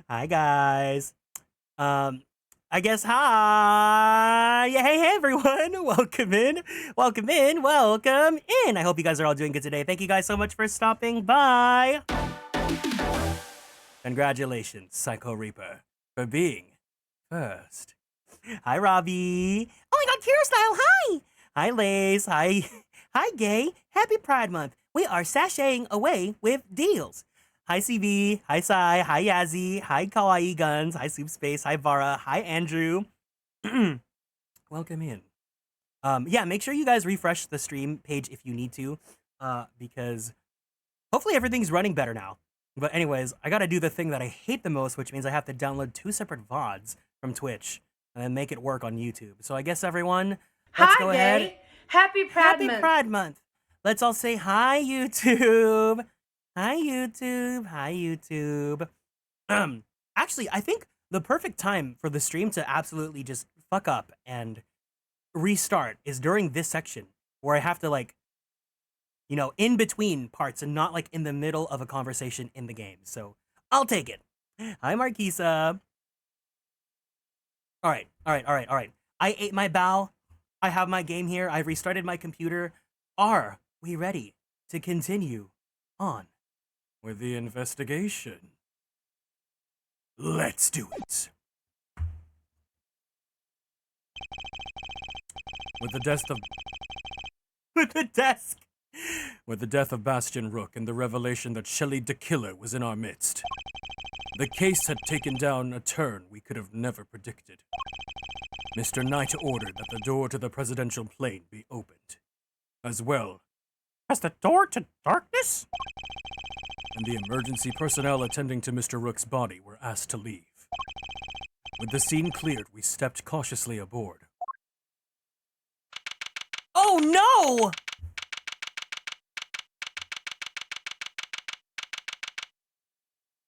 Hi guys. I guess hi. Yeah, hey everyone. Welcome in. Welcome in. Welcome in. I hope you guys are all doing good today. Thank you guys so much for stopping by. Congratulations, Psycho Reaper, for being first. Hi Robbie. Oh my god, Kieran style. Hi. Hi Lace. Hi Gay. Happy Pride Month. We are sashaying away with deals. Hi CB, hi Sai, hi Yazzie, hi Kawaii Guns, hi Soup Space, hi Vara, hi Andrew. Welcome in. Yeah, make sure you guys refresh the stream page if you need to, because hopefully everything's running better now. But anyways, I gotta do the thing that I hate the most, which means I have to download 2 separate VODs from Twitch and then make it work on YouTube. So I guess everyone, let's go ahead. Happy Pride Month. Happy Pride Month. Let's all say hi, YouTube. Hi, YouTube. Hi, YouTube. Actually, I think the perfect time for the stream to absolutely just fuck up and restart is during this section where I have to, like, you know, in between parts and not like in the middle of a conversation in the game. So I'll take it. Hi, Marquisa. All right. I ate my bow. I have my game here. I've restarted my computer. Are we ready to continue on with the investigation? Let's do it. With the death of Bastion Rook and the revelation that Shelley the Killer was in our midst, the case had taken down a turn we could have never predicted. Mr. Knight ordered that the door to the presidential plane be opened, as well as the door to darkness? And the emergency personnel attending to Mr. Rook's body were asked to leave. With the scene cleared, we stepped cautiously aboard. Oh no!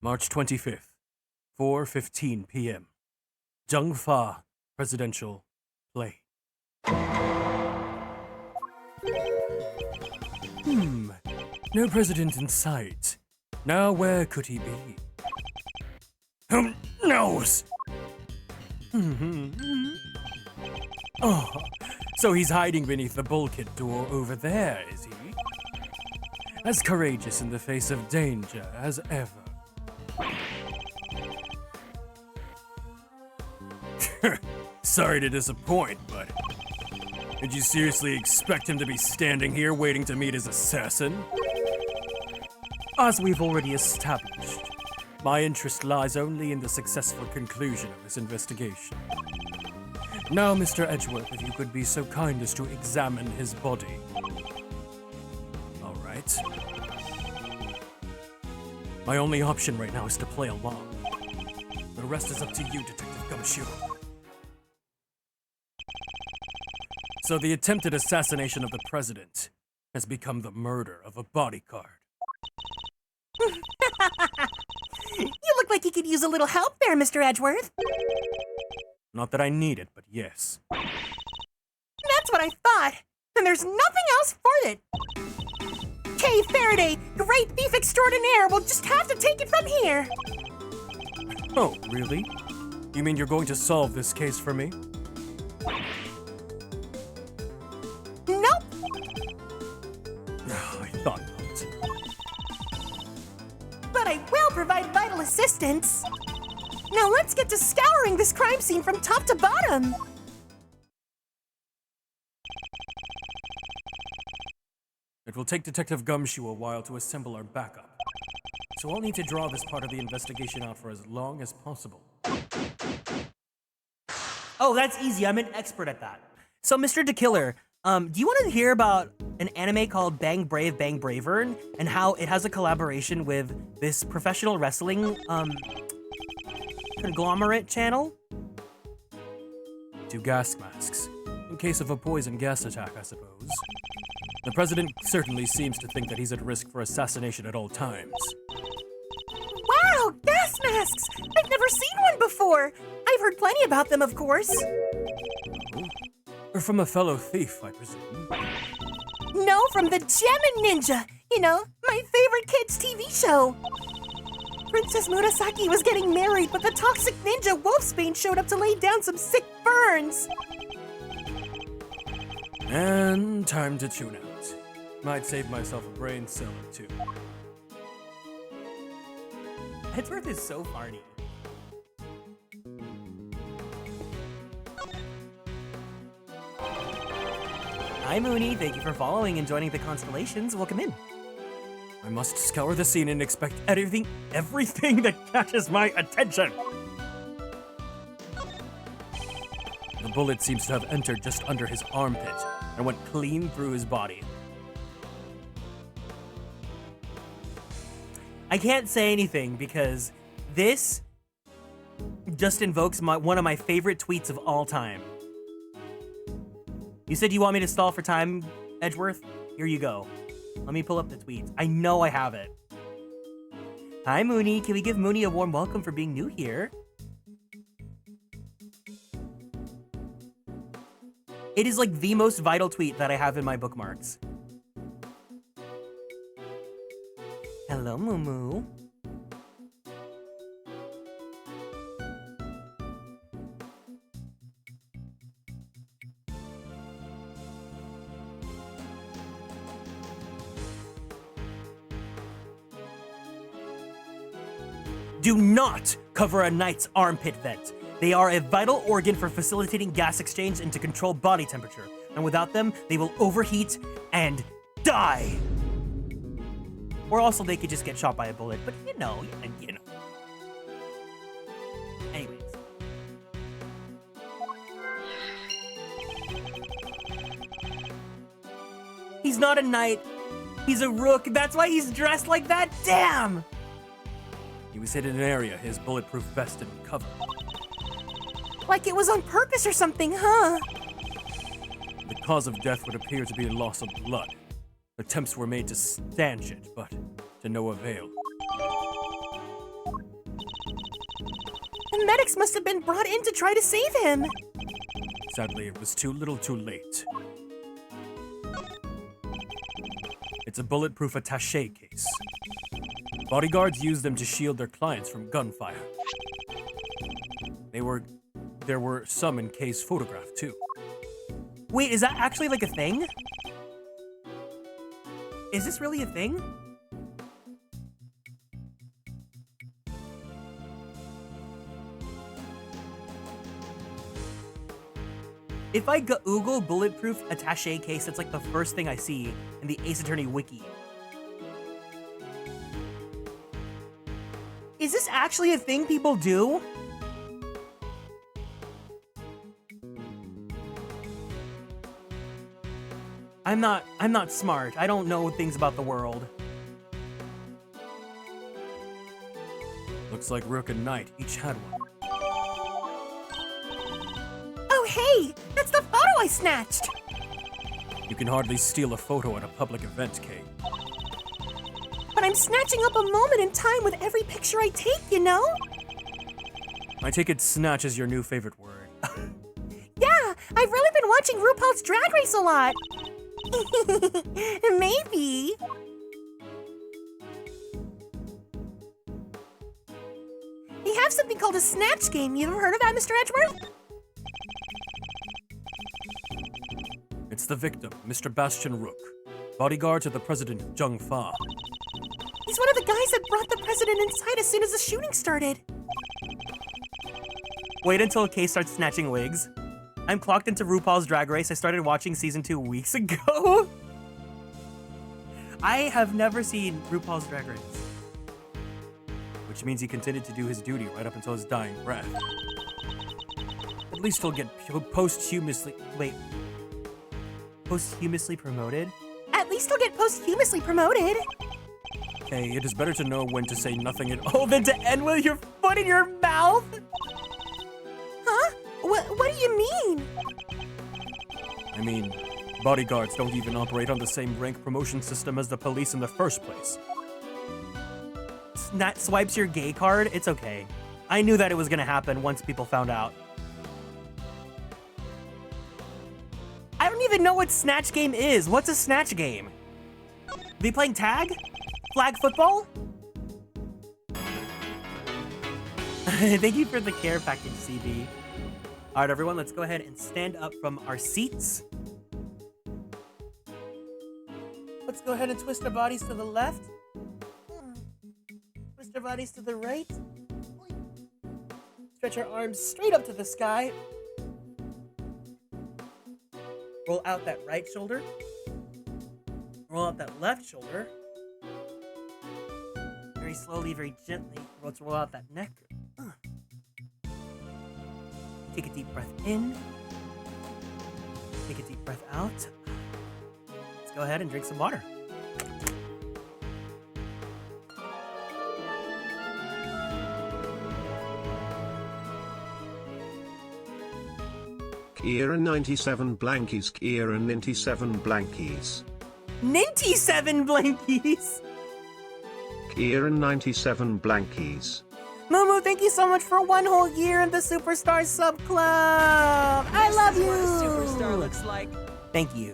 March 25th, 4:15 p.m. Zhengfa Presidential Plane. No president in sight. Now where could he be? Who knows? Oh, so he's hiding beneath the bulkhead door over there, is he? As courageous in the face of danger as ever. Sorry to disappoint, but did you seriously expect him to be standing here waiting to meet his assassin? As we've already established, my interest lies only in the successful conclusion of this investigation. Now, Mr. Edgeworth, if you could be so kind as to examine his body. All right. My only option right now is to play along. The rest is up to you, Detective Gumshoe. So the attempted assassination of the president has become the murder of a bodyguard. You look like you could use a little help there, Mr. Edgeworth. Not that I need it, but yes. That's what I thought. And there's nothing else for it. Kay Faraday, great thief extraordinaire, we'll just have to take it from here. Oh, really? You mean you're going to solve this case for me? Nope. I thought not. But I will provide vital assistance. Now let's get to scouring this crime scene from top to bottom. It will take Detective Gumshoe a while to assemble our backup, so I'll need to draw this part of the investigation out for as long as possible. Oh, that's easy. I'm an expert at that. So, Mr. The Killer, do you want to hear about an anime called Bang Brave, Bang Braver, and how it has a collaboration with this professional wrestling, conglomerate channel? 2 gas masks, in case of a poison gas attack, I suppose. The president certainly seems to think that he's at risk for assassination at all times. Wow, gas masks! I've never seen one before. I've heard plenty about them, of course. Or from a fellow thief, I presume. No, from the Gem and Ninja. You know, my favorite kids' TV show. Princess Murasaki was getting married, but the toxic ninja Wolfsbane showed up to lay down some sick burns. And time to tune out. Might save myself a brain cell or two. Edgeworth is so farty. Hi Mooney, thank you for following and joining the Konstellations. Welcome in. I must scour the scene and expect everything that catches my attention. The bullet seems to have entered just under his armpit and went clean through his body. I can't say anything because this just invokes one of my favorite tweets of all time. You said you want me to stall for time, Edgeworth? Here you go. Let me pull up the tweets. I know I have it. Hi, Mooney. Can we give Mooney a warm welcome for being new here? It is like the most vital tweet that I have in my bookmarks. Hello, Moo Moo. Do not cover a knight's armpit vent. They are a vital organ for facilitating gas exchange and to control body temperature. And without them, they will overheat and die. Or also they could just get shot by a bullet, but you know. Anyways. He's not a knight. He's a rook. That's why he's dressed like that. Damn! He was hit in an area his bulletproof vest didn't cover. Like it was on purpose or something, huh? The cause of death would appear to be a loss of blood. Attempts were made to stanch it, but to no avail. The medics must have been brought in to try to save him. Sadly, it was too little too late. It's a bulletproof attaché case. Bodyguards use them to shield their clients from gunfire. There were some in case photographed too. Wait, is that actually like a thing? Is this really a thing? If I Google bulletproof attaché case, that's like the first thing I see in the Ace Attorney wiki. Is this actually a thing people do? I'm not smart. I don't know things about the world. Looks like Rook and Knight each had one. Oh, hey! That's the photo I snatched! You can hardly steal a photo at a public event, Kate. But I'm snatching up a moment in time with every picture I take, you know? I take it snatch is your new favorite word. Yeah, I've really been watching RuPaul's Drag Race a lot. Maybe. They have something called a snatch game. You ever heard of that, Mr. Edgeworth? It's the victim, Mr. Bastian Rook, bodyguard to the President Jung Fa. He's one of the guys that brought the president inside as soon as the shooting started. Wait until Kay starts snatching wigs. I'm clocked into RuPaul's Drag Race. I started watching season 2 weeks ago. I have never seen RuPaul's Drag Race. Which means he continued to do his duty right up until his dying breath. At least he'll get posthumously promoted? At least he'll get posthumously promoted. Hey, it is better to know when to say nothing at all Oh, than to end with your foot in your mouth? Huh? What do you mean? I mean, bodyguards don't even operate on the same rank promotion system as the police in the first place. Snat swipes your gay card? It's okay. I knew that it was gonna happen once people found out. I don't even know what Snatch Game is. What's a Snatch Game? They playing tag? Flag football? Thank you for the care package, CB. All right, everyone, let's go ahead and stand up from our seats. Let's go ahead and twist our bodies to the left. Twist our bodies to the right. Stretch our arms straight up to the sky. Roll out that right shoulder. Roll out that left shoulder. Very slowly, very gently. Let's roll out that neck. Take a deep breath in. Take a deep breath out. Let's go ahead and drink some water. Kieran 97 blankies. Kieran 97 blankies. Ninety 7 blankies! Kieran 97 blankies. Momo, thank you so much for 1 whole year in the Superstar Sub Club! I love you! This is what a superstar looks like. Thank you.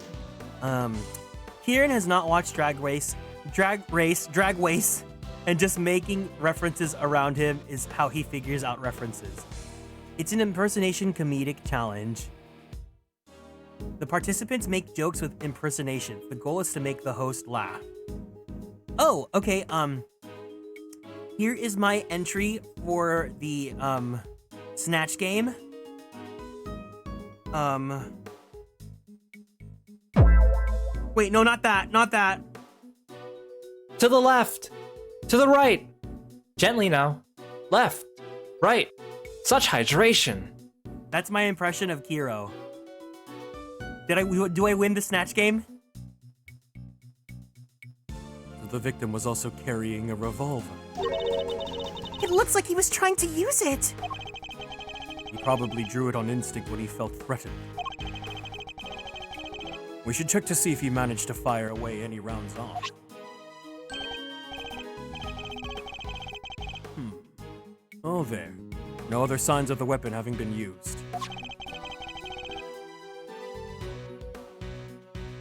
Kieran has not watched Drag Race, and just making references around him is how he figures out references. It's an impersonation comedic challenge. The participants make jokes with impersonations. The goal is to make the host laugh. Oh, okay, here is my entry for the, Snatch Game. Wait, no, not that, not that. To the left. To the right. Gently now. Left. Right. Such hydration. That's my impression of Kiro. Do I win the Snatch Game? The victim was also carrying a revolver. It looks like he was trying to use it. He probably drew it on instinct when he felt threatened. We should check to see if he managed to fire away any rounds off. Oh, there. No other signs of the weapon having been used.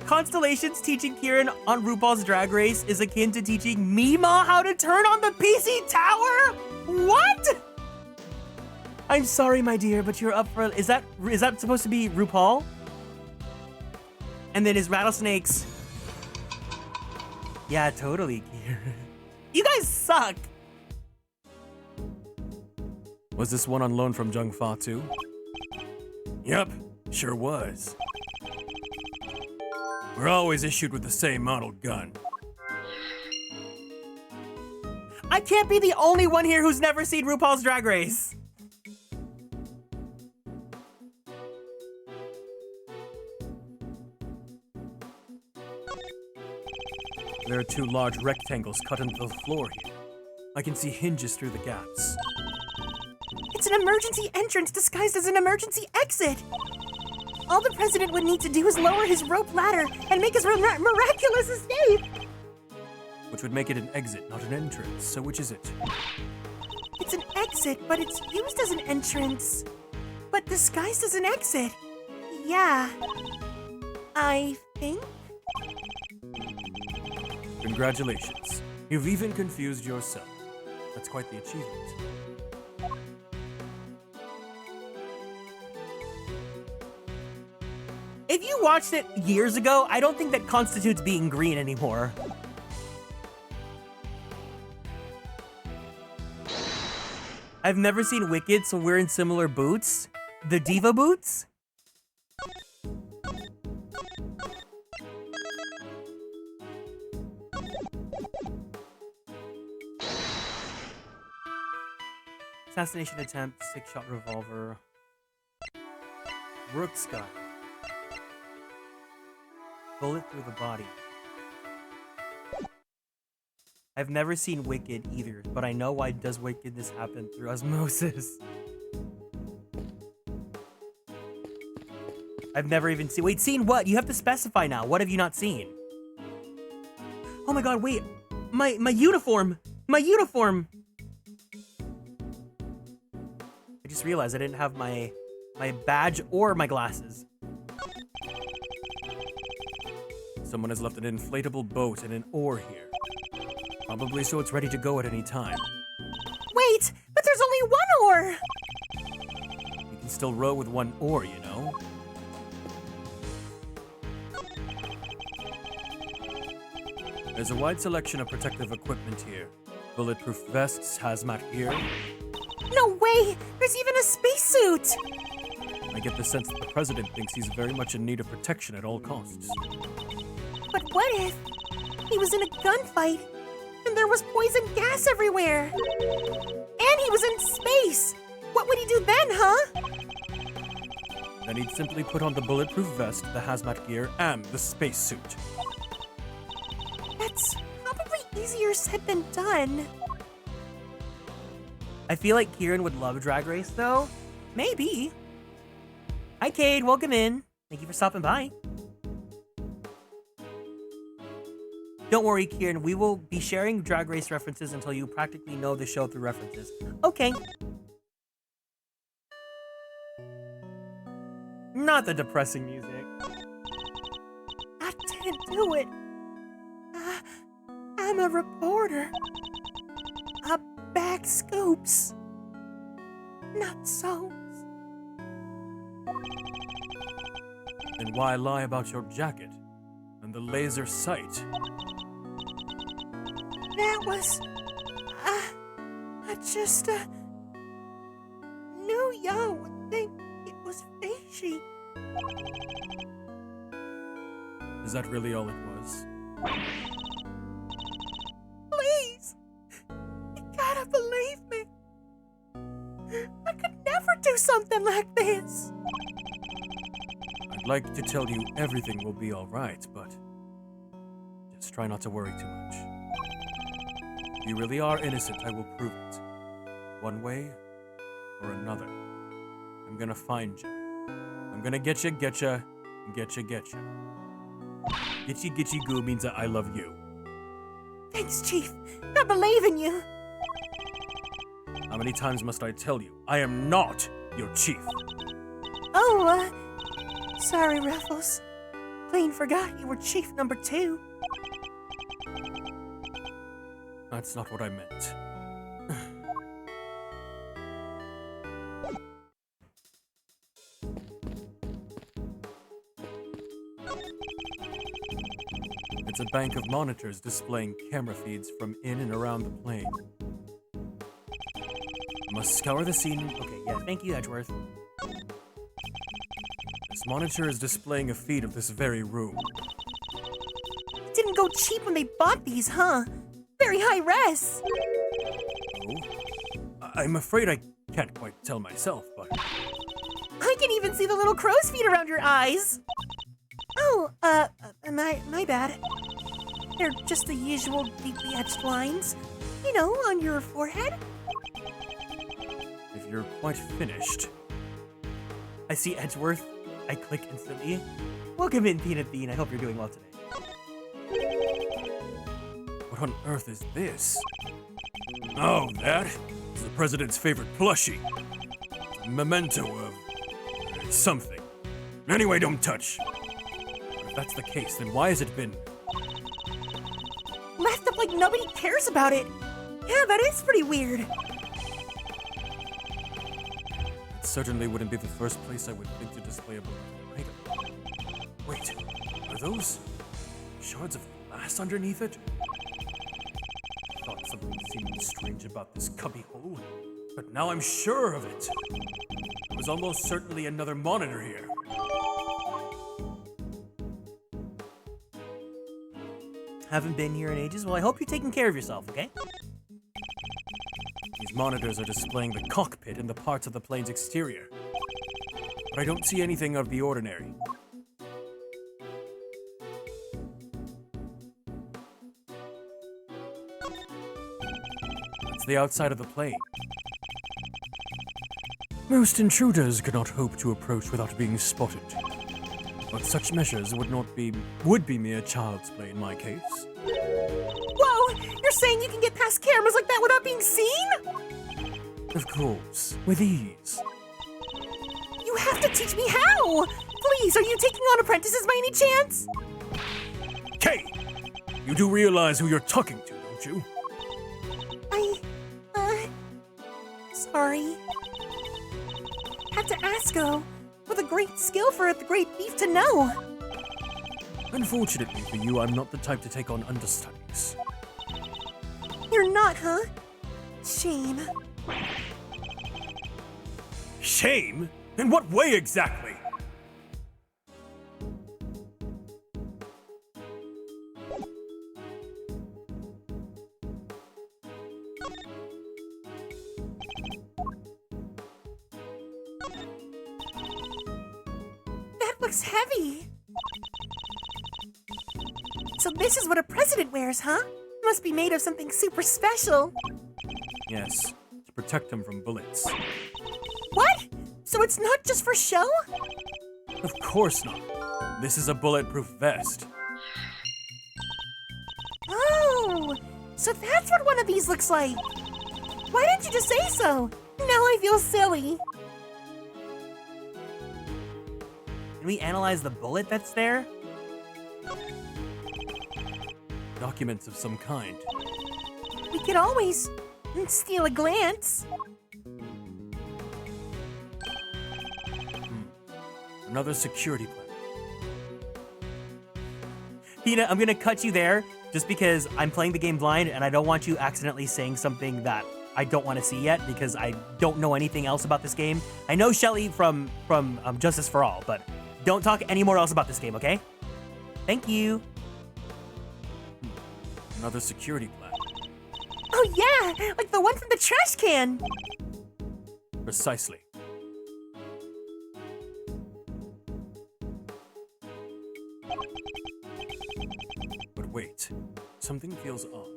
Konstellations teaching Kieran on RuPaul's Drag Race is akin to teaching Mima how to turn on the PC tower? What? I'm sorry, my dear, but you're up for... Is that supposed to be RuPaul? And then his rattlesnakes. Yeah, totally, Kieran. You guys suck. Was this one on loan from Jung Fa too? Yep, sure was. We're always issued with the same model gun. I can't be the only one here who's never seen RuPaul's Drag Race. There are 2 large rectangles cut into the floor here. I can see hinges through the gaps. It's an emergency entrance disguised as an emergency exit. All the president would need to do is lower his rope ladder and make his miraculous escape. Which would make it an exit, not an entrance. So which is it? It's an exit, but it's used as an entrance. But disguised as an exit. Yeah. I think. Congratulations. You've even confused yourself. That's quite the achievement. If you watched it years ago, I don't think that constitutes being green anymore. I've never seen Wicked, so we're in similar boots. The diva boots? Assassination attempt, 6-shot revolver. Rook Sky. Bullet through the body. I've never seen Wicked either, but I know why does wickedness happen through osmosis. I've never even seen... Wait, seen what? You have to specify now. What have you not seen? Oh my god, wait. My uniform! My uniform! I just realized I didn't have my badge or my glasses. Someone has left an inflatable boat and an oar here. Probably so it's ready to go at any time. Wait, but there's only one oar. still row with one oar, you know? There's a wide selection of protective equipment here. Bulletproof vests, hazmat gear. No way! There's even a spacesuit! I get the sense that the president thinks he's very much in need of protection at all costs. But what if he was in a gunfight and there was poison gas everywhere? And he was in space! What would he do then, huh? Then he'd simply put on the bulletproof vest, the hazmat gear, and the spacesuit. That's probably easier said than done. I feel like Kieran would love Drag Race, though. Maybe. Hi, Cade. Welcome in. Thank you for stopping by. Don't worry, Kieran. We will be sharing Drag Race references until you practically know the show through references. Okay. Not the depressing music. I didn't do it. I'm a reporter. I bag scoops. Not souls. Then why lie about your jacket and the laser sight? That was... I just, knew y'all would think it was fishy. Is that really all it was? Please! You gotta believe me. I could never do something like this. I'd like to tell you everything will be alright, but just try not to worry too much. If you really are innocent, I will prove it. One way or another. I'm gonna find you. I'm gonna getcha, getcha, getcha, getcha. Gitchy, gitchy goo means that I love you. Thanks, Chief. I believe in you. How many times must I tell you? I am not your chief. Oh, sorry, Ruffles. Clean forgot you were Chief number 2. That's not what I meant. It's a bank of monitors displaying camera feeds from in and around the plane. I must scour the scene. Okay, yeah, thank you, Edgeworth. This monitor is displaying a feed of this very room. Didn't go cheap when they bought these, huh? Very high res. Oh? I'm afraid I can't quite tell myself, but I can even see the little crow's feet around your eyes. Oh, my bad. They're just the usual deeply etched lines. You know, on your forehead. if you're quite finished. I see Edgeworth. I click instantly. Welcome in, Peanut Bean. I hope you're doing well today. What on earth is this? Oh, that is the president's favorite plushie. A memento of something. Anyway, don't touch. But if that's the case, then why has it been? Left up like nobody cares about it. Yeah, that is pretty weird. It certainly wouldn't be the first place I would think to display a beloved item. Wait, are those shards of glass underneath it? I thought something seemed strange about this cubbyhole, but now I'm sure of it. There was almost certainly another monitor here. Haven't been here in ages. Well, I hope you're taking care of yourself, okay? These monitors are displaying the cockpit and the parts of the plane's exterior. But I don't see anything of the ordinary. It's the outside of the plane. Most intruders could not hope to approach without being spotted. But such measures would be mere child's play in my case. Whoa, you're saying you can get past cameras like that without being seen? Of course, with ease. You have to teach me how! Please, are you taking on apprentices by any chance? Kay! You do realize who you're talking to, don't you? Sorry. Have to ask with a great skill for the great thief to know. Unfortunately for you, I'm not the type to take on understudies. You're not, huh? Shame. Shame? In what way exactly? That looks heavy. So this is what a president wears, huh? Must be made of something super special. Yes, to protect them from bullets. What? So it's not just for show? Of course not. This is a bulletproof vest. Oh, so that's what one of these looks like. Why didn't you just say so? Now I feel silly. Can we analyze the bullet that's there? Documents of some kind. We could always steal a glance. Another security plan. Tina, I'm gonna cut you there just because I'm playing the game blind and I don't want you accidentally saying something that I don't want to see yet because I don't know anything else about this game. I know Shelly from Justice for All, but don't talk anymore else about this game, okay? Thank you. Another security plan. Oh yeah, like the one from the trash can. Precisely. But wait, something feels off.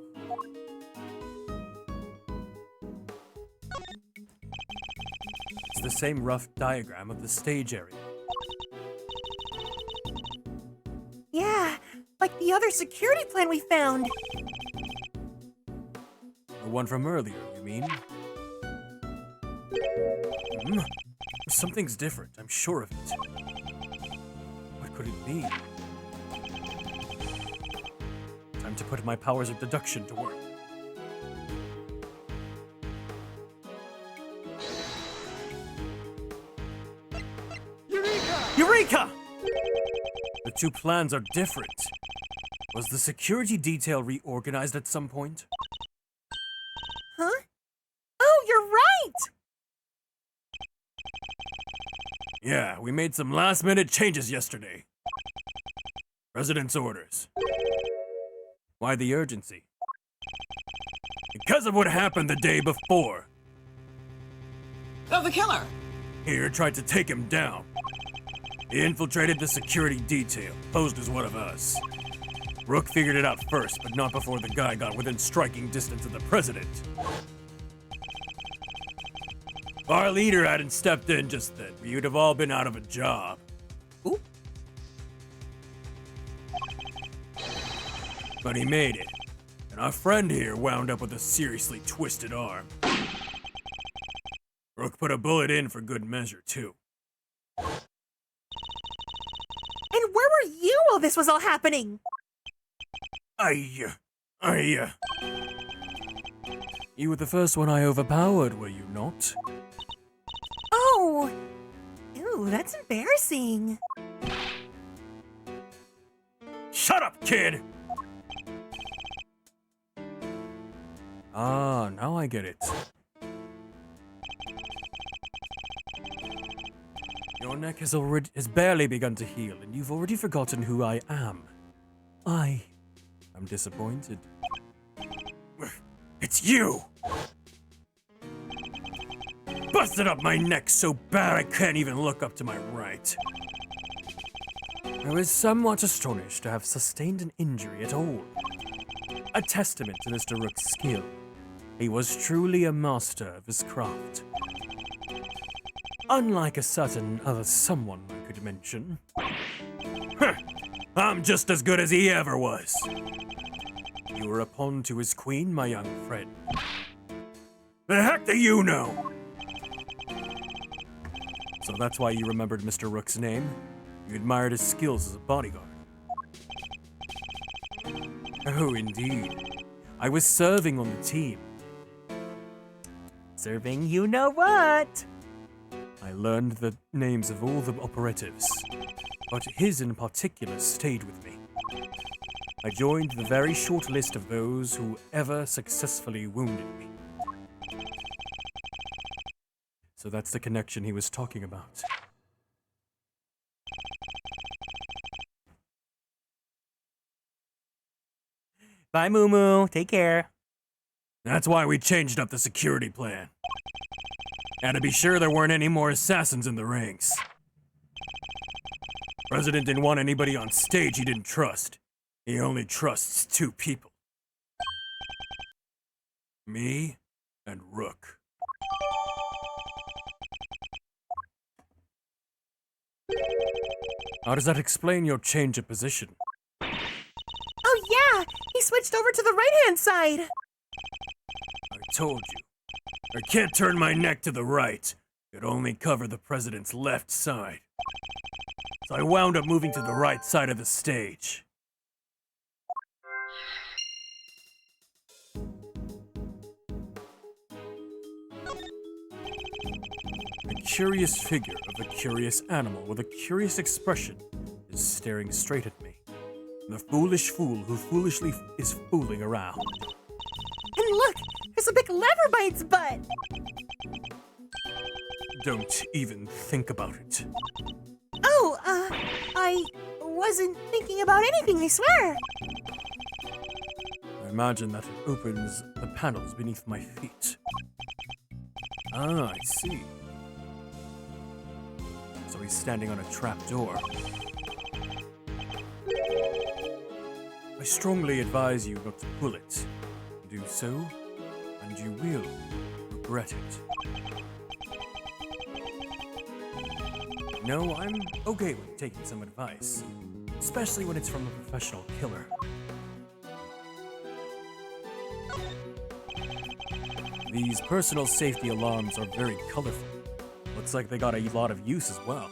It's the same rough diagram of the stage area. Yeah, like the other security plan we found. The one from earlier, you mean? Something's different, I'm sure of it. What could it be? Time to put my powers of deduction to work. Eureka! The two plans are different. Was the security detail reorganized at some point? Huh? Oh, you're right! Yeah, we made some last-minute changes yesterday. President's orders. Why the urgency? Because of what happened the day before. Oh, the killer! Here tried to take him down. He infiltrated the security detail, posed as one of us. Rook figured it out first, but not before the guy got within striking distance of the president. Our leader hadn't stepped in just then. You'd have all been out of a job. Ooh. But he made it. And our friend here wound up with a seriously twisted arm. Rook put a bullet in for good measure, too. And where were you while this was all happening? You were the first one I overpowered, were you not? Oh! Ew, that's embarrassing. Shut up, kid! Ah, now I get it. Your neck has barely begun to heal, and you've already forgotten who I am. I am disappointed. It's you! Busted up my neck so bad I can't even look up to my right. I was somewhat astonished to have sustained an injury at all. A testament to Mr. Rook's skill. He was truly a master of his craft. Unlike a certain other someone I could mention. I'm just as good as he ever was. You were a pawn to his queen, my young friend. The heck do you know? So that's why you remembered Mr. Rook's name? You admired his skills as a bodyguard. Oh, indeed. I was serving on the team. Serving you know what? I learned the names of all the operatives, but his in particular stayed with me. I joined the very short list of those who ever successfully wounded me. So that's the connection he was talking about. Bye, Moo Moo. Take care. That's why we changed up the security plan. Had to be sure there weren't any more assassins in the ranks. President didn't want anybody on stage he didn't trust. He only trusts 2 people. Me and Rook. How does that explain your change of position? Oh yeah, he switched over to the right-hand side. I told you. I can't turn my neck to the right. It only cover the president's left side. So I wound up moving to the right side of the stage. A curious figure of a curious animal with a curious expression is staring straight at me. The foolish fool who foolishly is fooling around. And look, there's a big lever by its butt. Don't even think about it. Oh, I wasn't thinking about anything, I swear. I imagine that it opens the panels beneath my feet. Ah, I see. So he's standing on a trap door. I strongly advise you not to pull it. Do so, and you will regret it. No, I'm okay with taking some advice, especially when it's from a professional killer. These personal safety alarms are very colorful. Looks like they got a lot of use as well.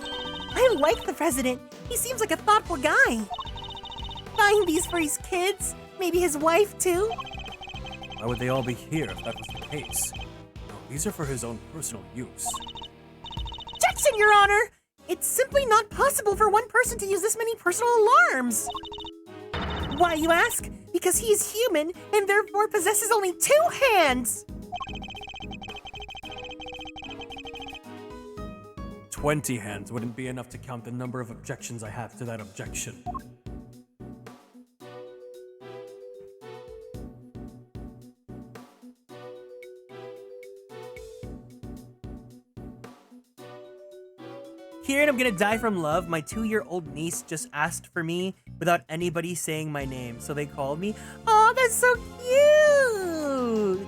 I like the president. He seems like a thoughtful guy. Buying these for his kids, maybe his wife too. Why would they all be here if that was the case? No, these are for his own personal use. Objection, Your Honor! It's simply not possible for one person to use this many personal alarms. Why, you ask? Because he is human and therefore possesses only 2 hands. 20 hands wouldn't be enough to count the number of objections I have to that objection. Kieran, I'm gonna die from love. My 2-year-old niece just asked for me without anybody saying my name, so they called me. Oh, that's so cute!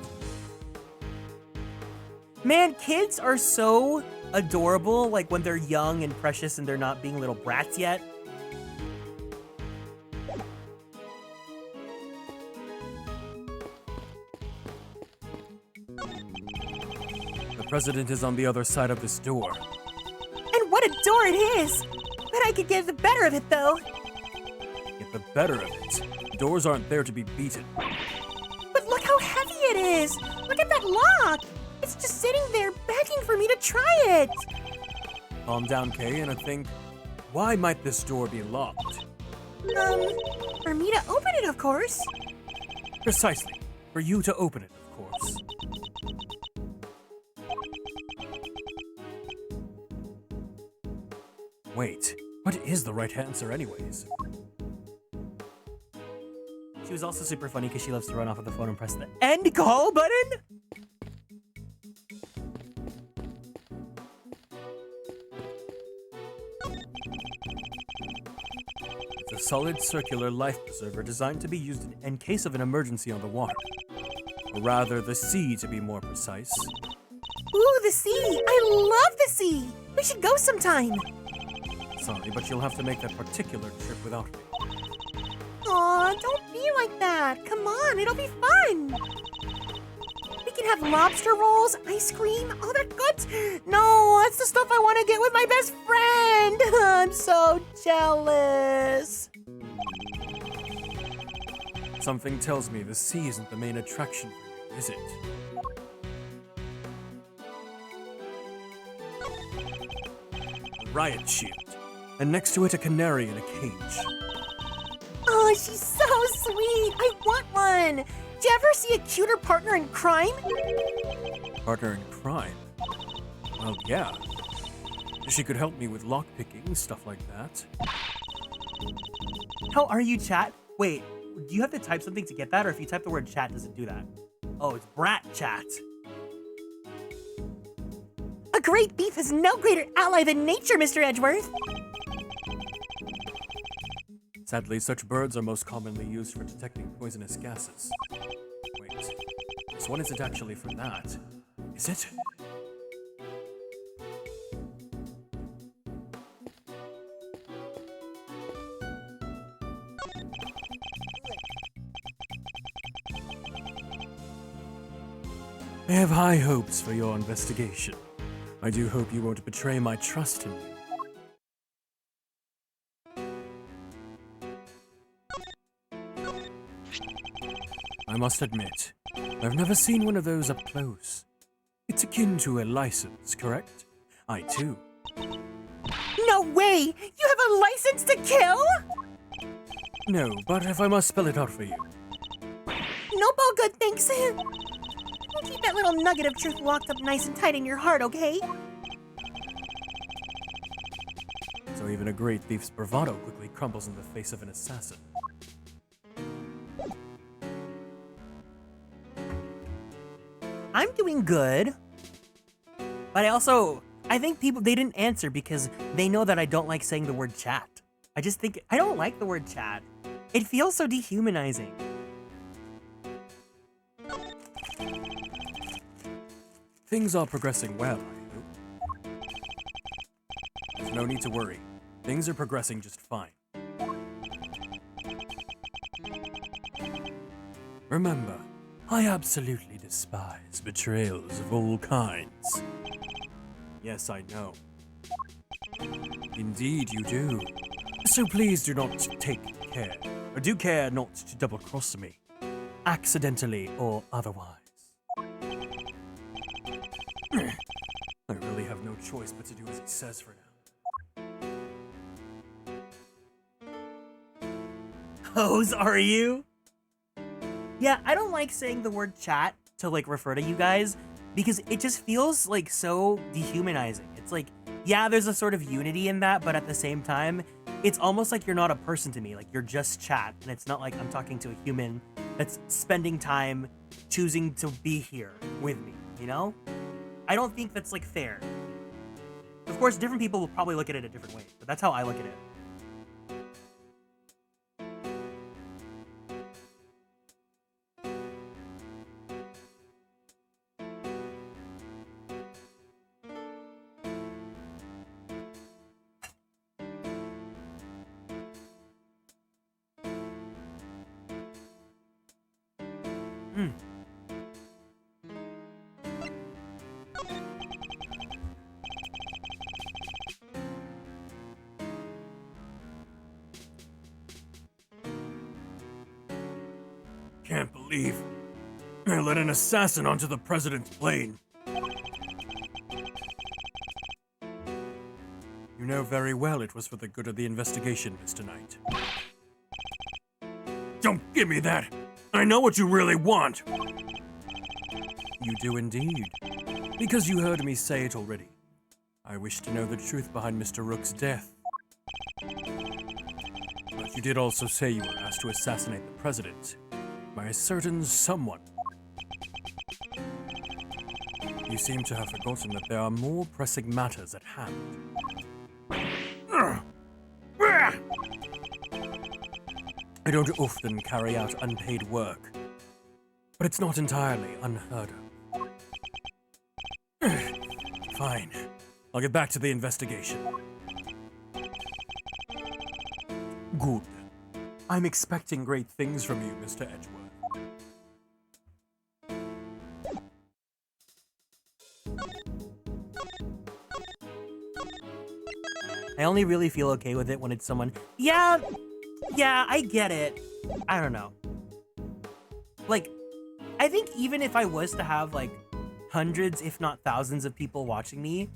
Man, kids are so adorable, like when they're young and precious and they're not being little brats yet. The president is on the other side of this door. And what a door it is! Bet I could get the better of it, though. Get the better of it. Doors aren't there to be beaten. But look how heavy it is! Look at that lock! It's just sitting there begging for me to try it! Calm down, Kay, and I think, why might this door be locked? For me to open it, of course. Precisely. For you to open it, of course. Wait, what is the right answer anyways? She was also super funny because she loves to run off of the phone and press the end call button. It's a solid circular life preserver designed to be used in case of an emergency on the water. Or rather, the sea to be more precise. Ooh, the sea! I love the sea! We should go sometime! Sorry, but you'll have to make that particular trip without me. Aw, don't be like that! Come on, it'll be fun! We can have lobster rolls, ice cream, all that good... No, that's the stuff I want to get with my best friend! I'm so jealous! Something tells me the sea isn't the main attraction for you, is it? riot shield, and next to it a canary in a cage. Oh, she's so sweet. I want one. Do you ever see a cuter partner in crime? Partner in crime? Well, yeah. She could help me with lockpicking, stuff like that. How are you, chat? Wait, do you have to type something to get that, or if you type the word chat, does it do that? Oh, it's brat chat. A great thief has no greater ally than nature, Mr. Edgeworth. Sadly, such birds are most commonly used for detecting poisonous gases. Wait, this one isn't actually for that, is it? I have high hopes for your investigation. I do hope you won't betray my trust in you. I must admit, I've never seen one of those up close. It's akin to a license, correct? I too. No way! You have a license to kill? No, but if I must spell it out for you. Nope, all good, thanks. Keep that little nugget of truth locked up nice and tight in your heart, okay? So even a great thief's bravado quickly crumbles in the face of an assassin. I'm doing good. But I think people, they didn't answer because they know that I don't like saying the word chat. I don't like the word chat. It feels so dehumanizing. Things are progressing well, I hope. There's no need to worry. Things are progressing just fine. Remember, I absolutely despise betrayals of all kinds. Yes, I know. Indeed you do. So please do not take care, or do care not to double-cross me, accidentally or otherwise. I really have no choice but to do as he says for now. Hose, are you? Yeah, I don't like saying the word chat to like refer to you guys because it just feels like so dehumanizing. It's like, yeah, there's a sort of unity in that, but at the same time, it's almost like you're not a person to me. Like you're just chat, and it's not like I'm talking to a human that's spending time choosing to be here with me, you know? I don't think that's like fair. Of course, different people will probably look at it a different way, but that's how I look at it. Can't believe I let an assassin onto the president's plane. You know very well it was for the good of the investigation, Mr. Knight. Don't give me that! I know what you really want! You do indeed. Because you heard me say it already. I wish to know the truth behind Mr. Rook's death. But you did also say you were asked to assassinate the president by a certain someone. You seem to have forgotten that there are more pressing matters at hand. I don't often carry out unpaid work, but it's not entirely unheard of. Fine. I'll get back to the investigation. Good. I'm expecting great things from you, Mr. Edgeworth. I only really feel okay with it when it's someone, yeah, I get it. I don't know. Like, I think even if I was to have like hundreds, if not thousands of people watching me,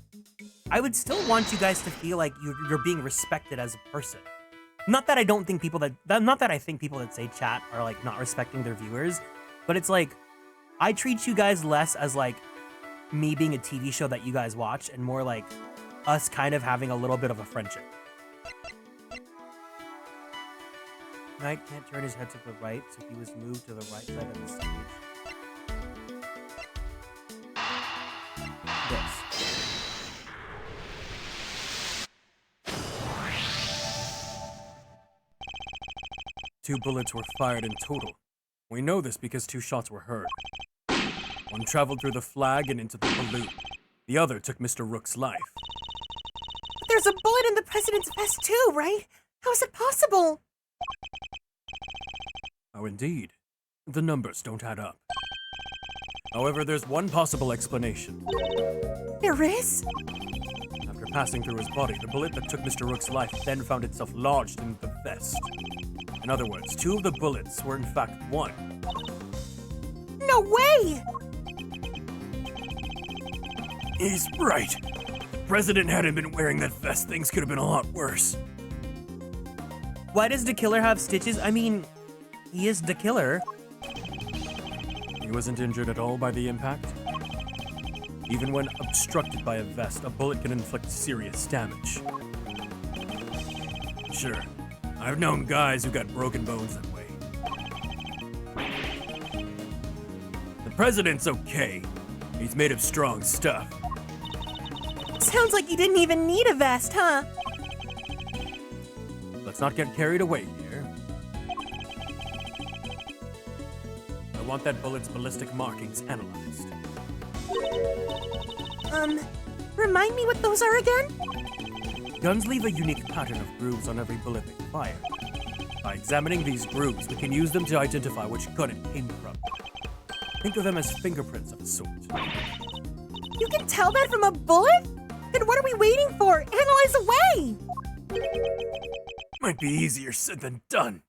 I would still want you guys to feel like you're being respected as a person. Not that I don't think people not that I think people that say chat are like not respecting their viewers, but it's like, I treat you guys less as like me being a TV show that you guys watch and more like us kind of having a little bit of a friendship. Knight can't turn his head to the right, so he was moved to the right side of the stage. This. Two bullets were fired in total. We know this because 2 shots were heard. One traveled through the flag and into the balloon. The other took Mr. Rook's life. But there's a bullet in the president's vest too, right? How is it possible? Oh, indeed. The numbers don't add up. However, there's one possible explanation. There is? After passing through his body, the bullet that took Mr. Rook's life then found itself lodged in the vest. In other words, 2 of the bullets were in fact 1. No way! He's right. If the president hadn't been wearing that vest, things could have been a lot worse. Why does the killer have stitches? I mean, he is the killer. He wasn't injured at all by the impact. Even when obstructed by a vest, a bullet can inflict serious damage. Sure, I've known guys who got broken bones that way. The president's okay. He's made of strong stuff. Sounds like you didn't even need a vest, huh? Let's not get carried away here. I want that bullet's ballistic markings analyzed. Remind me what those are again? Guns leave a unique pattern of grooves on every bullet they fire. By examining these grooves, we can use them to identify which gun it came from. Think of them as fingerprints of a sort. You can tell that from a bullet? Then what are we waiting for? Analyze away! Might be easier said than done.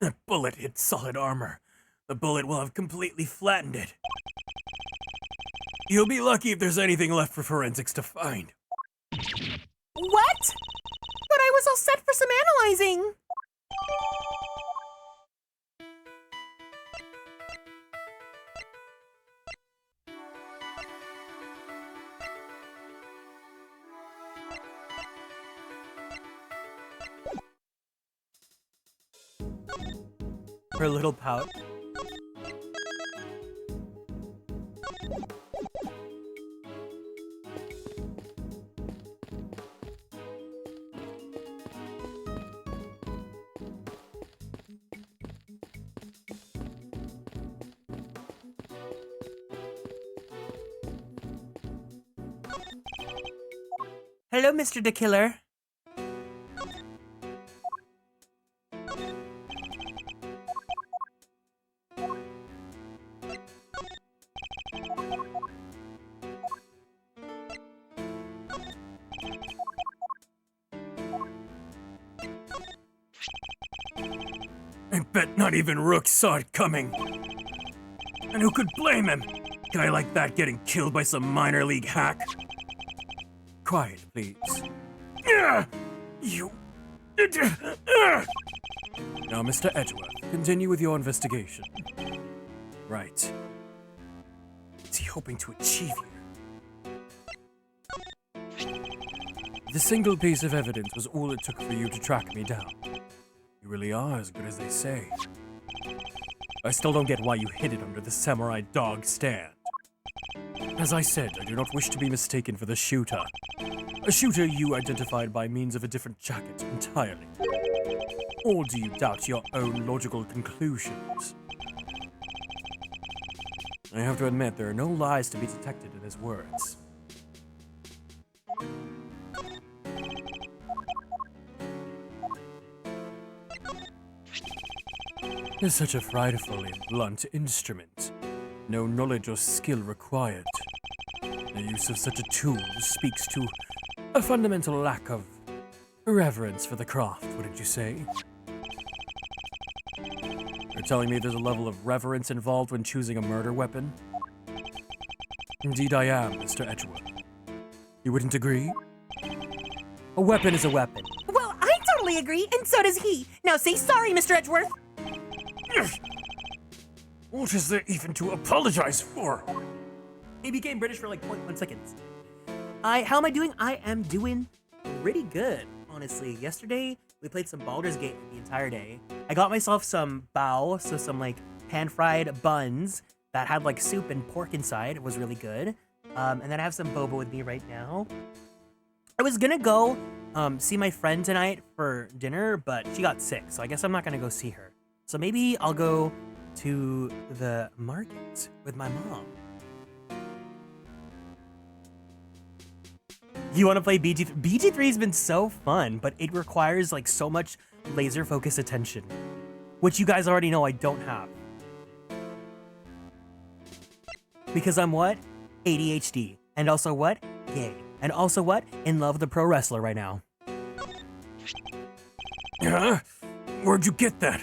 That bullet hit solid armor. The bullet will have completely flattened it. You'll be lucky if there's anything left for forensics to find. What? But I was all set for some analyzing. Her little pout. Hello, Mr. the Killer. I bet not even Rook saw it coming. And who could blame him? Guy like that getting killed by some minor league hack? Quiet, please. You... Now, Mr. Edgeworth, continue with your investigation. Right. What's he hoping to achieve here? The single piece of evidence was all it took for you to track me down. You really are as good as they say. I still don't get why you hid it under the samurai dog stand. As I said, I do not wish to be mistaken for the shooter. A shooter you identified by means of a different jacket entirely. Or do you doubt your own logical conclusions? I have to admit, there are no lies to be detected in his words. Is such a frightfully blunt instrument. No knowledge or skill required. The use of such a tool speaks to a fundamental lack of reverence for the craft, wouldn't you say? You're telling me there's a level of reverence involved when choosing a murder weapon? Indeed I am, Mr. Edgeworth. You wouldn't agree? A weapon is a weapon. Well, I totally agree, and so does he. Now say sorry, Mr. Edgeworth. What is there even to apologize for? He became British for like 0.1 seconds. How am I doing? I am doing pretty good, honestly. Yesterday, we played some Baldur's Gate the entire day. I got myself some bao, so some like pan-fried buns that had like soup and pork inside. It was really good. And then I have some boba with me right now. I was gonna go see my friend tonight for dinner, but she got sick, so I guess I'm not gonna go see her. So maybe I'll go to the market with my mom. You want to play BG3? BG3 has been so fun, but it requires like so much laser focus attention, which you guys already know I don't have. Because I'm what? ADHD. And also what? Gay. And also what? In love with a pro wrestler right now. Huh? Where'd you get that?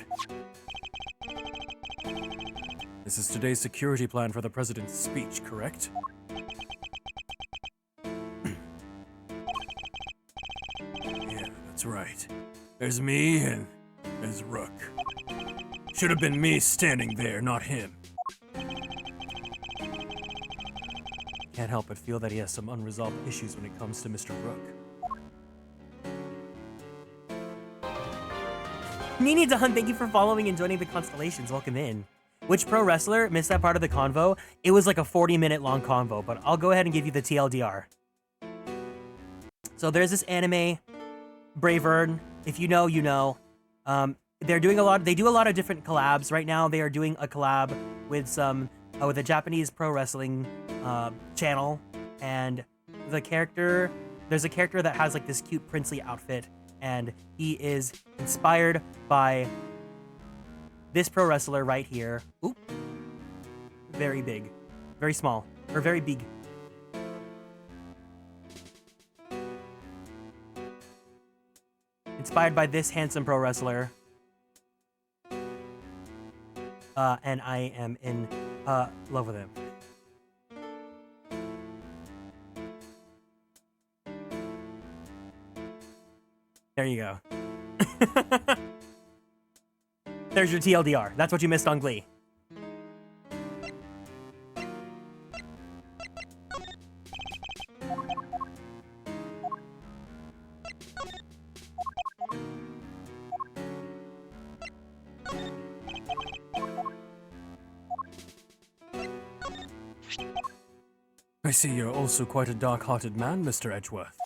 This is today's security plan for the president's speech, correct? Yeah, that's right. There's me and there's Rook. Should have been me standing there, not him. Can't help but feel that he has some unresolved issues when it comes to Mr. Rook. Nini Don, thank you for following and joining the Konstellations. Welcome in. Which pro wrestler missed that part of the convo? It was like a 40-minute long convo, but I'll go ahead and give you the TLDR. So there's this anime, Bravern. If you know, you know. They do a lot of different collabs. Right now, they are doing a collab with some with a Japanese pro wrestling channel, and there's a character that has like this cute princely outfit, and he is inspired by this pro wrestler right here. Oop. Very big. Very small. Or very big. Inspired by this handsome pro wrestler. And I am in love with him. There you go. There's your TLDR. That's what you missed on Glee. I see you're also quite a dark-hearted man, Mr. Edgeworth.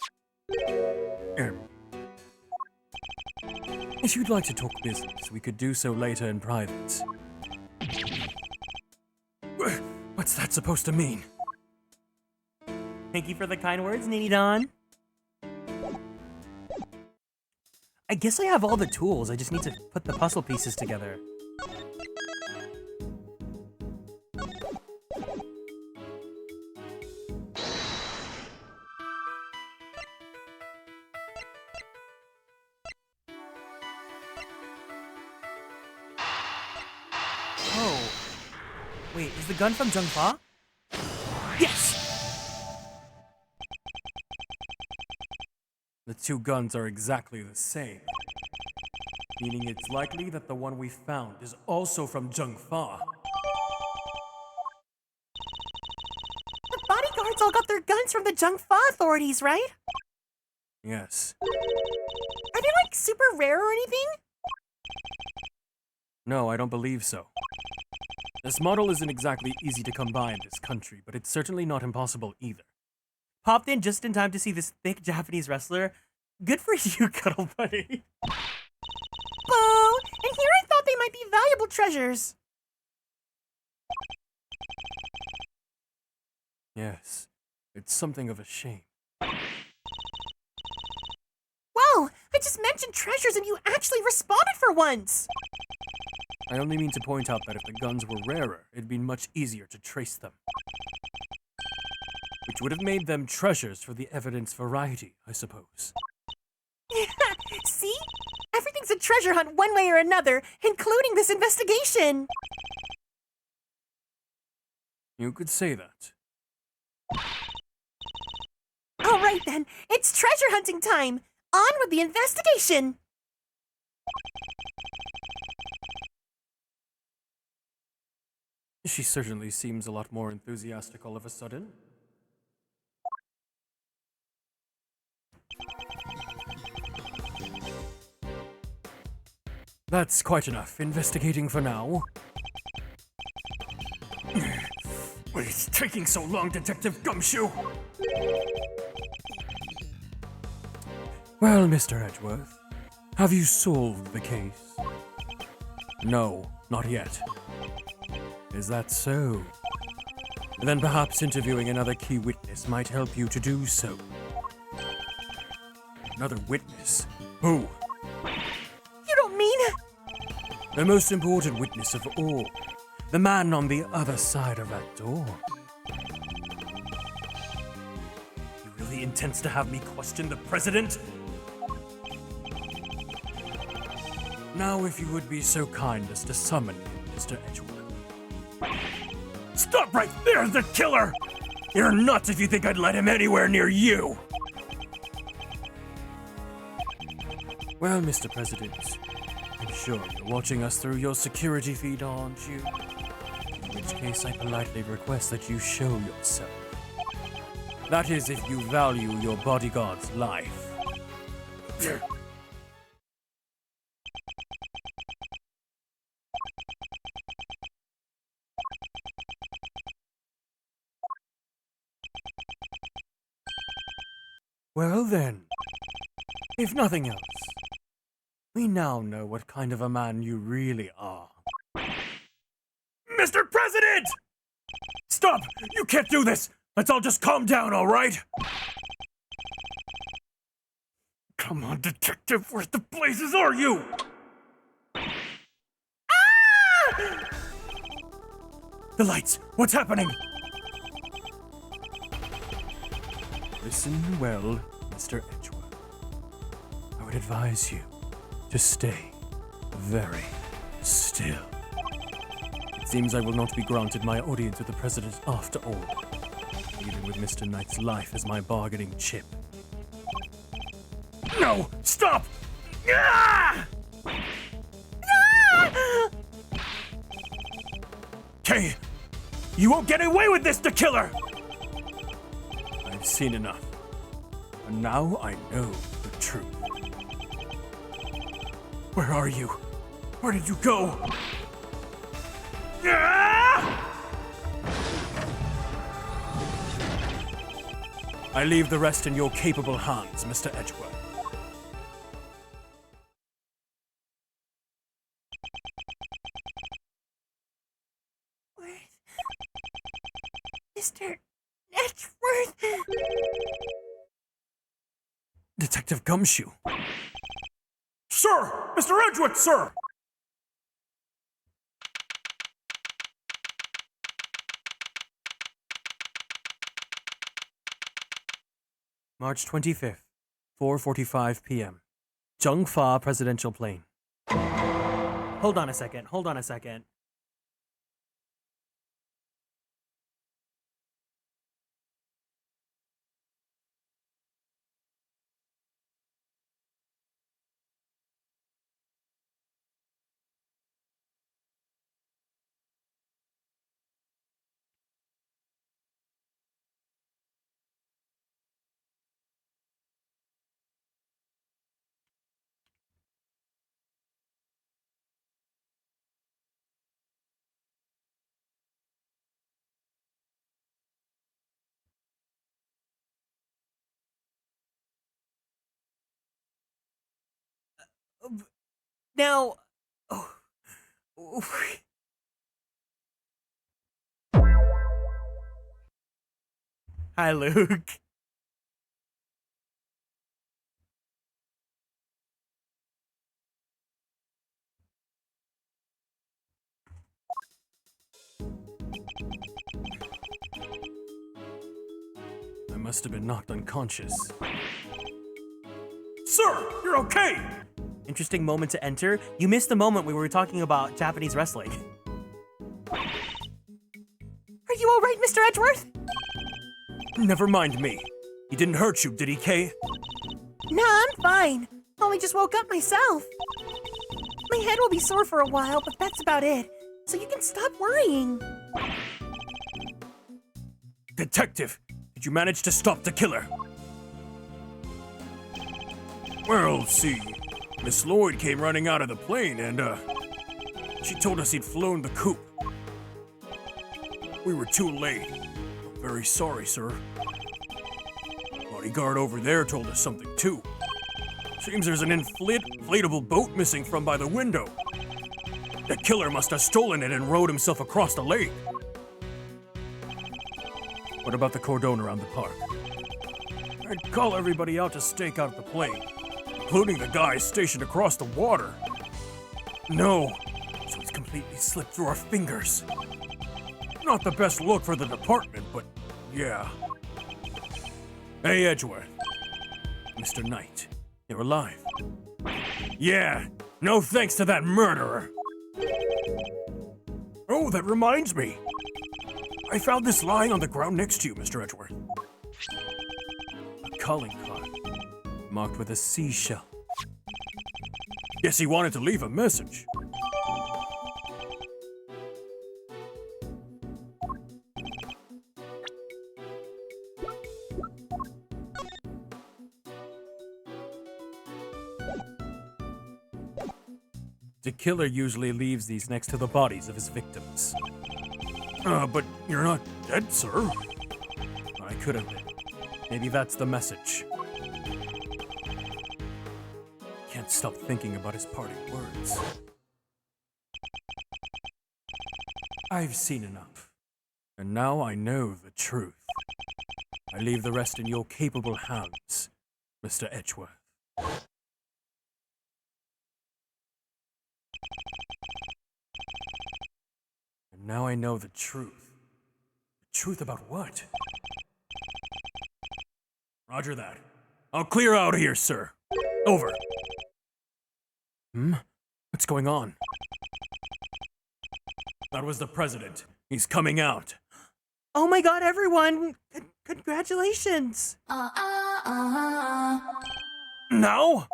If you'd like to talk business, we could do so later in private. What's that supposed to mean? Thank you for the kind words, Nini Don. I guess I have all the tools. I just need to put the puzzle pieces together. Oh. Wait, is the gun from Jung Fa? Yes! The two guns are exactly the same. Meaning it's likely that the one we found is also from Jung Fa. The bodyguards all got their guns from the Jung Fa authorities, right? Yes. Are they like super rare or anything? No, I don't believe so. This model isn't exactly easy to come by in this country, but it's certainly not impossible either. Popped in just in time to see this thick Japanese wrestler. Good for you, Cuddle Buddy. Boo! And here I thought they might be valuable treasures. Yes, it's something of a shame. Wow! I just mentioned treasures and you actually responded for once! I only mean to point out that if the guns were rarer, it'd be much easier to trace them. Which would have made them treasures for the evidence variety, I suppose. See? Everything's a treasure hunt one way or another, including this investigation! You could say that. All right then, it's treasure hunting time. On with the investigation. She certainly seems a lot more enthusiastic all of a sudden. That's quite enough investigating for now. What is taking so long, Detective Gumshoe? Well, Mr. Edgeworth, have you solved the case? No, not yet. Is that so? Then perhaps interviewing another key witness might help you to do so. Another witness? Who? You don't mean... The most important witness of all. The man on the other side of that door. He really intends to have me question the president? Now, if you would be so kind as to summon him, Mr. Edgeworth. Stop right there, the killer! You're nuts if you think I'd let him anywhere near you! Well, Mr. President, I'm sure you're watching us through your security feed, aren't you? In which case, I politely request that you show yourself. That is, if you value your bodyguard's life. Well then, if nothing else, we now know what kind of a man you really are. Mr. President! Stop! You can't do this! Let's all just calm down, all right? Come on, Detective, where the blazes are you? Ah! The lights! What's happening? Listen well, Mr. Edgeworth. I would advise you to stay very still. It seems I will not be granted my audience with the President after all, even with Mr. Knight's life as my bargaining chip. No! Stop! Ah! Ah! Kay, you won't get away with this, the killer! I've seen enough, and now I know the truth. Where are you? Where did you go? Ah! I leave the rest in your capable hands, Mr. Edgeworth. Mr. Edgeworth? Detective Gumshoe. Sir! Mr. Edgeworth, sir! March 25th, 4:45 p.m. Zhengfa Presidential Plane. Hold on a second. Hold on a second. Now, oh, hi, Luke. I must have been knocked unconscious. Sir, you're okay! Interesting moment to enter. You missed the moment we were talking about Japanese wrestling. Are you all right, Mr. Edgeworth? Never mind me. He didn't hurt you, did he, Kay? Nah, I'm fine. Only just woke up myself. My head will be sore for a while, but that's about it. So you can stop worrying. Detective, did you manage to stop the killer? Well, see, Miss Lloyd came running out of the plane and, she told us he'd flown the coop. We were too late. I'm very sorry, sir. Bodyguard over there told us something too. Seems there's an inflatable boat missing from by the window. The killer must have stolen it and rowed himself across the lake. What about the cordon around the park? I'd call everybody out to stake out the plane, including the guys stationed across the water. No, so it's completely slipped through our fingers. Not the best look for the department, but yeah. Hey, Edgeworth. Mr. Knight, you're alive. Yeah, no thanks to that murderer. Oh, that reminds me. I found this lying on the ground next to you, Mr. Edgeworth. A calling card, marked with a seashell. Guess he wanted to leave a message. The killer usually leaves these next to the bodies of his victims. But you're not dead, sir. I could have been. Maybe that's the message. Can't stop thinking about his parting words. I've seen enough. And now I know the truth. I leave the rest in your capable hands, Mr. Edgeworth. And now I know the truth. The truth about what? Roger that. I'll clear out of here, sir. Over. What's going on? That was the president. He's coming out. Oh my god, everyone! Congratulations! Now?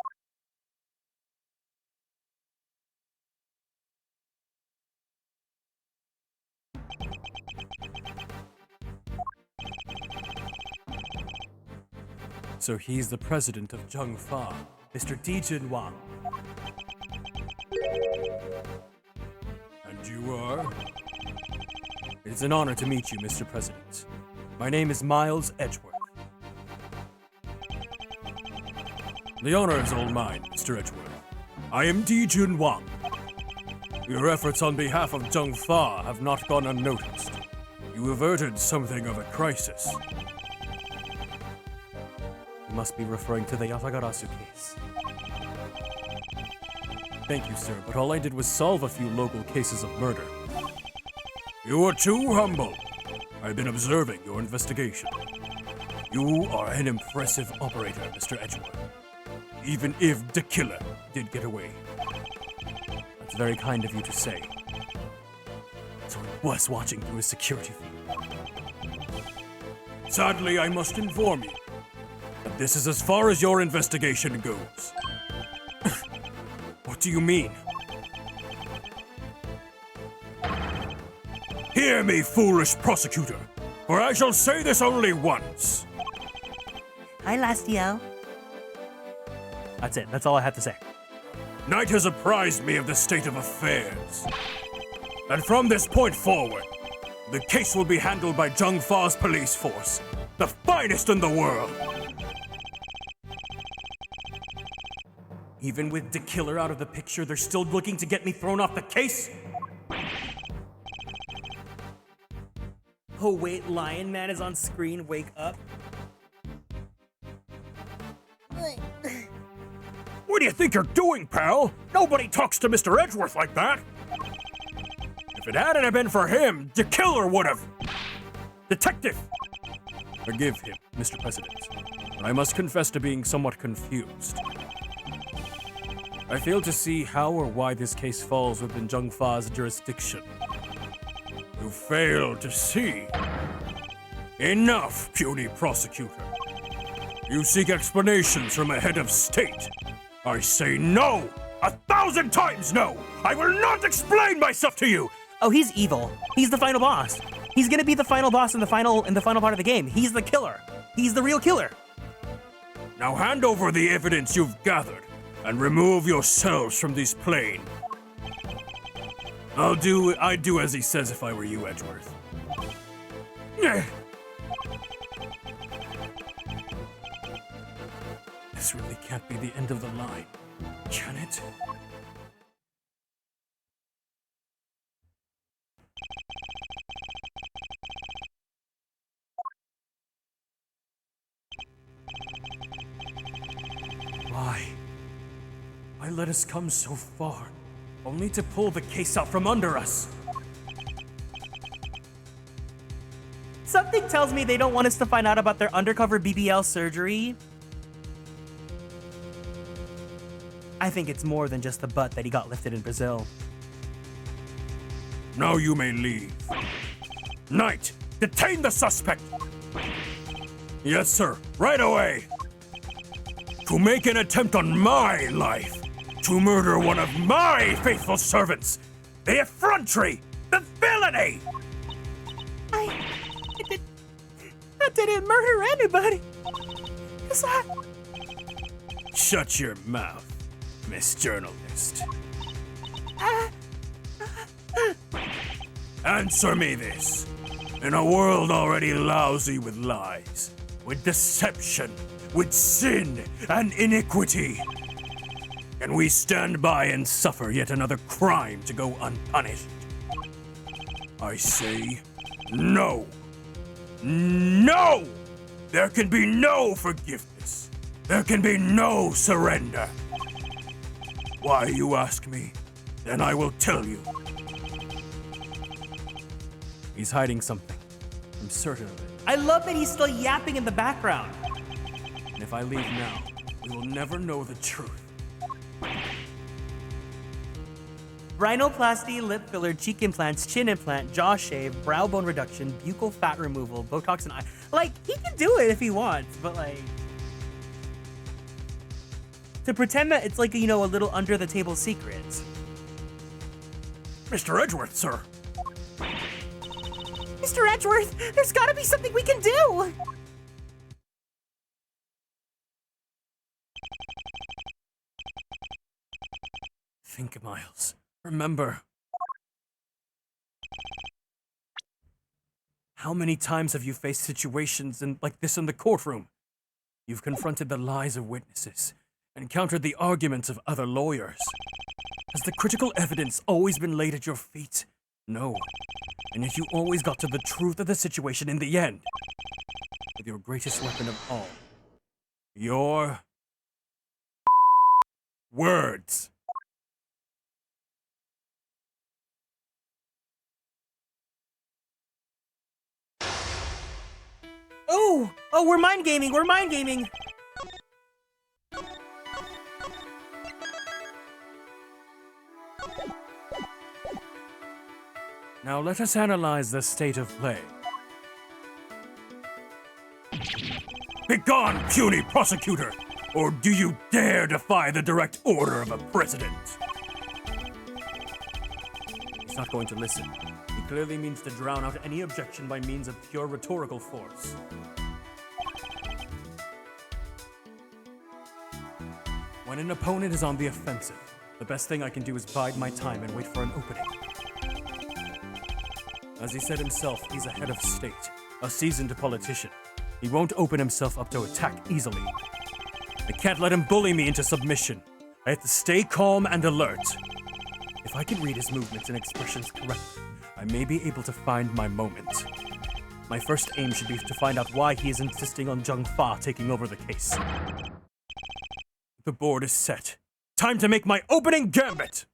So he's the president of Zhengfa, Mr. Dijun Wang. And you are? It's an honor to meet you, Mr. President. My name is Miles Edgeworth. The honor is all mine, Mr. Edgeworth. I am Dijun Wang. Your efforts on behalf of Zhengfa have not gone unnoticed. You averted something of a crisis. You must be referring to the Yatagarasu case. Thank you, sir, but all I did was solve a few local cases of murder. You are too humble. I've been observing your investigation. You are an impressive operator, Mr. Edgeworth. Even if the killer did get away. That's very kind of you to say. So he was watching through his security feed. Sadly, I must inform you that this is as far as your investigation goes. What do you mean? Hear me, foolish prosecutor, for I shall say this only once. Hi, Lastio. That's it. That's all I have to say. Knight has apprised me of the state of affairs. And from this point forward, the case will be handled by Zhengfa's police force, the finest in the world. Even with the killer out of the picture, they're still looking to get me thrown off the case? Oh wait, Lion Man is on screen, wake up. What do you think you're doing, pal? Nobody talks to Mr. Edgeworth like that. If it hadn't have been for him, the killer would have. Detective! Forgive him, Mr. President, but I must confess to being somewhat confused. I fail to see how or why this case falls within Zhengfa's jurisdiction. You fail to see? Enough, puny prosecutor. You seek explanations from a head of state. I say no! 1,000 times no! I will not explain myself to you! Oh, he's evil. He's the final boss. He's gonna be the final boss in the final part of the game. He's the killer. He's the real killer. Now hand over the evidence you've gathered and remove yourselves from this plane. I'd do as he says if I were you, Edgeworth. This really can't be the end of the line, can it? Why? Why let us come so far, only to pull the case out from under us? Something tells me they don't want us to find out about their undercover BBL surgery. I think it's more than just the butt that he got lifted in Brazil. Now you may leave. Knight, detain the suspect! Yes, sir, right away! To make an attempt on my life, to murder one of my faithful servants, the effrontery, the villainy! I didn't murder anybody. Shut your mouth, Miss Journalist. Answer me this. In a world already lousy with lies, with deception, with sin and iniquity, can we stand by and suffer yet another crime to go unpunished? I say no. No! There can be no forgiveness. There can be no surrender. Why, you ask me? Then I will tell you. He's hiding something. I'm certain of it. I love that he's still yapping in the background. And if I leave now, we will never know the truth. Rhinoplasty, lip filler, cheek implants, chin implant, jaw shave, brow bone reduction, buccal fat removal, Botox and eye. Like, he can do it if he wants, but like... to pretend that it's like, you know, a little under the table secret. Mr. Edgeworth, sir. Mr. Edgeworth, there's gotta be something we can do. Think, Miles. Remember. How many times have you faced situations like this in the courtroom? You've confronted the lies of witnesses, encountered the arguments of other lawyers. Has the critical evidence always been laid at your feet? No. And yet you always got to the truth of the situation in the end. With your greatest weapon of all. Your... words. Oh, we're mind gaming, we're mind gaming. Now let us analyze the state of play. Begone, puny prosecutor! Or do you dare defy the direct order of a president? He's not going to listen. He clearly means to drown out any objection by means of pure rhetorical force. When an opponent is on the offensive, the best thing I can do is bide my time and wait for an opening. As he said himself, he's a head of state, a seasoned politician. He won't open himself up to attack easily. I can't let him bully me into submission. I have to stay calm and alert. If I can read his movements and expressions correctly, I may be able to find my moment. My first aim should be to find out why he is insisting on Jung Fa taking over the case. The board is set. Time to make my opening gambit!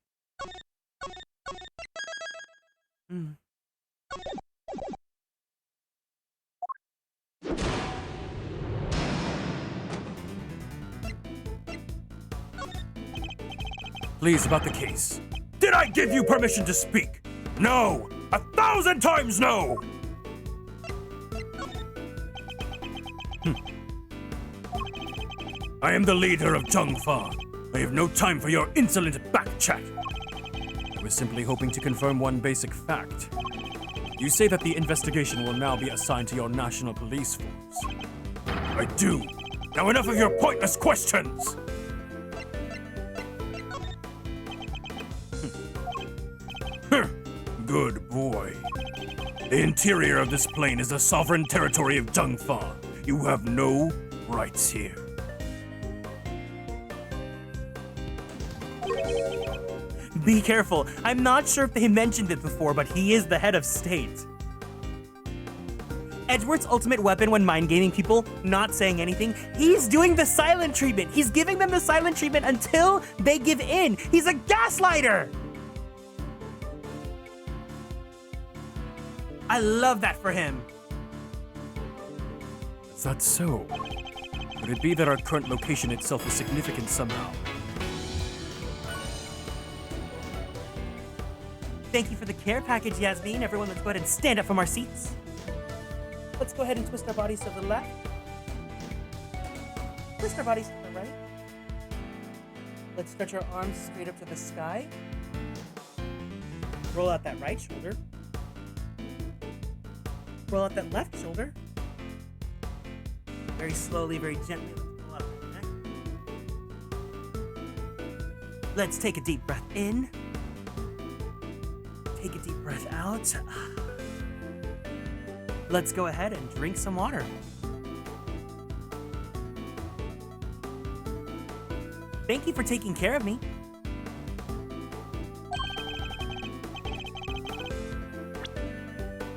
Please, about the case. Did I give you permission to speak? No! 1,000 times no! I am the leader of Zhengfa. I have no time for your insolent backchat. I was simply hoping to confirm one basic fact. You say that the investigation will now be assigned to your national police force. I do. Now enough of your pointless questions! Good boy. The interior of this plane is the sovereign territory of Zhengfa. You have no rights here. Be careful. I'm not sure if they mentioned it before, but he is the head of state. Edward's ultimate weapon when mind gaming people, not saying anything, he's doing the silent treatment. He's giving them the silent treatment until they give in. He's a gaslighter. I love that for him. Is that so? Could it be that our current location itself is significant somehow? Thank you for the care package, Yasmin. Everyone, let's go ahead and stand up from our seats. Let's go ahead and twist our bodies to the left. Twist our bodies to the right. Let's stretch our arms straight up to the sky. Roll out that right shoulder. Roll out that left shoulder. Very slowly, very gently. Let's pull out the neck. Let's take a deep breath in. Take a deep breath out. Let's go ahead and drink some water. Thank you for taking care of me.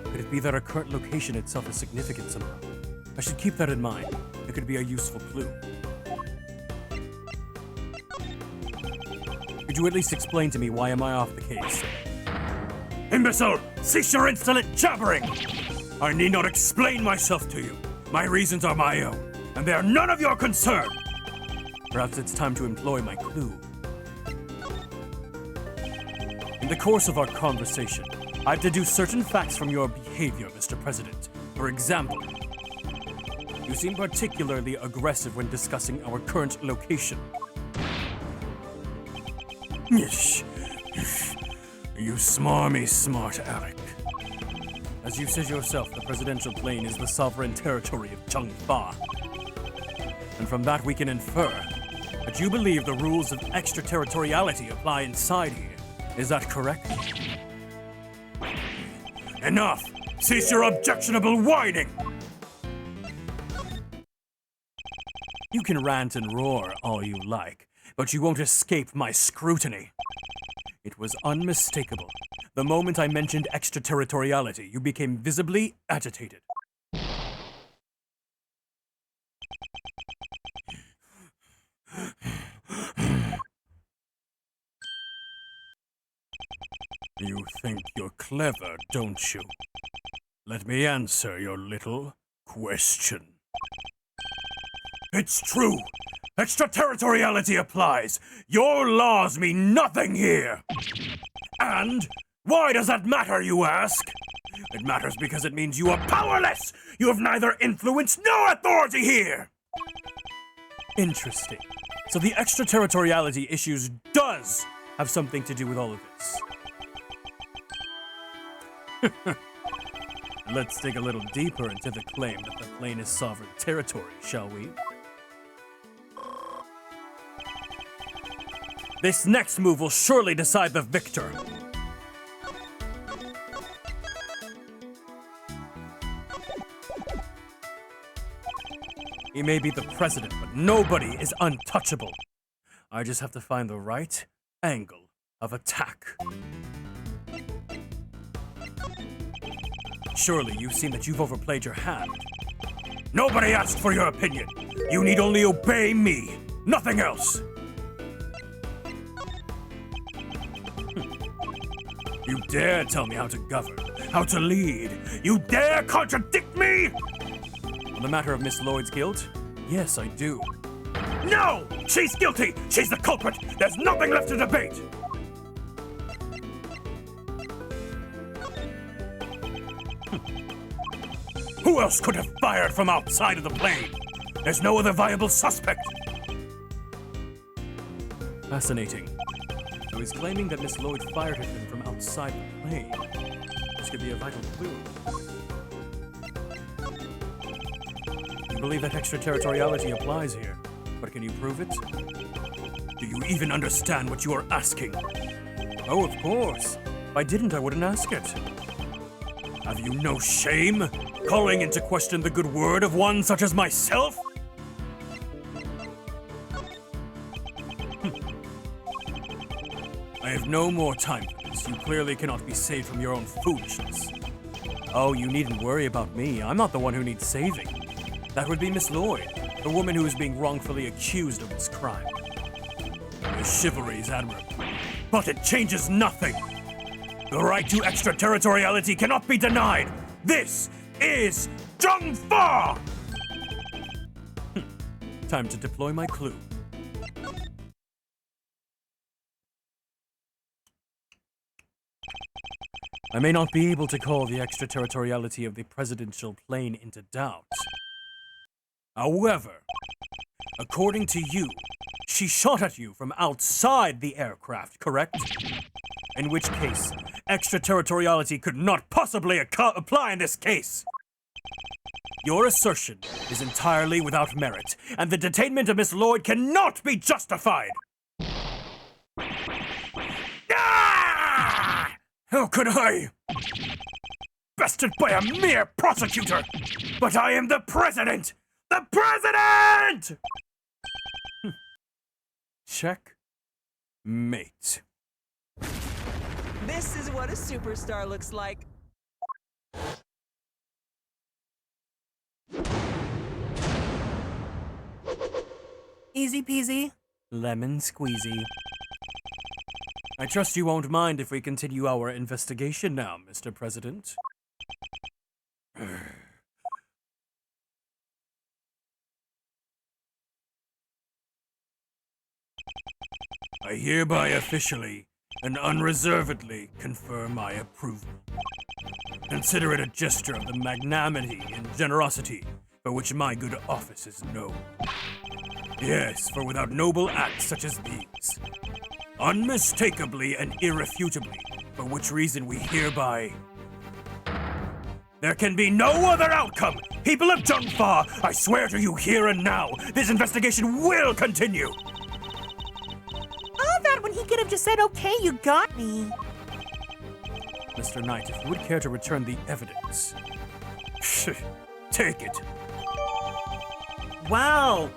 Could it be that our current location itself is significant somehow? I should keep that in mind. It could be a useful clue. Could you at least explain to me why am I off the case? Imbecile! Cease your insolent jabbering! I need not explain myself to you. My reasons are my own, and they are none of your concern. Perhaps it's time to employ my clue. In the course of our conversation, I've deduced certain facts from your behavior, Mr. President. For example, you seem particularly aggressive when discussing our current location. You smarmy smart aleck. As you said yourself, the presidential plane is the sovereign territory of Zhengfa. And from that we can infer that you believe the rules of extraterritoriality apply inside here. Is that correct? Enough! Cease your objectionable whining! You can rant and roar all you like, but you won't escape my scrutiny. It was unmistakable. The moment I mentioned extraterritoriality, you became visibly agitated. You think you're clever, don't you? Let me answer your little question. It's true! Extraterritoriality applies! Your laws mean nothing here! And why does that matter, you ask? It matters because it means you are powerless! You have neither influence nor authority here! Interesting. So the extraterritoriality issues does have something to do with all of this. Let's dig a little deeper into the claim that the plane is sovereign territory, shall we? This next move will surely decide the victor. He may be the president, but nobody is untouchable. I just have to find the right angle of attack. Surely you've seen that you've overplayed your hand. Nobody asked for your opinion. You need only obey me, nothing else. You dare tell me how to govern, how to lead. You dare contradict me? On the matter of Miss Lloyd's guilt, yes, I do. No! She's guilty! She's the culprit! There's nothing left to debate! Who else could have fired from outside of the plane? There's no other viable suspect. Fascinating. So he's claiming that Miss Lloyd fired at him from outside the plane. This could be a vital clue. You believe that extraterritoriality applies here, but can you prove it? Do you even understand what you are asking? Oh, of course. If I didn't, I wouldn't ask it. Have you no shame? Calling into question the good word of one such as myself? I have no more time for this. You clearly cannot be saved from your own foolishness. Oh, you needn't worry about me. I'm not the one who needs saving. That would be Miss Lloyd, the woman who is being wrongfully accused of this crime. Your chivalry is admirable, but it changes nothing. The right to extraterritoriality cannot be denied. This is Jungfa! Time to deploy my clue. I may not be able to call the extraterritoriality of the presidential plane into doubt. However, according to you, she shot at you from outside the aircraft, correct? In which case, extraterritoriality could not possibly apply in this case. Your assertion is entirely without merit, and the detainment of Miss Lloyd cannot be justified. Ah! How could I? Bested by a mere prosecutor! But I am the president! The president! Check. Mate. This is what a superstar looks like. Easy peasy. Lemon squeezy. I trust you won't mind if we continue our investigation now, Mr. President. I hereby officially and unreservedly confirm my approval. Consider it a gesture of the magnanimity and generosity for which my good office is known. Yes, for without noble acts such as these, unmistakably and irrefutably, for which reason we hereby... There can be no other outcome! People of Jungfa, I swear to you here and now, this investigation will continue! All that when he could have just said, okay, you got me. Mr. Knight, if you would care to return the evidence... Take it. Wow!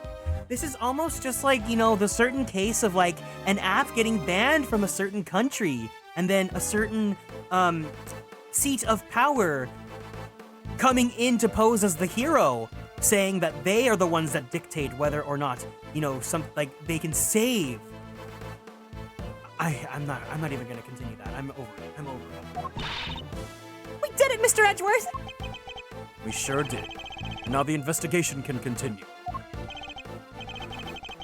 This is almost just like, you know, the certain case of like an app getting banned from a certain country and then a certain seat of power coming in to pose as the hero, saying that they are the ones that dictate whether or not, you know, they can save. I'm not even gonna continue that. I'm over it. We did it, Mr. Edgeworth. We sure did. And now the investigation can continue.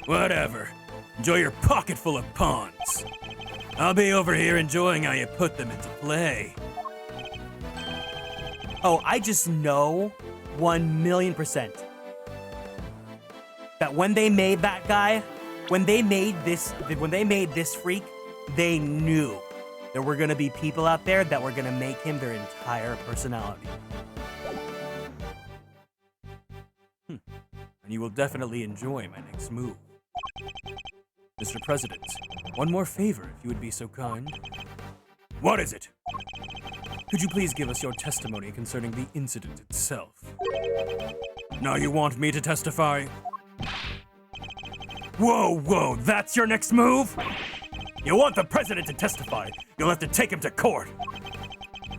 Whatever. Enjoy your pocket full of pawns. I'll be over here enjoying how you put them into play. Oh, I just know 1,000,000% that when they made that guy, when they made this freak, they knew there were gonna be people out there that were gonna make him their entire personality. And you will definitely enjoy my next move. Mr. President, one more favor if you would be so kind. What is it? Could you please give us your testimony concerning the incident itself? Now you want me to testify? Whoa, that's your next move? You want the president to testify, you'll have to take him to court.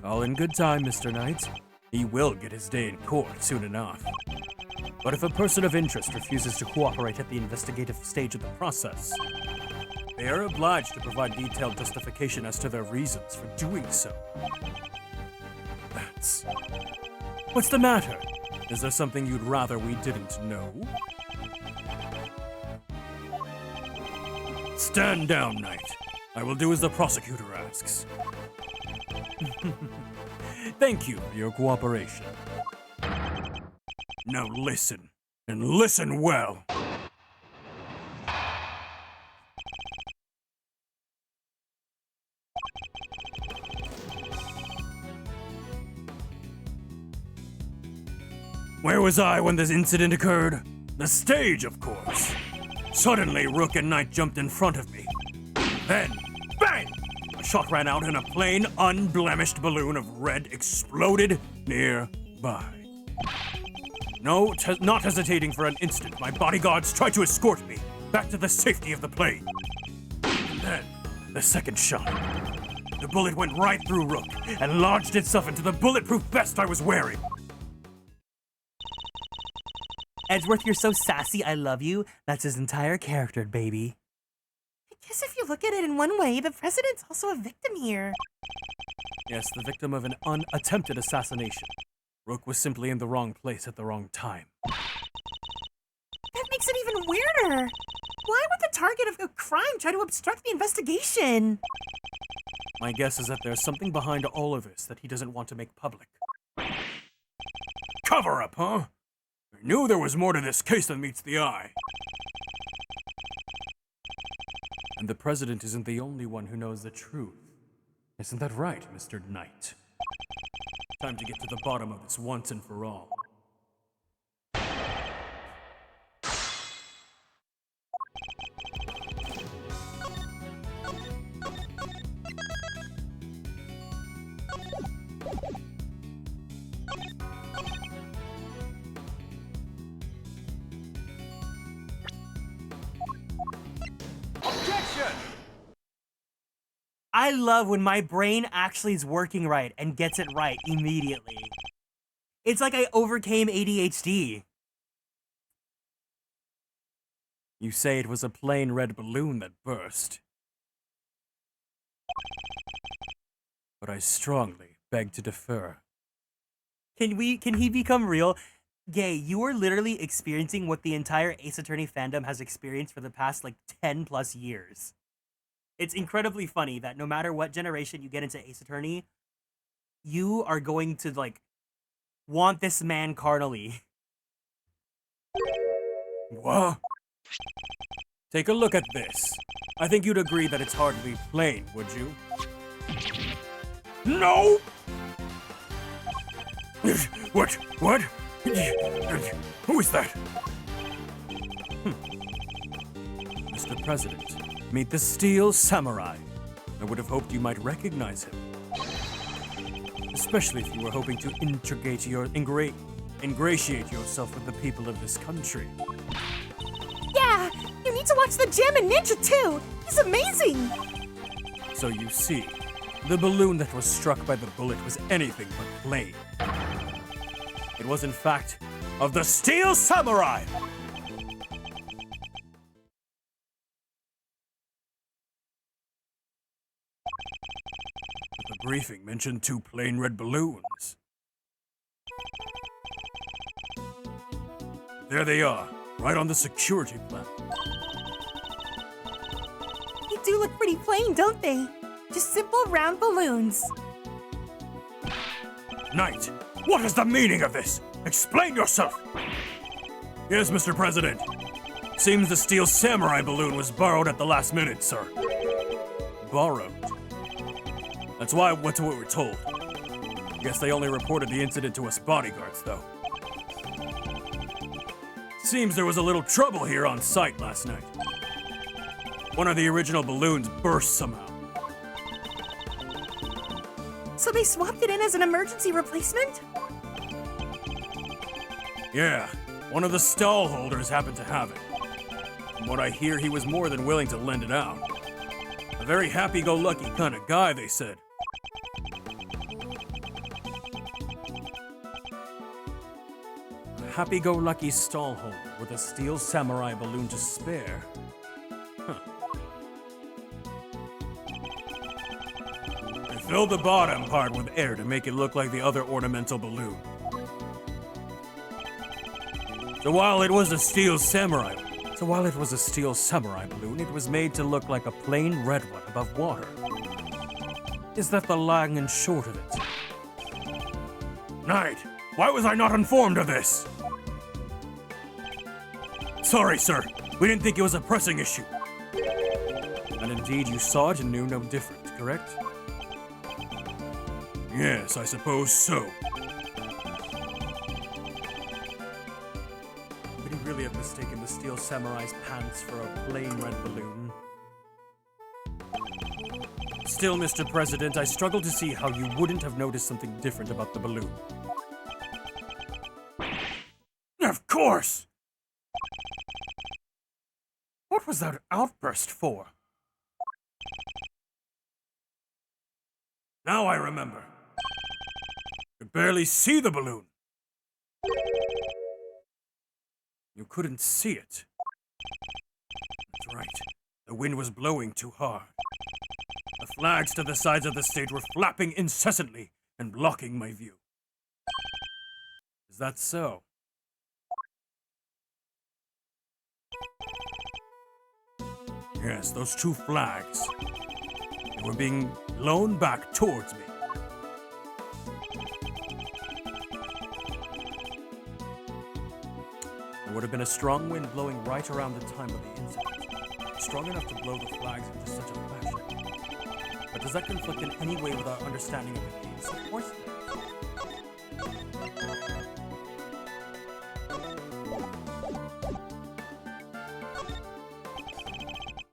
All in good time, Mr. Knight. He will get his day in court soon enough. But if a person of interest refuses to cooperate at the investigative stage of the process, they are obliged to provide detailed justification as to their reasons for doing so. That's... What's the matter? Is there something you'd rather we didn't know? Stand down, Knight. I will do as the prosecutor asks. Thank you for your cooperation. Now listen, and listen well. Where was I when this incident occurred? The stage, of course. Suddenly, Rook and Knight jumped in front of me. Then, bang! A shot ran out and a plain, unblemished balloon of red exploded nearby. No, not hesitating for an instant, my bodyguards tried to escort me back to the safety of the plane. And then, the second shot. The bullet went right through Rook and lodged itself into the bulletproof vest I was wearing. Edgeworth, you're so sassy, I love you. That's his entire character, baby. I guess if you look at it in one way, the president's also a victim here. Yes, the victim of an unattempted assassination. Rook was simply in the wrong place at the wrong time. That makes it even weirder. Why would the target of a crime try to obstruct the investigation? My guess is that there's something behind all of this that he doesn't want to make public. Cover up, huh? I knew there was more to this case than meets the eye. And the president isn't the only one who knows the truth. Isn't that right, Mr. Knight? Time to get to the bottom of this once and for all. I love when my brain actually is working right and gets it right immediately. It's like I overcame ADHD. You say it was a plain red balloon that burst. But I strongly beg to defer. Can he become real? Gay, you are literally experiencing what the entire Ace Attorney fandom has experienced for the past, like, 10 plus years. It's incredibly funny that no matter what generation you get into Ace Attorney, you are going to, like, want this man carnally. What? Take a look at this. I think you'd agree that it's hardly plain, would you? No! What? What? Who is that? Mr. President, meet the Steel Samurai. I would have hoped you might recognize him. Especially if you were hoping to ingratiate yourself with the people of this country. Yeah, you need to watch the Jammin' Ninja too. He's amazing. So you see, the balloon that was struck by the bullet was anything but plain. It was in fact of the Steel Samurai! The briefing mentioned 2 plain red balloons. There they are, right on the security plan. They do look pretty plain, don't they? Just simple round balloons. Knight, what is the meaning of this? Explain yourself! Yes, Mr. President. Seems the Steel Samurai balloon was borrowed at the last minute, sir. Borrowed? That's what we were told. Guess they only reported the incident to us bodyguards, though. Seems there was a little trouble here on site last night. One of the original balloons burst somehow. So they swapped it in as an emergency replacement? Yeah, one of the stall holders happened to have it. From what I hear, he was more than willing to lend it out. A very happy-go-lucky kind of guy, they said. A happy-go-lucky stall holder with a Steel Samurai balloon to spare. Huh. They filled the bottom part with air to make it look like the other ornamental balloon. So while it was a Steel Samurai balloon, it was made to look like a plain red one above water. Is that the long and short of it? Knight, why was I not informed of this? Sorry, sir. We didn't think it was a pressing issue. And indeed, you saw it and knew no different, correct? Yes, I suppose so. clearly have mistaken the steel samurai's pants for a plain red balloon. Still, Mr. President, I struggle to see how you wouldn't have noticed something different about the balloon. Of course! What was that outburst for? Now I remember. Could barely see the balloon. You couldn't see it. That's right. The wind was blowing too hard. The flags to the sides of the stage were flapping incessantly and blocking my view. Is that so? Yes, those two flags. They were being blown back towards me. There would have been a strong wind blowing right around the time of the incident. Strong enough to blow the flags into such a fashion. But does that conflict in any way with our understanding of the case? Of course not.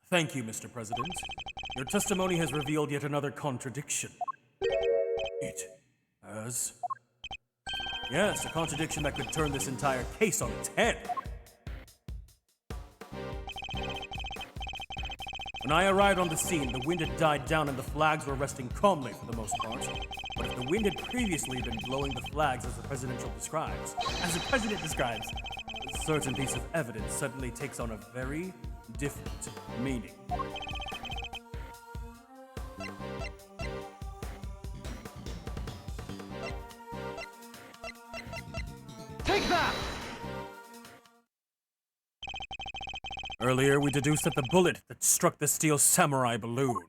Thank you, Mr. President. Your testimony has revealed yet another contradiction. It has? Yes, a contradiction that could turn this entire case on its head. When I arrived on the scene, the wind had died down and the flags were resting calmly for the most part. But if the wind had previously been blowing the flags as the president describes, a certain piece of evidence suddenly takes on a very different meaning. Take that! Earlier, we deduced that the bullet that struck the steel samurai balloon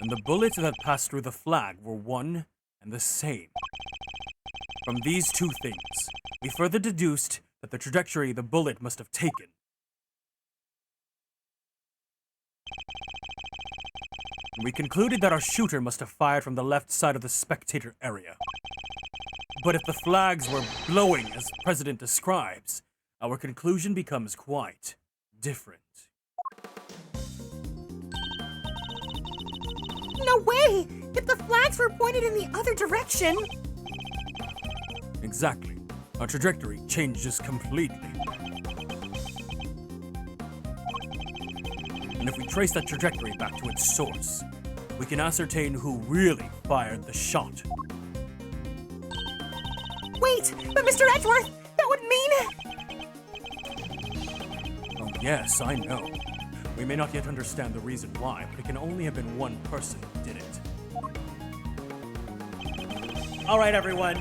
and the bullet that passed through the flag were one and the same. From these two things, we further deduced that the trajectory the bullet must have taken we concluded that our shooter must have fired from the left side of the spectator area. But if the flags were blowing as the president describes, our conclusion becomes quite different. No way! If the flags were pointed in the other direction! Exactly. Our trajectory changes completely. And if we trace that trajectory back to its source, we can ascertain who really fired the shot. Wait! But Mr. Edgeworth, that would mean... Oh yes, I know. We may not yet understand the reason why, but it can only have been one person who did it. All right, everyone.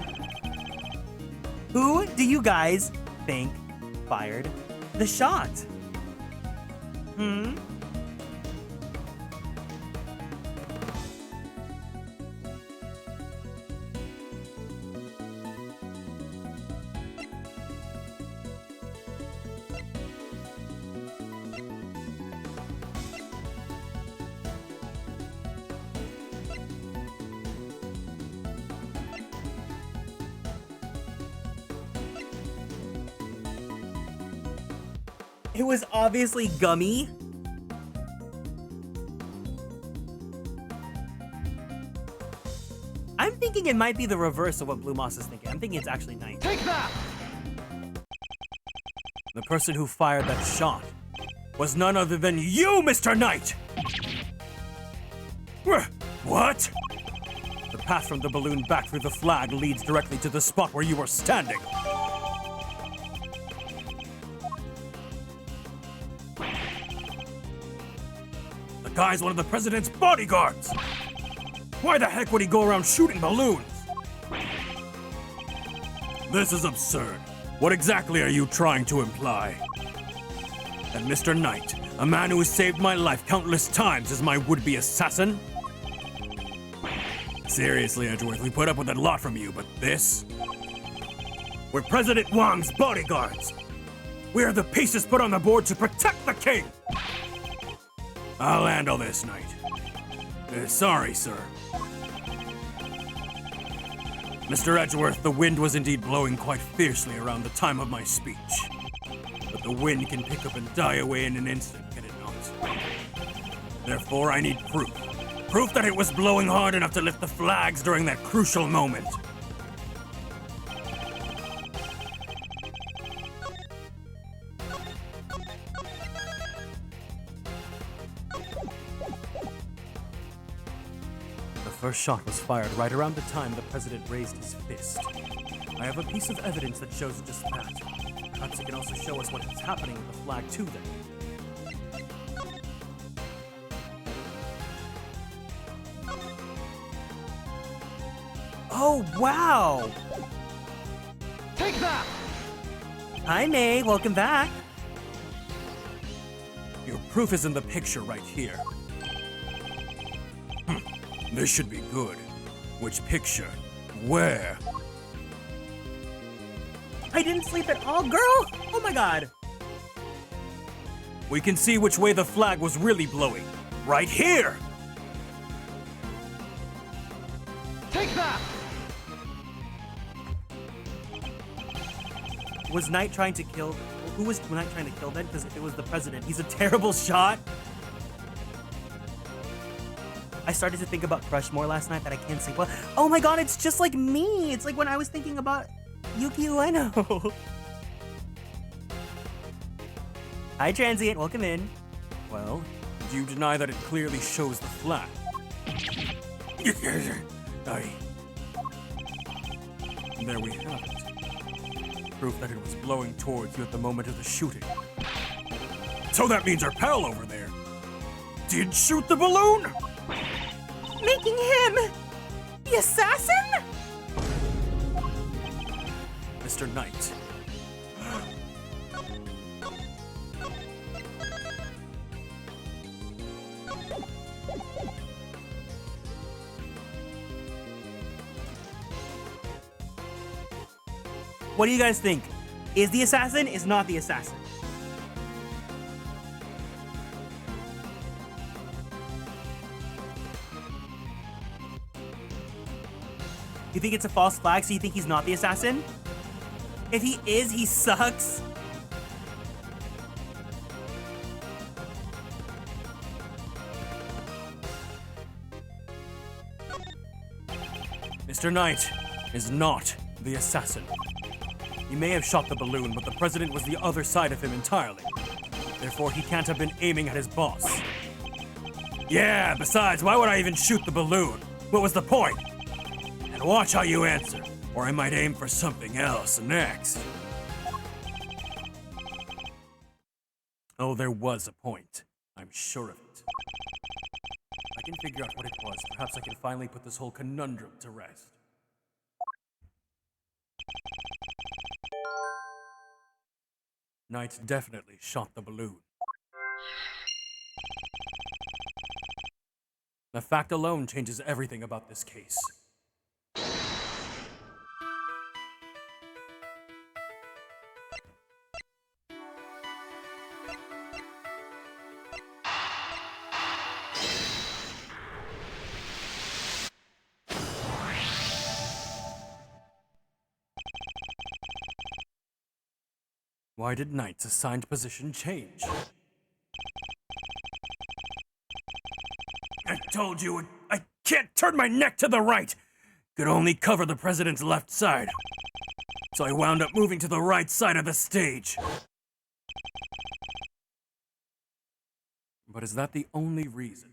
Who do you guys think fired the shot? It was obviously Gummy. I'm thinking it might be the reverse of what Blue Moss is thinking. I'm thinking it's actually Knight. Take that! The person who fired that shot was none other than you, Mr. Knight! What? The path from the balloon back through the flag leads directly to the spot where you were standing. The guy's one of the president's bodyguards! Why the heck would he go around shooting balloons? This is absurd. What exactly are you trying to imply? That Mr. Knight, a man who has saved my life countless times, is my would-be assassin? Seriously, Edgeworth, we put up with a lot from you, but this? We're President Wang's bodyguards! We are the pieces put on the board to protect the king! I'll handle this, Knight. Sorry, sir. Mr. Edgeworth, the wind was indeed blowing quite fiercely around the time of my speech. But the wind can pick up and die away in an instant, can it not? Therefore, I need proof. Proof that it was blowing hard enough to lift the flags during that crucial moment. The first shot was fired right around the time the president raised his fist. I have a piece of evidence that shows just that. Perhaps it can also show us what is happening with the flag too then. Oh, wow! Take that! Hi, May. Welcome back. Your proof is in the picture right here. This should be good. Which picture? Where? I didn't sleep at all, girl! Oh my god! We can see which way the flag was really blowing. Right here! Take that! Was Knight trying to kill... Who was Knight trying to kill then? Because it was the president. He's a terrible shot. I started to think about Crush more last night that I can't sleep well. Oh my god, it's just like me! It's like when I was thinking about Yuki Ueno. Hi, Transient. Welcome in. Well, do you deny that it clearly shows the flag? Aye. There we have it. Proof that it was blowing towards you at the moment of the shooting. So that means our pal over there did shoot the balloon? Making him the assassin? Mr. Knight. What do you guys think? Is the assassin? Is not the assassin? You think it's a false flag, so you think he's not the assassin? If he is, he sucks. Mr. Knight is not the assassin. He may have shot the balloon, but the president was the other side of him entirely. Therefore, he can't have been aiming at his boss. Yeah, besides, why would I even shoot the balloon? What was the point? And watch how you answer, or I might aim for something else next. Oh, there was a point. I'm sure of it. If I can figure out what it was, perhaps I can finally put this whole conundrum to rest. Knight definitely shot the balloon. The fact alone changes everything about this case. Why did Knight's assigned position change? I told you, I can't turn my neck to the right! Could only cover the president's left side. So I wound up moving to the right side of the stage. But is that the only reason?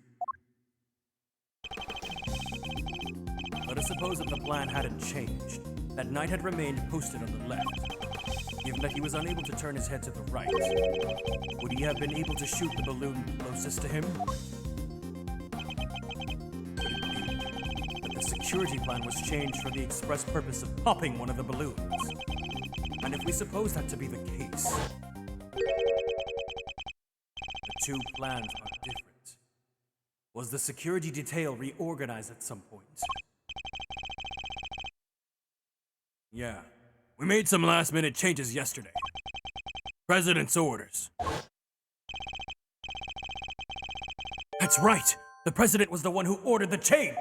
Let us suppose that the plan hadn't changed, that Knight had remained posted on the left. Given that he was unable to turn his head to the right, would he have been able to shoot the balloon closest to him? Could it be that the security plan was changed for the express purpose of popping one of the balloons? And if we suppose that to be the case, the two plans are different. Was the security detail reorganized at some point? Yeah. We made some last-minute changes yesterday. President's orders. That's right! The president was the one who ordered the change!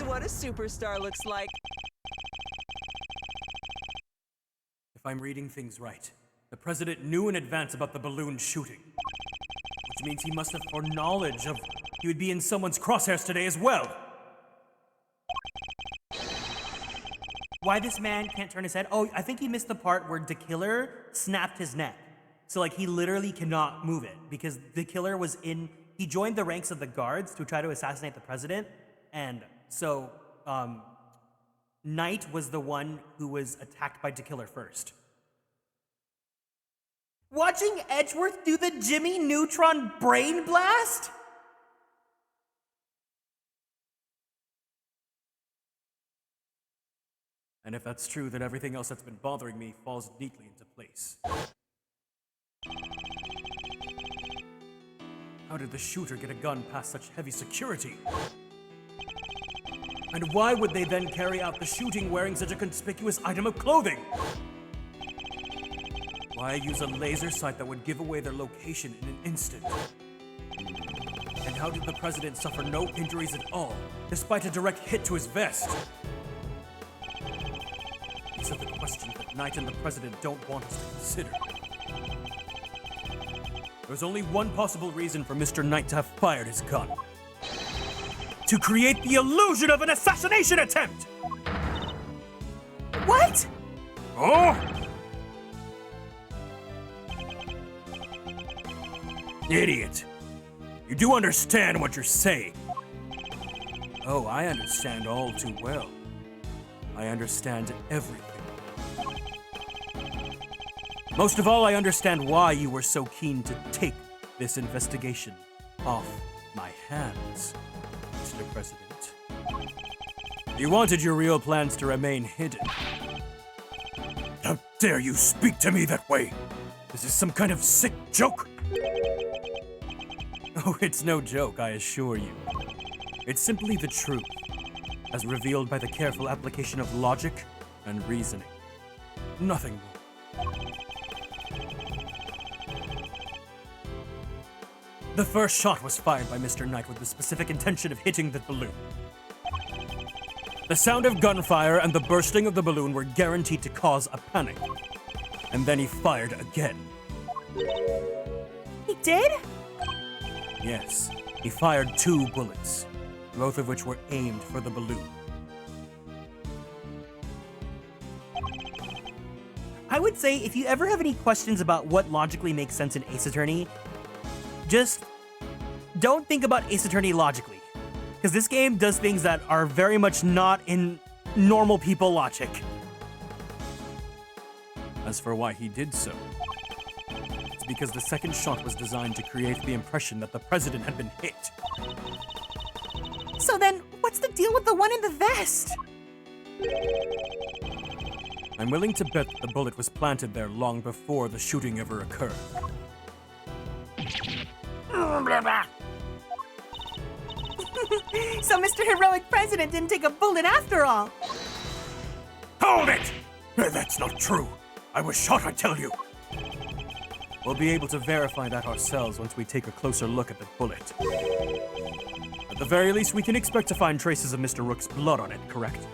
what a superstar looks like. If I'm reading things right, the president knew in advance about the balloon shooting. Which means he must have foreknowledge of he would be in someone's crosshairs today as well. Why this man can't turn his head? Oh, I think he missed the part where the killer snapped his neck. So, like, he literally cannot move it because the killer was in. He joined the ranks of the guards to try to assassinate the president. And so, Knight was the one who was attacked by the killer first. Watching Edgeworth do the Jimmy Neutron brain blast? And if that's true, then everything else that's been bothering me falls neatly into place. How did the shooter get a gun past such heavy security? And why would they then carry out the shooting wearing such a conspicuous item of clothing? Why use a laser sight that would give away their location in an instant? And how did the president suffer no injuries at all, despite a direct hit to his vest? These are the questions that Knight and the president don't want us to consider. There's only one possible reason for Mr. Knight to have fired his gun. To create the illusion of an assassination attempt! What? Oh! Idiot! You do understand what you're saying. Oh, I understand all too well. I understand everything. Most of all, I understand why you were so keen to take this investigation off my hands, Mr. President. You wanted your real plans to remain hidden. How dare you speak to me that way? Is this some kind of sick joke? Oh, it's no joke, I assure you. It's simply the truth, as revealed by the careful application of logic and reasoning. Nothing more. The first shot was fired by Mr. Knight with the specific intention of hitting the balloon. The sound of gunfire and the bursting of the balloon were guaranteed to cause a panic. And then he fired again. He did? Yes, he fired 2 bullets, both of which were aimed for the balloon. I would say if you ever have any questions about what logically makes sense in Ace Attorney, just don't think about Ace Attorney logically. Because this game does things that are very much not in normal people logic. As for why he did so, it's because the second shot was designed to create the impression that the president had been hit. So then, what's the deal with the one in the vest? I'm willing to bet that the bullet was planted there long before the shooting ever occurred. So Mr. Heroic President didn't take a bullet after all. Hold it! That's not true. I was shot, I tell you. We'll be able to verify that ourselves once we take a closer look at the bullet. At the very least, we can expect to find traces of Mr. Rook's blood on it, correct?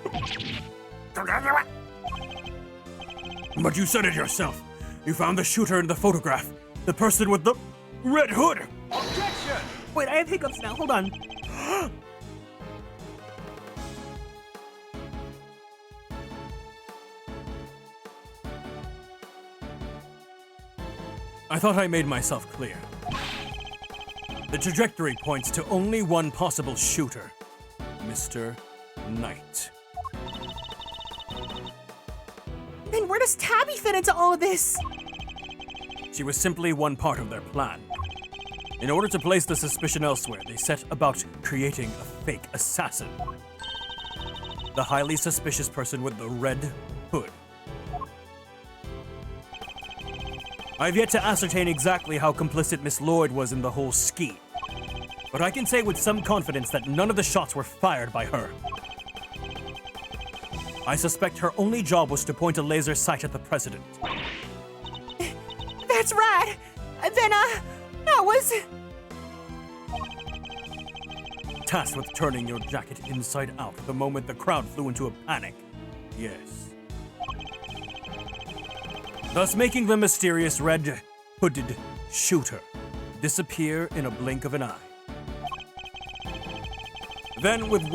But you said it yourself. You found the shooter in the photograph. The person with the red hood. Objection! Wait, I have hiccups now. Hold on. I thought I made myself clear. The trajectory points to only one possible shooter, Mr. Knight. Then where does Tabby fit into all of this? She was simply one part of their plan. In order to place the suspicion elsewhere, they set about creating a fake assassin. The highly suspicious person with the red hood. I've yet to ascertain exactly how complicit Miss Lloyd was in the whole scheme, but I can say with some confidence that none of the shots were fired by her. I suspect her only job was to point a laser sight at the president. That's right. Then, that was... tasked with turning your jacket inside out the moment the crowd flew into a panic. Yes. Thus making the mysterious red-hooded shooter disappear in a blink of an eye. Then when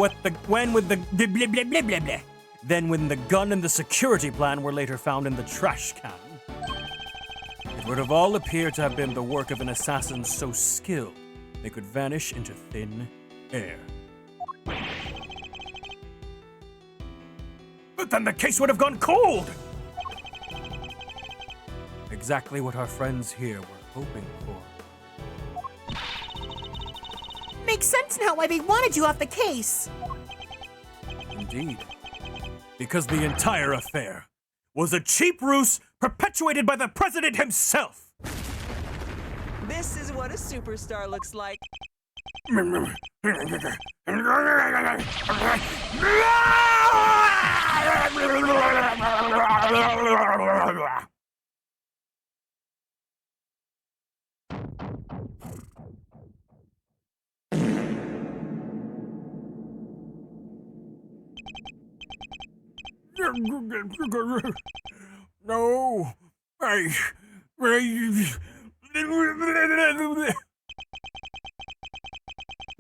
the gun and the security plan were later found in the trash can, it would have all appeared to have been the work of an assassin so skilled they could vanish into thin air. But then the case would have gone cold! Exactly what our friends here were hoping for. Makes sense now why they wanted you off the case. Indeed. Because the entire affair was a cheap ruse perpetuated by the president himself! This is what a superstar looks like. No,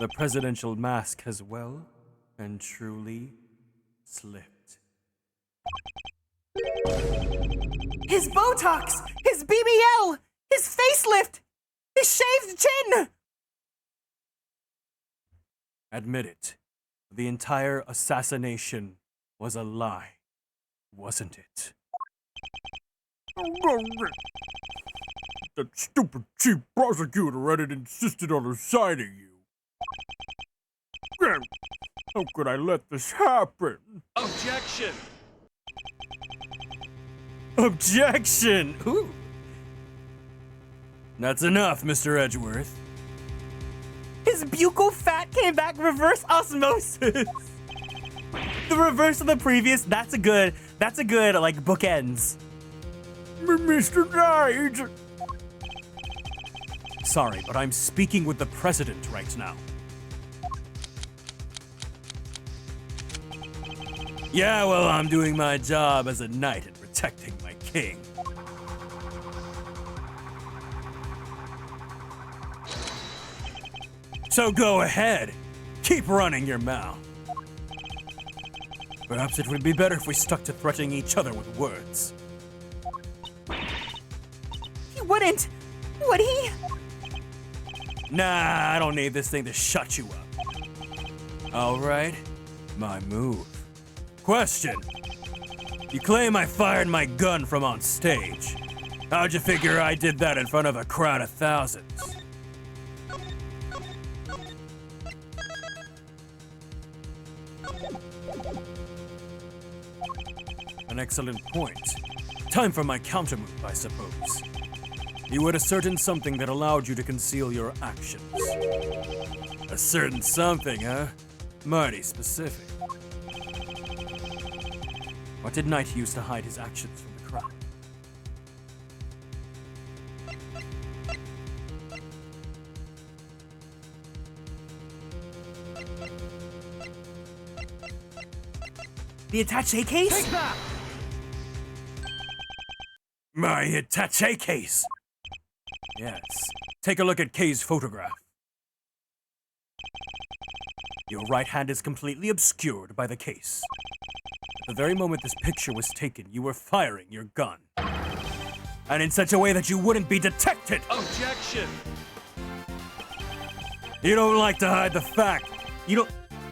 The presidential mask has well and truly slipped. His Botox, his BBL, his facelift, his shaved chin. Admit it, the entire assassination was a lie, wasn't it? That stupid chief prosecutor had insisted on assigning you. How could I let this happen? Objection! Objection! Ooh. That's enough, Mr. Edgeworth. His buccal fat came back reverse osmosis. The reverse of the previous, that's a good, like, bookends. Mr. Knight! Sorry, but I'm speaking with the president right now. Yeah, well, I'm doing my job as a knight and protecting my king. So go ahead, keep running your mouth. Perhaps it would be better if we stuck to threatening each other with words. He wouldn't, would he? Nah, I don't need this thing to shut you up. All right, my move. Question. You claim I fired my gun from on stage. How'd you figure I did that in front of a crowd of thousands? An excellent point. Time for my countermove, I suppose. You had a certain something that allowed you to conceal your actions. A certain something, huh? Mighty specific. What did Knight use to hide his actions from the crowd? The attaché case? Take that! My attaché case! Yes. Take a look at Kay's photograph. Your right hand is completely obscured by the case. At the very moment this picture was taken, you were firing your gun. And in such a way that you wouldn't be detected! Objection! You don't like to hide the fact.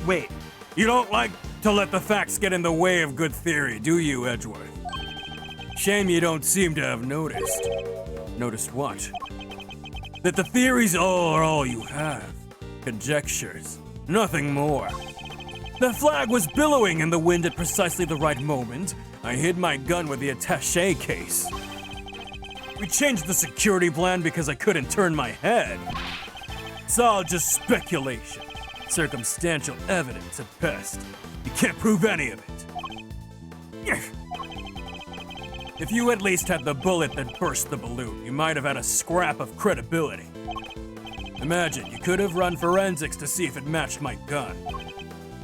Wait. You don't like to let the facts get in the way of good theory, do you, Edgeworth? Shame you don't seem to have noticed. Noticed what? That the theories are all you have. Conjectures. Nothing more. The flag was billowing in the wind at precisely the right moment. I hid my gun with the attaché case. We changed the security plan because I couldn't turn my head. It's all just speculation. Circumstantial evidence at best. You can't prove any of it. If you at least had the bullet that burst the balloon, you might have had a scrap of credibility. The Imagine you could have run forensics to see if it matched my gun.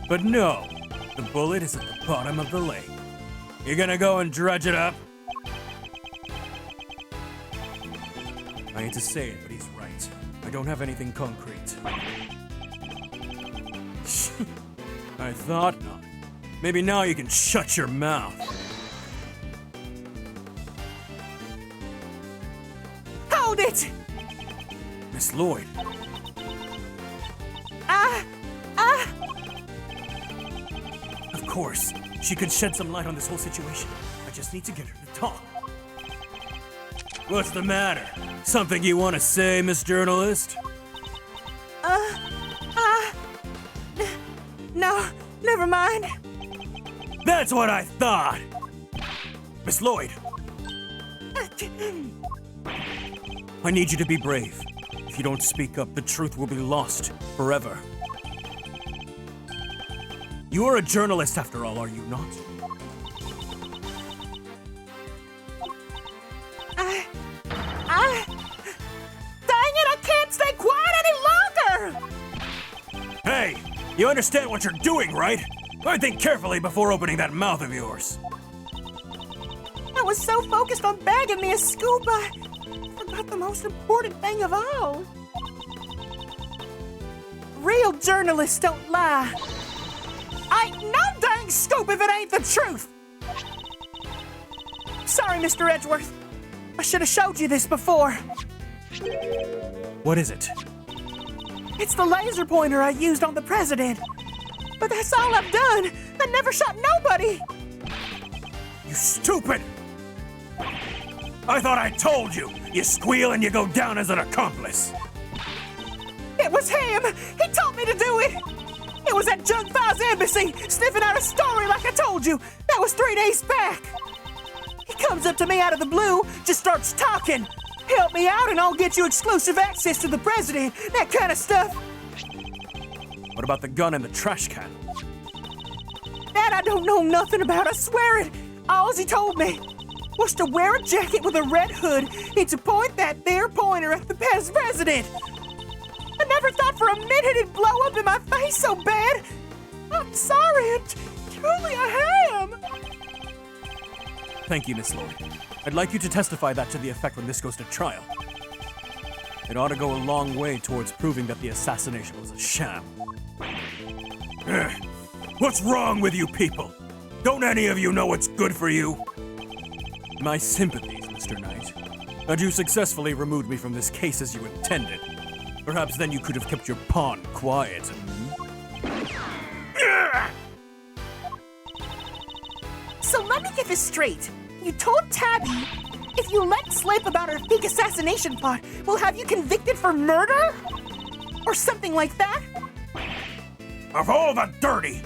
But no, the bullet is at the bottom of the lake. You gonna go and dredge it up? I hate to say it, but he's right. I don't have anything concrete. I thought not. Maybe now you can shut your mouth. Hold it! Miss Lloyd, of course, she could shed some light on this whole situation. I just need to get her to talk. What's the matter? Something you want to say, Miss Journalist? No, never mind. That's what I thought! Miss Lloyd, I need you to be brave. If you don't speak up, the truth will be lost forever. You are a journalist after all, are you not? Dang it, I can't stay quiet any longer! Hey, you understand what you're doing, right? I think carefully before opening that mouth of yours. I was so focused on bagging me a scoop, I forgot the most important thing of all. Real journalists don't lie. I ain't no dang scoop if it ain't the truth. Sorry, Mr. Edgeworth. I should have showed you this before. What is it? It's the laser pointer I used on the president. But that's all I've done. I never shot nobody. You stupid! I thought I told you! You squeal and you go down as an accomplice! It was him! He told me to do it! It was at Junk File's embassy, sniffing out a story like I told you! That was 3 days back! He comes up to me out of the blue, just starts talking! Help me out and I'll get you exclusive access to the president, that kind of stuff! What about the gun in the trash can? That I don't know nothing about, I swear it! All he told me was to wear a jacket with a red hood and to point that there pointer at the president! I never thought for a minute it'd blow up in my face so bad! I'm sorry, truly I am! Thank you, Miss Lloyd. I'd like you to testify that to the effect when this goes to trial. It ought to go a long way towards proving that the assassination was a sham. What's wrong with you people? Don't any of you know what's good for you? My sympathies, Mr. Knight. Had you successfully removed me from this case as you intended, perhaps then you could have kept your pawn quiet. So let me get this straight. You told Tabby if you let slip about her fake assassination plot, we'll have you convicted for murder? Or something like that? Of all the dirty!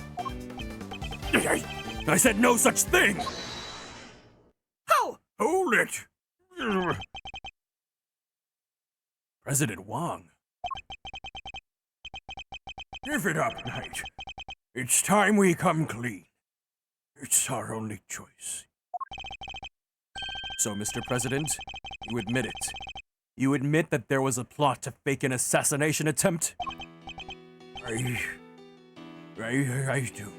I said no such thing! Oh! Hold it! President Wong. Give it up, Knight. It's time we come clean. It's our only choice. So, Mr. President, you admit it. You admit that there was a plot to fake an assassination attempt? I do.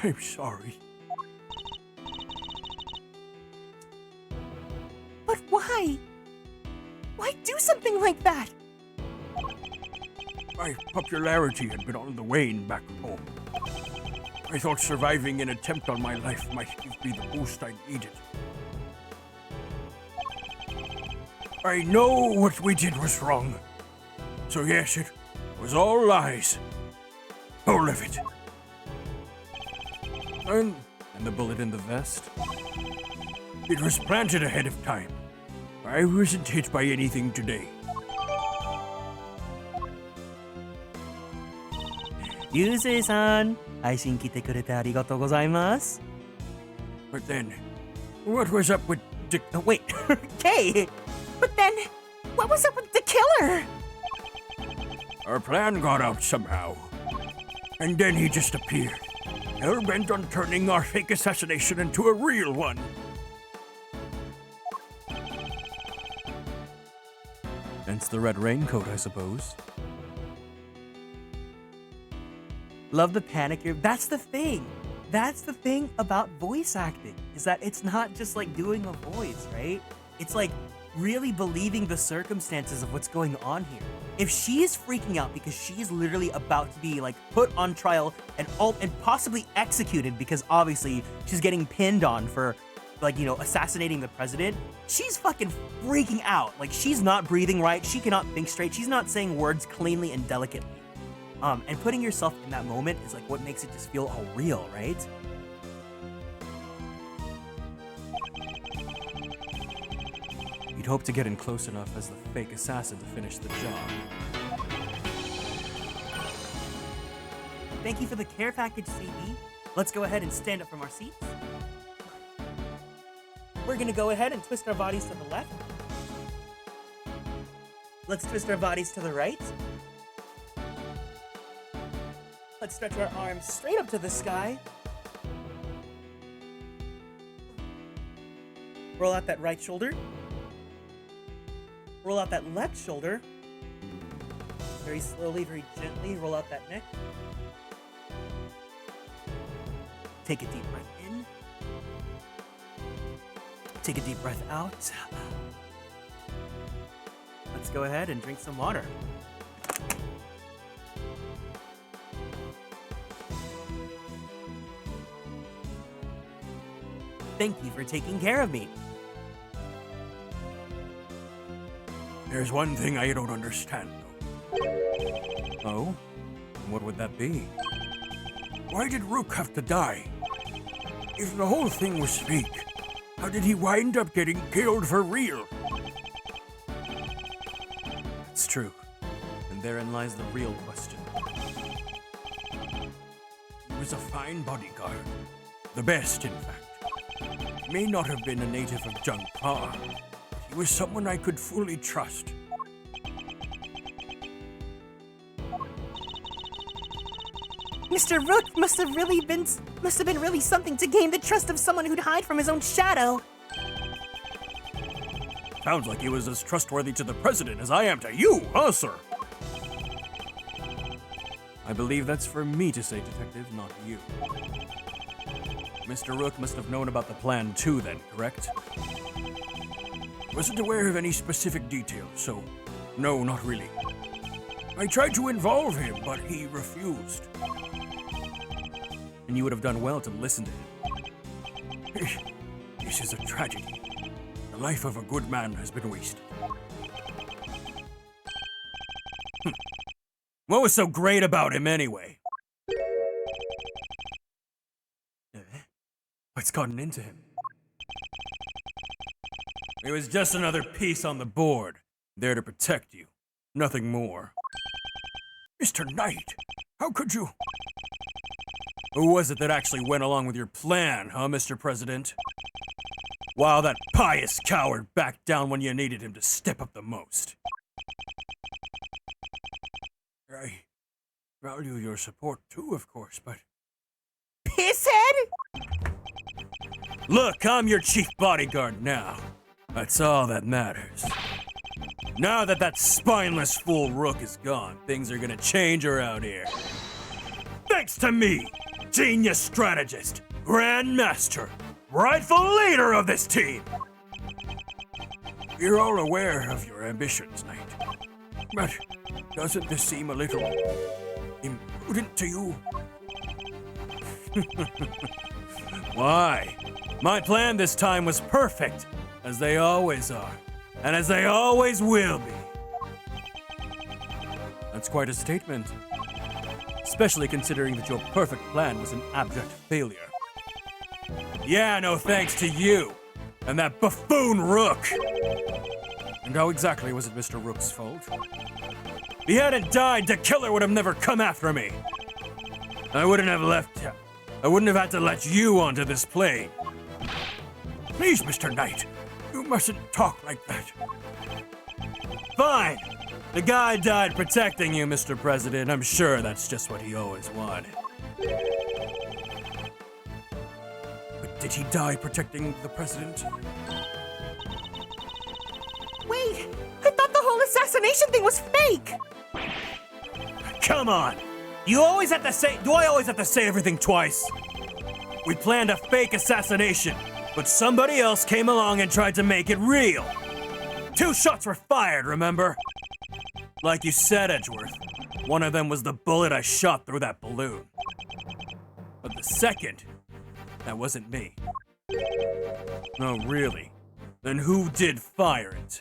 I'm sorry. But why? Why do something like that? My popularity had been on the wane back home. I thought surviving an attempt on my life might give me the boost I needed. I know what we did was wrong. So yes, it was all lies. All of it. And the bullet in the vest? It was planted ahead of time. I wasn't hit by anything today. Yusei-san, 配信来てくれてありがとうございます。 But then, what was up with Dick? Oh, wait, Kay! But then, what was up with the killer? Our plan got out somehow. And then he just appeared. Hell-bent on turning our fake assassination into a real one. Hence the red raincoat, I suppose. Love the panic. That's the thing. That's the thing about voice acting, is that it's not just like doing a voice, right? It's like really believing the circumstances of what's going on here. If she is freaking out because she is literally about to be like put on trial and possibly executed because obviously she's getting pinned on for like, you know, assassinating the president, she's fucking freaking out. Like, she's not breathing right. She cannot think straight. She's not saying words cleanly and delicately. And putting yourself in that moment is like what makes it just feel all real, right? You'd hope to get in close enough as the fake assassin to finish the job. Thank you for the care package, CB. Let's go ahead and stand up from our seats. We're gonna go ahead and twist our bodies to the left. Let's twist our bodies to the right. Let's stretch our arms straight up to the sky. Roll out that right shoulder. Roll out that left shoulder. Very slowly, very gently, roll out that neck. Take a deep breath in. Take a deep breath out. Let's go ahead and drink some water. Thank you for taking care of me. There's one thing I don't understand, though. Oh? What would that be? Why did Rook have to die? If the whole thing was fake, how did he wind up getting killed for real? It's true. And therein lies the real question. He was a fine bodyguard. The best, in fact. He may not have been a native of Jungpa, but he was someone I could fully trust. Mr. Rook must have been really something to gain the trust of someone who'd hide from his own shadow. Sounds like he was as trustworthy to the president as I am to you, huh, sir? I believe that's for me to say, Detective, not you. Mr. Rook must have known about the plan too, then, correct? Wasn't aware of any specific details, so no, not really. I tried to involve him, but he refused. And you would have done well to listen to him. This is a tragedy. The life of a good man has been wasted. What was so great about him anyway? What's gotten into him? It was just another piece on the board, there to protect you. Nothing more. Mr. Knight, how could you? Who was it that actually went along with your plan, huh, Mr. President? While that pious coward backed down when you needed him to step up the most. I value your support too, of course, but... Pisshead? Look, I'm your chief bodyguard now. That's all that matters. Now that that spineless fool Rook is gone, things are gonna change around here. Thanks to me, genius strategist, grand master, rightful leader of this team. We're all aware of your ambitions, Knight. But doesn't this seem a little imprudent to you? Why? My plan this time was perfect, as they always are, and as they always will be. That's quite a statement. Especially considering that your perfect plan was an abject failure. Yeah, no thanks to you, and that buffoon Rook. And how exactly was it Mr. Rook's fault? If he hadn't died, the killer would have never come after me. I wouldn't have had to let you onto this plane. Please, Mr. Knight, you mustn't talk like that. Fine. The guy died protecting you, Mr. President. I'm sure that's just what he always wanted. But did he die protecting the president? Wait, I thought the whole assassination thing was fake! Come on! Do I always have to say everything twice? We planned a fake assassination, but somebody else came along and tried to make it real. 2 shots were fired, remember? Like you said, Edgeworth, one of them was the bullet I shot through that balloon. But the second, that wasn't me. No, really. Then who did fire it?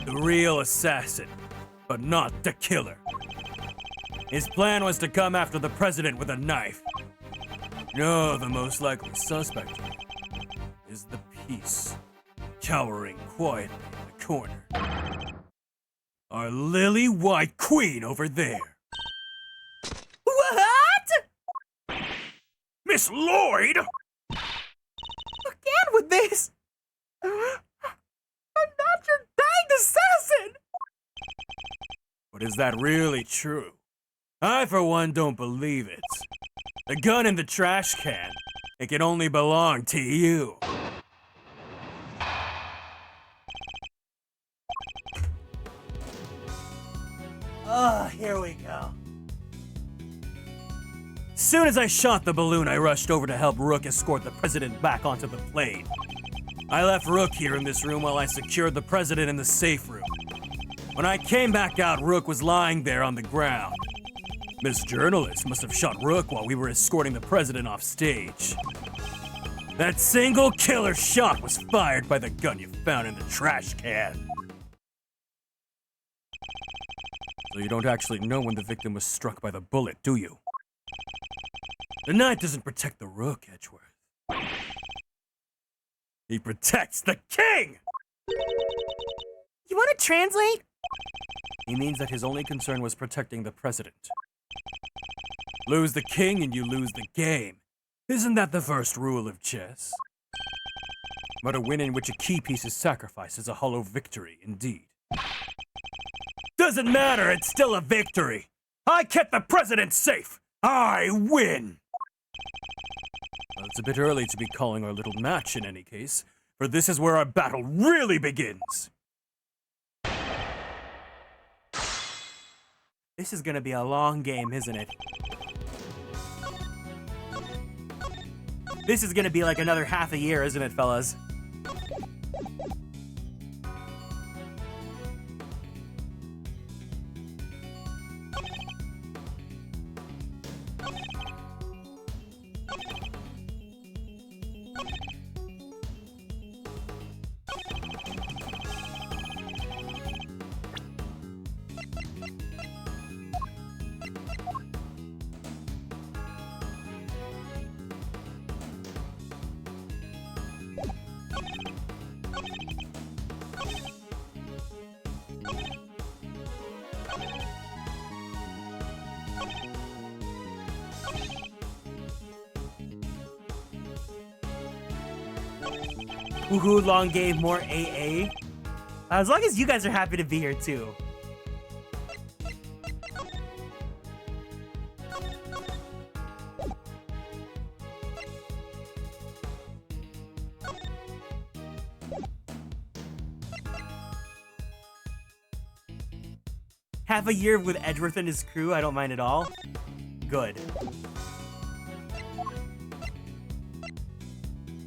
The real assassin, but not the killer. His plan was to come after the president with a knife. No, the most likely suspect is the piece, cowering quietly in the corner. Our lily white queen over there. What? Miss Lloyd! Again with this! I'm not your dying assassin! But is that really true? I, for one, don't believe it. The gun in the trash can, it can only belong to you. Oh, here we go. Soon as I shot the balloon, I rushed over to help Rook escort the president back onto the plane. I left Rook here in this room while I secured the president in the safe room. When I came back out, Rook was lying there on the ground. Miss Journalist must have shot Rook while we were escorting the president off stage. That single killer shot was fired by the gun you found in the trash can. So you don't actually know when the victim was struck by the bullet, do you? The knife doesn't protect the Rook, Edgeworth. He protects the king! You want to translate? He means that his only concern was protecting the president. Lose the king and you lose the game. Isn't that the first rule of chess? But a win in which a key piece is sacrificed is a hollow victory, indeed. Doesn't matter, it's still a victory. I kept the president safe. I win. Well, it's a bit early to be calling our little match in any case, for this is where our battle really begins. This is gonna be a long game, isn't it? This is gonna be like another half a year, isn't it, fellas? Woohoo, long game, more AA. As long as you guys are happy to be here too. Half a year with Edgeworth and his crew, I don't mind at all. Good.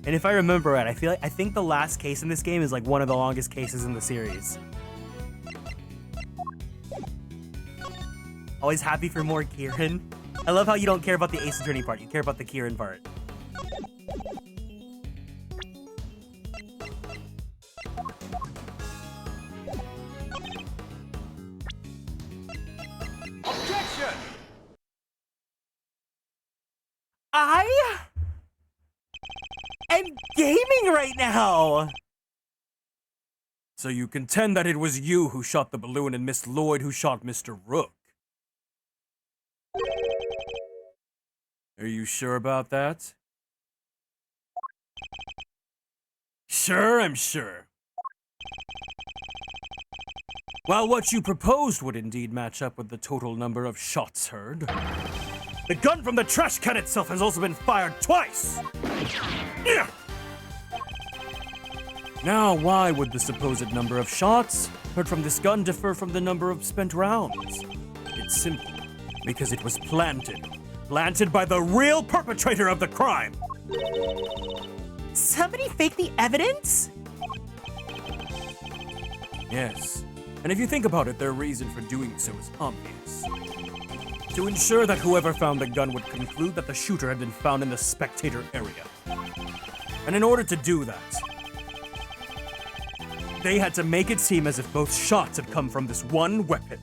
And if I remember right, I think the last case in this game is like one of the longest cases in the series. Always happy for more Kieran. I love how you don't care about the Ace Attorney part, you care about the Kieran part. Objection! I'm gaming right now! So you contend that it was you who shot the balloon and Miss Lloyd who shot Mr. Rook? Are you sure about that? Sure, I'm sure. While what you proposed would indeed match up with the total number of shots heard, the gun from the trash can itself has also been fired twice! Now, why would the supposed number of shots heard from this gun differ from the number of spent rounds? It's simple, because it was planted. Planted by the real perpetrator of the crime! Somebody faked the evidence? Yes, and if you think about it, their reason for doing so is obvious. To ensure that whoever found the gun would conclude that the shooter had been found in the spectator area. And in order to do that, they had to make it seem as if both shots had come from this one weapon.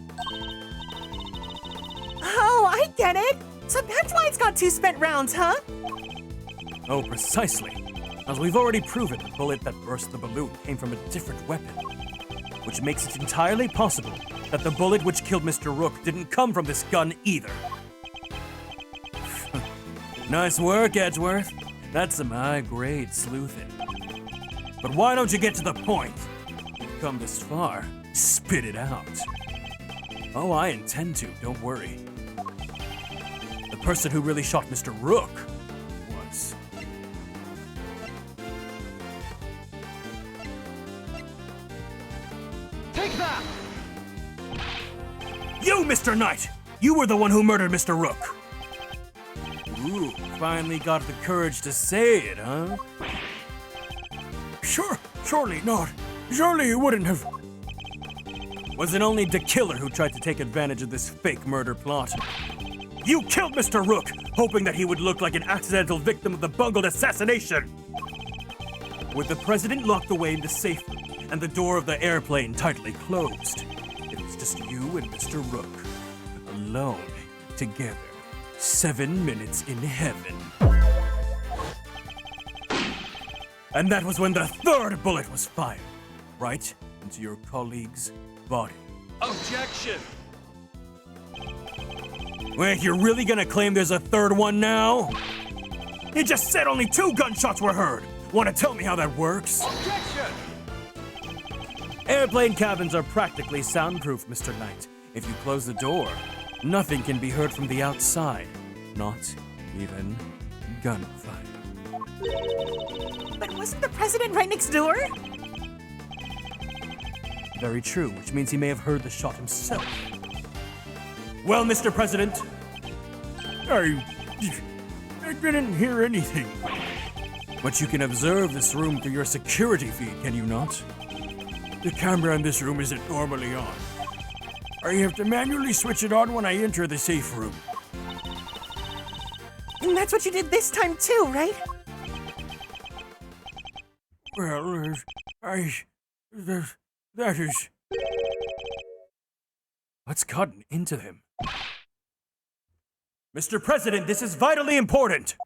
Oh, I get it. So that's why it's got 2 spent rounds, huh? Oh, precisely. As we've already proven, the bullet that burst the balloon came from a different weapon. Which makes it entirely possible that the bullet which killed Mr. Rook didn't come from this gun either. Nice work, Edgeworth. That's some high-grade sleuthing. But why don't you get to the point? You've come this far. Spit it out. Oh, I intend to, don't worry. The person who really shot Mr. Rook was... Take that! You, Mr. Knight! You were the one who murdered Mr. Rook! Ooh, finally got the courage to say it, huh? Surely not. Surely you wouldn't have... Was it only the killer who tried to take advantage of this fake murder plot? You killed Mr. Rook, hoping that he would look like an accidental victim of the bungled assassination! With the president locked away in the safe room and the door of the airplane tightly closed, it was just you and Mr. Rook, alone, together, 7 minutes in heaven. And that was when the 3rd bullet was fired, right into your colleague's body. Objection! Wait, you're really gonna claim there's a 3rd one now? You just said only 2 gunshots were heard! Wanna tell me how that works? Objection! Airplane cabins are practically soundproof, Mr. Knight. If you close the door, nothing can be heard from the outside. Not even gunfire. But wasn't the president right next door? Very true, which means he may have heard the shot himself. Well, Mr. President, I didn't hear anything. But you can observe this room through your security feed, can you not? The camera in this room isn't normally on. I have to manually switch it on when I enter the safe room. And that's what you did this time too, right? Well, that is... What's gotten into them? Mr. President, this is vitally important!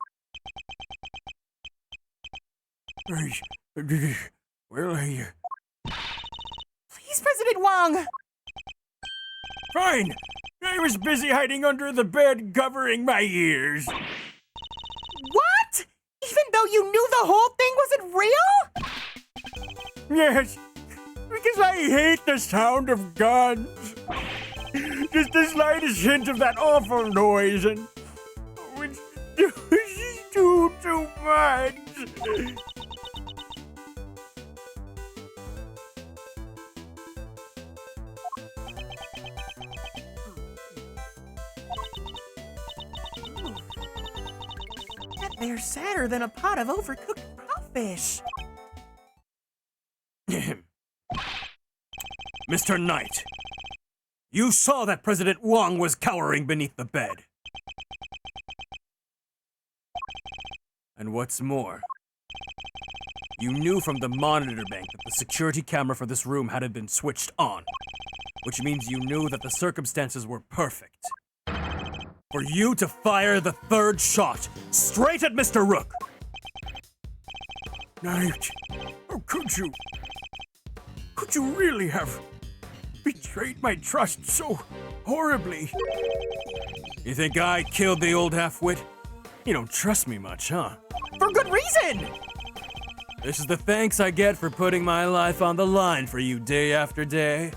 Please, President Wong! Fine! I was busy hiding under the bed, covering my ears. What? Even though you knew the whole thing wasn't real? Yes, because I hate the sound of guns. Just the slightest hint of that awful noise, and it's too much. They're sadder than a pot of overcooked crawfish. Mr. Knight, you saw that President Wong was cowering beneath the bed. And what's more, you knew from the monitor bank that the security camera for this room hadn't been switched on, which means you knew that the circumstances were perfect for you to fire the 3rd shot straight at Mr. Rook. Knight, how could you? Could you really have betrayed my trust so horribly? You think I killed the old half-wit? You don't trust me much, huh? For good reason! This is the thanks I get for putting my life on the line for you day after day.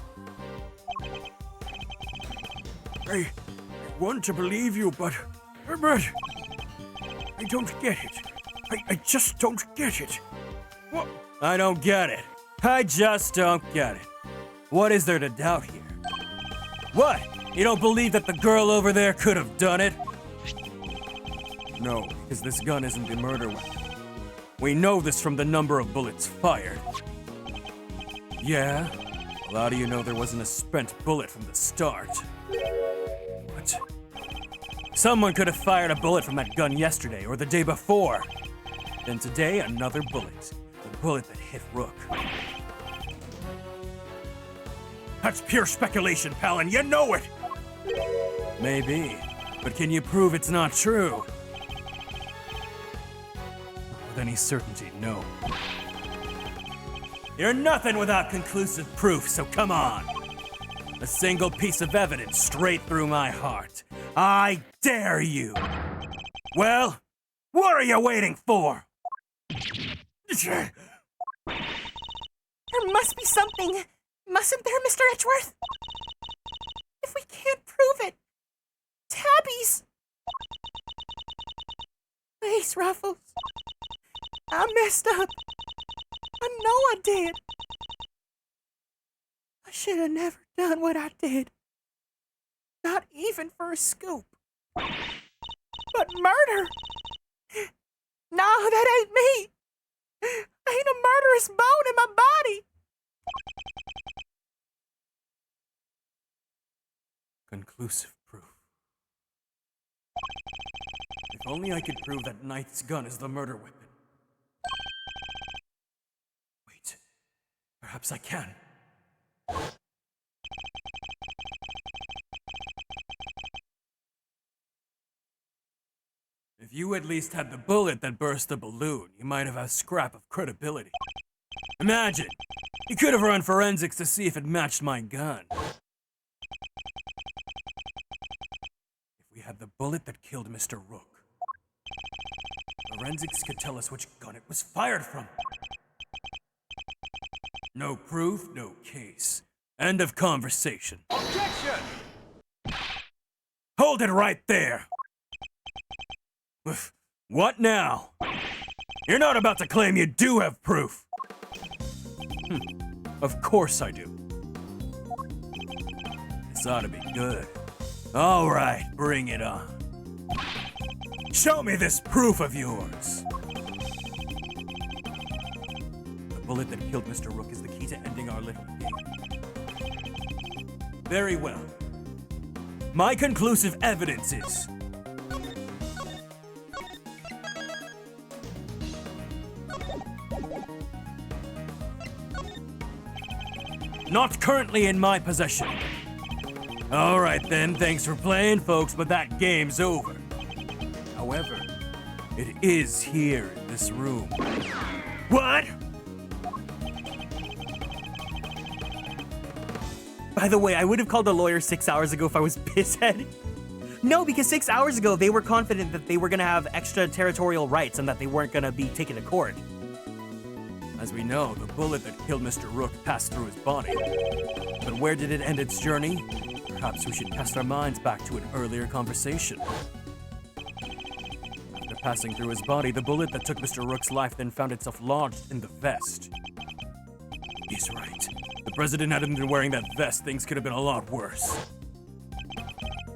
I want to believe you, but I don't get it. I just don't get it. I don't get it. I just don't get it. What is there to doubt here? What? You don't believe that the girl over there could have done it? No, because this gun isn't the murder weapon. We know this from the number of bullets fired. Yeah? Well, how do you know there wasn't a spent bullet from the start? What? Someone could have fired a bullet from that gun yesterday or the day before. Then today, another bullet. The bullet that hit Rook. That's pure speculation, pal, and you know it! Maybe, but can you prove it's not true? With any certainty, no. You're nothing without conclusive proof, so come on. A single piece of evidence straight through my heart. I dare you! Well, what are you waiting for? There must be something, mustn't there, Mr. Edgeworth? If we can't prove it, Tabby's. Please, Ruffles. I messed up. I know I did. I should have never done what I did. Not even for a scoop. But murder? No, that ain't me. Ain't a murderous bone in my body. Conclusive proof. If only I could prove that Knight's gun is the murder weapon. Wait, perhaps I can. If you at least had the bullet that burst the balloon, you might have a scrap of credibility. Imagine! You could have run forensics to see if it matched my gun. If we had the bullet that killed Mr. Rook, forensics could tell us which gun it was fired from. No proof, no case. End of conversation. Objection! Hold it right there! What now? You're not about to claim you do have proof! Of course I do. This ought to be good. Alright, bring it on. Show me this proof of yours! The bullet that killed Mr. Rook is the key to ending our little game. Very well. My conclusive evidence is... not currently in my possession. Alright then, thanks for playing, folks, but that game's over. However, it is here in this room. What? By the way, I would have called the lawyer 6 hours ago if I was pisshead. No, because 6 hours ago, they were confident that they were going to have extraterritorial rights and that they weren't going to be taken to court. As we know, the bullet that killed Mr. Rook passed through his body. But where did it end its journey? Perhaps we should cast our minds back to an earlier conversation. After passing through his body, the bullet that took Mr. Rook's life then found itself lodged in the vest. He's right. The president hadn't been wearing that vest, things could have been a lot worse.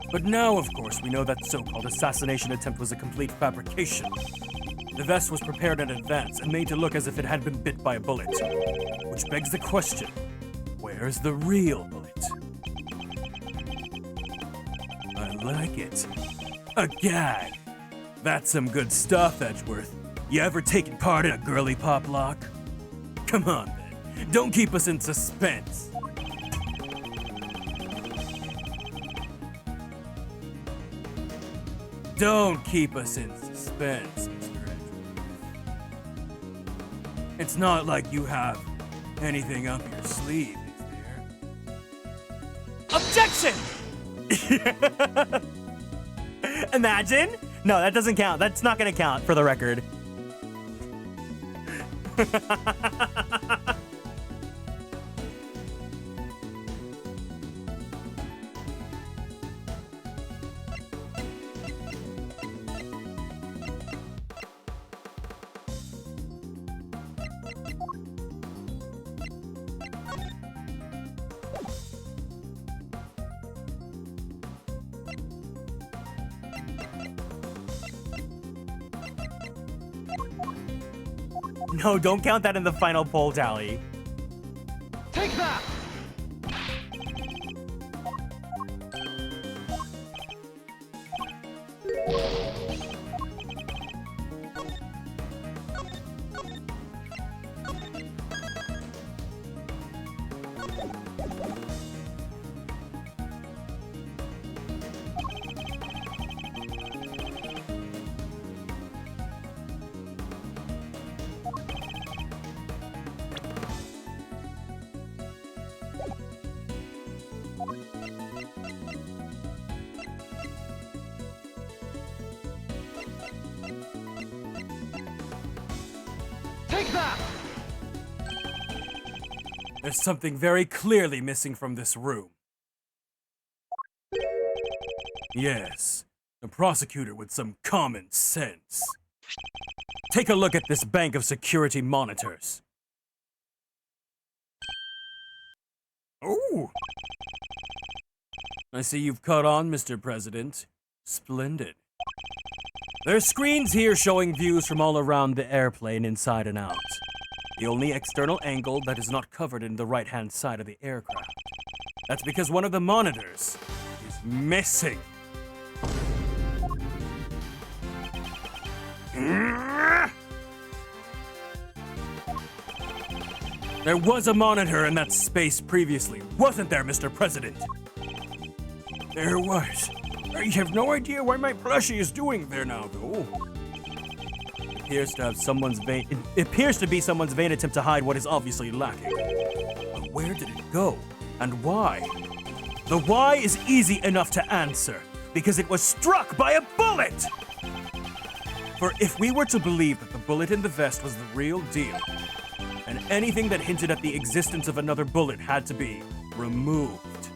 But now, of course, we know that so-called assassination attempt was a complete fabrication. The vest was prepared in advance and made to look as if it had been bit by a bullet. Which begs the question, where's the real bullet? I like it. A gag. That's some good stuff, Edgeworth. You ever taken part in a girly pop lock? Come on, then. Don't keep us in suspense. Don't keep us in suspense, Mr. Edgeworth. It's not like you have anything up your sleeve, is there? Objection! Imagine? No, that doesn't count. That's not going to count for the record. No, don't count that in the final poll tally. Take that! Take that! There's something very clearly missing from this room. Yes, a prosecutor with some common sense. Take a look at this bank of security monitors. Oh! I see you've caught on, Mr. President. Splendid. There's screens here showing views from all around the airplane inside and out. The only external angle that is not covered in the right-hand side of the aircraft. That's because one of the monitors is missing. There was a monitor in that space previously, wasn't there, Mr. President? There was. I have no idea why my plushie is doing there now, though. It appears to be someone's vain attempt to hide what is obviously lacking. But where did it go? And why? The why is easy enough to answer, because it was struck by a bullet! For if we were to believe that the bullet in the vest was the real deal, and anything that hinted at the existence of another bullet had to be removed.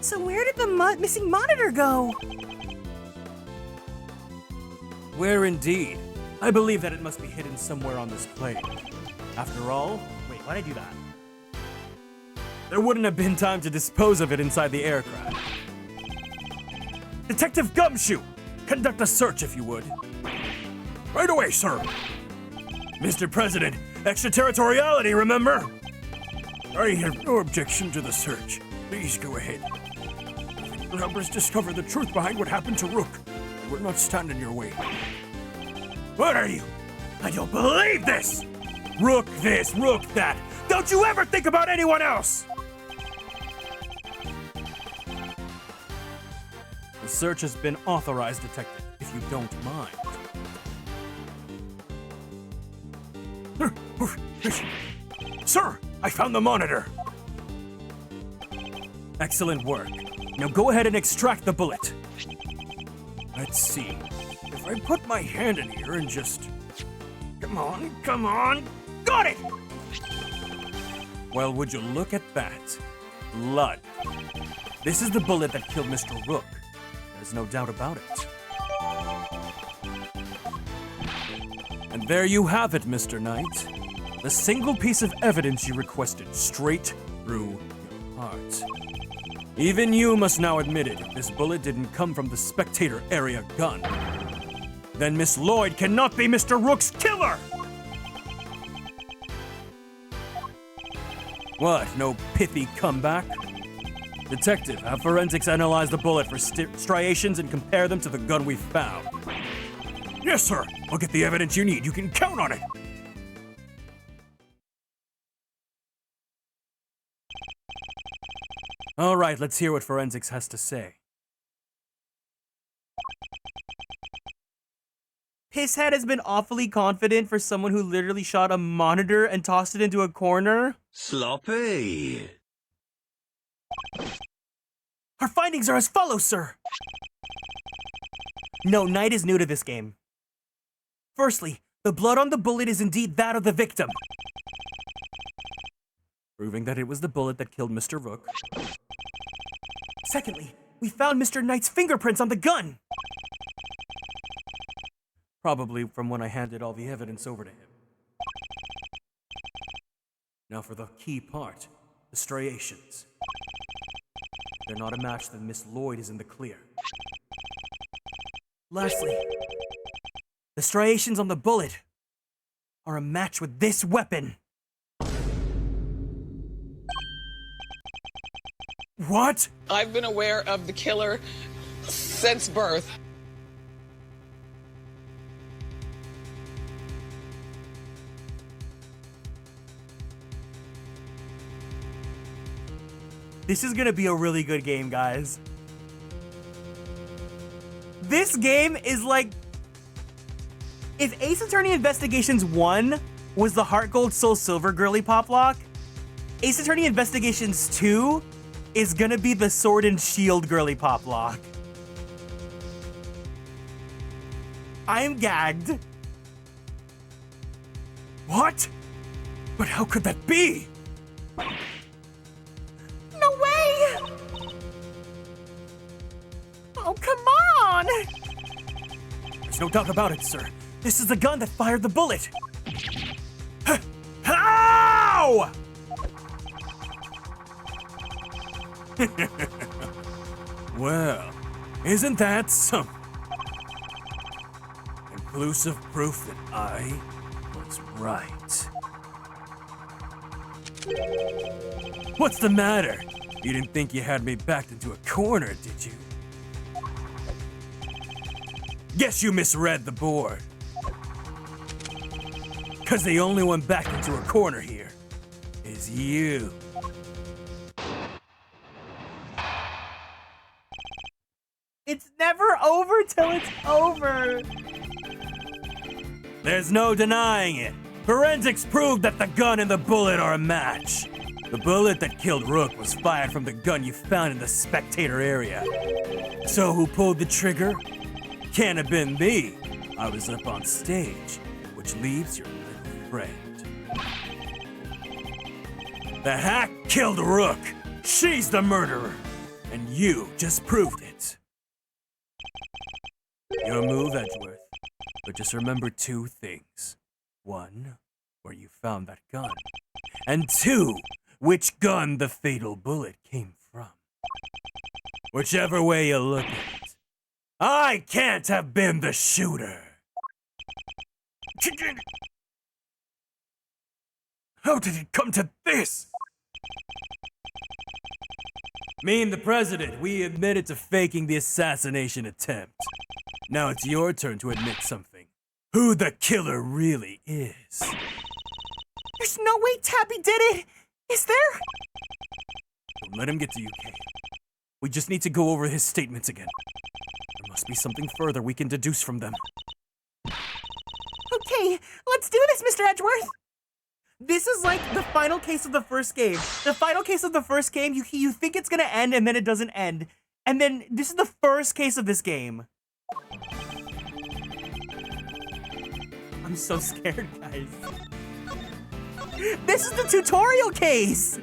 So where did the missing monitor go? Where indeed? I believe that it must be hidden somewhere on this plane. After all, Wait, why'd I do that? there wouldn't have been time to dispose of it inside the aircraft. Detective Gumshoe! Conduct a search if you would. Right away, sir! Mr. President, extraterritoriality, remember? I have no objection to the search. Please go ahead. If it help us discover the truth behind what happened to Rook, I will not stand in your way. What are you? I don't believe this! Rook this, Rook that! Don't you ever think about anyone else! The search has been authorized, Detective, if you don't mind. Sir, I found the monitor. Excellent work. Now go ahead and extract the bullet. Let's see. If I put my hand in here and just... Come on, come on! Got it! Well, would you look at that? Blood. This is the bullet that killed Mr. Rook. There's no doubt about it. And there you have it, Mr. Knight. The single piece of evidence you requested straight through your heart. Even you must now admit it. If this bullet didn't come from the spectator area gun, then Miss Lloyd cannot be Mr. Rook's killer! What, no pithy comeback? Detective, have forensics analyze the bullet for striations and compare them to the gun we found. Yes, sir. I'll get the evidence you need. You can count on it. All right, let's hear what forensics has to say. Pisshead has been awfully confident for someone who literally shot a monitor and tossed it into a corner. Sloppy. Our findings are as follows, sir. No, Knight is new to this game. Firstly, the blood on the bullet is indeed that of the victim, Proving that it was the bullet that killed Mr. Rook. Secondly, we found Mr. Knight's fingerprints on the gun. Probably from when I handed all the evidence over to him. Now for the key part, the striations. If they're not a match, then Miss Lloyd is in the clear. Lastly, The striations on the bullet are a match with this weapon. What? I've been aware of the killer since birth. This is gonna be a really good game, guys. This game is like, if Ace Attorney Investigations 1 was the Heart Gold Soul Silver girly pop lock, Ace Attorney Investigations 2 is gonna be the Sword and Shield girly pop lock. I am gagged. What? But how could that be? No way! Oh, come on! There's no doubt about it, sir. This is the gun that fired the bullet. Ow! Well, isn't that some conclusive proof that I was right? What's the matter? You didn't think you had me backed into a corner, did you? Guess you misread the board. 'Cause the only one backed into a corner here is you. It's never over till it's over. There's no denying it. Forensics proved that the gun and the bullet are a match. The bullet that killed Rook was fired from the gun you found in the spectator area. So who pulled the trigger? Can't have been me. I was up on stage, which leaves your little friend. The hack killed Rook. She's the murderer. And you just proved it. Your move, Edgeworth. But just remember two things. One, where you found that gun. And two, which gun the fatal bullet came from. Whichever way you look at it, I can't have been the shooter. How did it come to this? Me and the president, we admitted to faking the assassination attempt. Now it's your turn to admit something. Who the killer really is. There's no way Tabby did it! Is there? Don't let him get to you, Kay. We just need to go over his statements again. There must be something further we can deduce from them. Okay, let's do this, Mr. Edgeworth! This is like the final case of the first game. The final case of the first game, you think it's gonna end and then it doesn't end. And then this is the first case of this game. I'm so scared, guys. This is the tutorial case!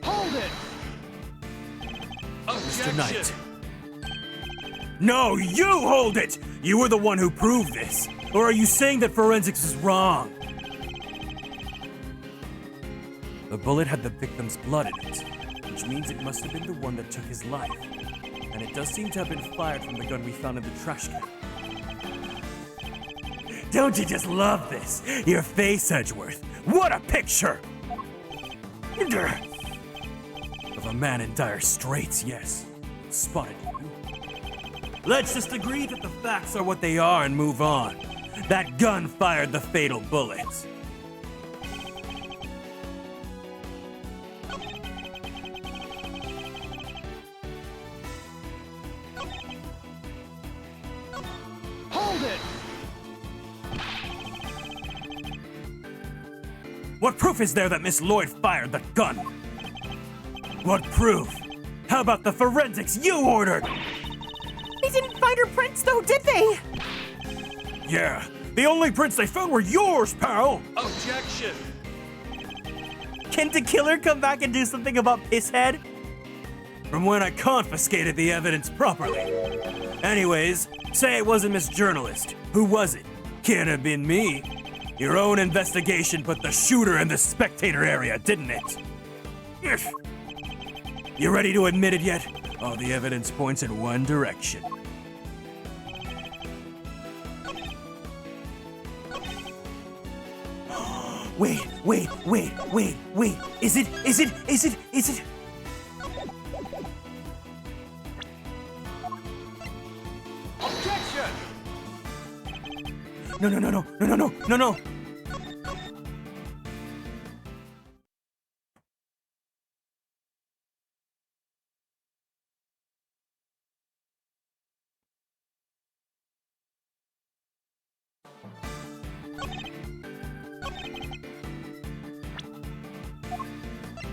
Hold it! Mr. Knight. No, you hold it! You were the one who proved this. Or are you saying that forensics is wrong? The bullet had the victim's blood in it, which means it must have been the one that took his life. And it does seem to have been fired from the gun we found in the trash can. Don't you just love this? Your face, Edgeworth. What a picture! Of a man in dire straits, yes. Spotted you. Let's just agree that the facts are what they are and move on. That gun fired the fatal bullet. What proof is there that Miss Lloyd fired the gun? What proof? How about the forensics you ordered? They didn't find her prints, though, did they? Yeah, the only prints they found were yours, pal! Objection! Can the killer come back and do something about Pisshead? From when I confiscated the evidence properly. Anyways, say it wasn't Miss Journalist. Who was it? Can't have been me. Your own investigation put the shooter in the spectator area, didn't it? Yes. You ready to admit it yet? All the evidence points in one direction. Wait. Is it? Objection! No.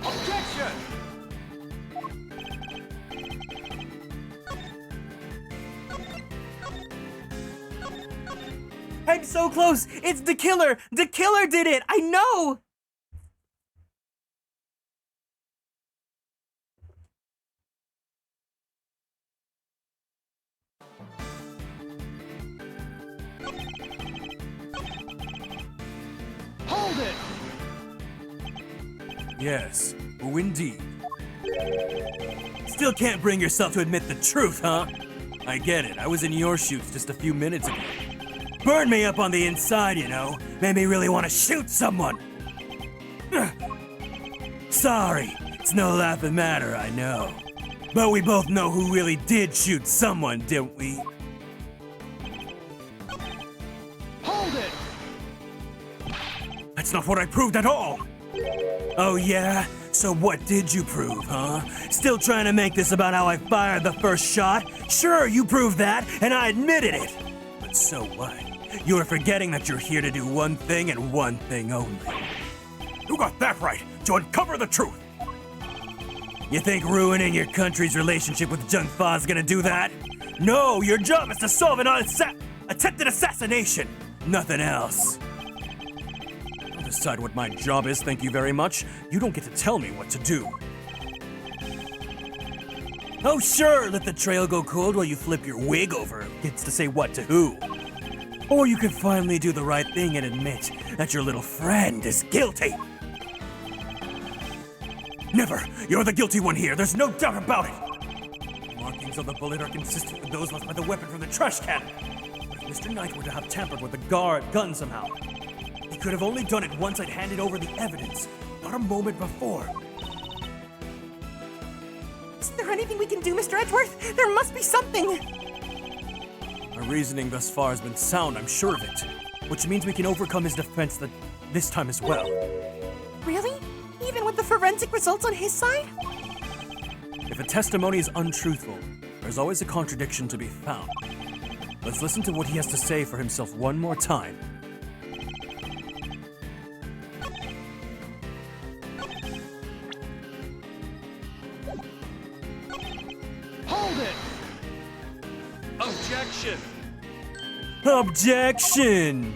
Objection! I'm so close. It's the killer. The killer did it. I know. Hold it! Yes, oh indeed. Still can't bring yourself to admit the truth, huh? I get it, I was in your shoes just a few minutes ago. Burned me up on the inside, you know. Made me really want to shoot someone. Sorry, it's no laughing matter, I know. But we both know who really did shoot someone, didn't we? Hold it! That's not what I proved at all. Oh yeah? So what did you prove, huh? Still trying to make this about how I fired the first shot? Sure, you proved that, and I admitted it. But so what? You're forgetting that you're here to do one thing and one thing only. You got that right, to uncover the truth! You think ruining your country's relationship with Jung Fa is gonna do that? No, your job is to solve an attempted assassination. Nothing else. I'll decide what my job is, thank you very much. You don't get to tell me what to do. Oh sure, let the trail go cold while you flip your wig over. Gets to say what to who. Or you could finally do the right thing and admit that your little friend is guilty. Never! You're the guilty one here, there's no doubt about it! The markings on the bullet are consistent with those left by the weapon from the trash can. But if Mr. Knight were to have tampered with the gun somehow, he could have only done it once I'd handed over the evidence, not a moment before. Is there anything we can do, Mr. Edgeworth? There must be something. My reasoning thus far has been sound, I'm sure of it. Which means we can overcome his defense this time as well. Really? Even with the forensic results on his side? If a testimony is untruthful, there's always a contradiction to be found. Let's listen to what he has to say for himself one more time. Hold it! Objection! Objection!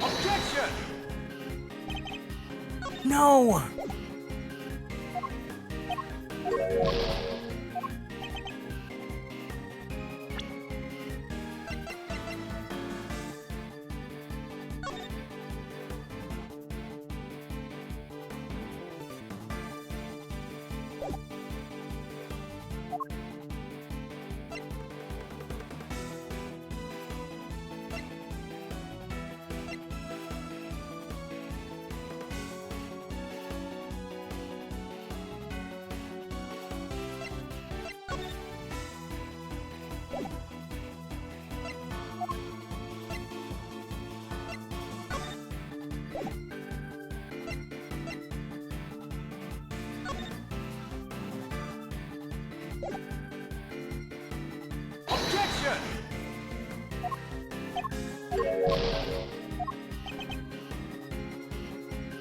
Objection! No!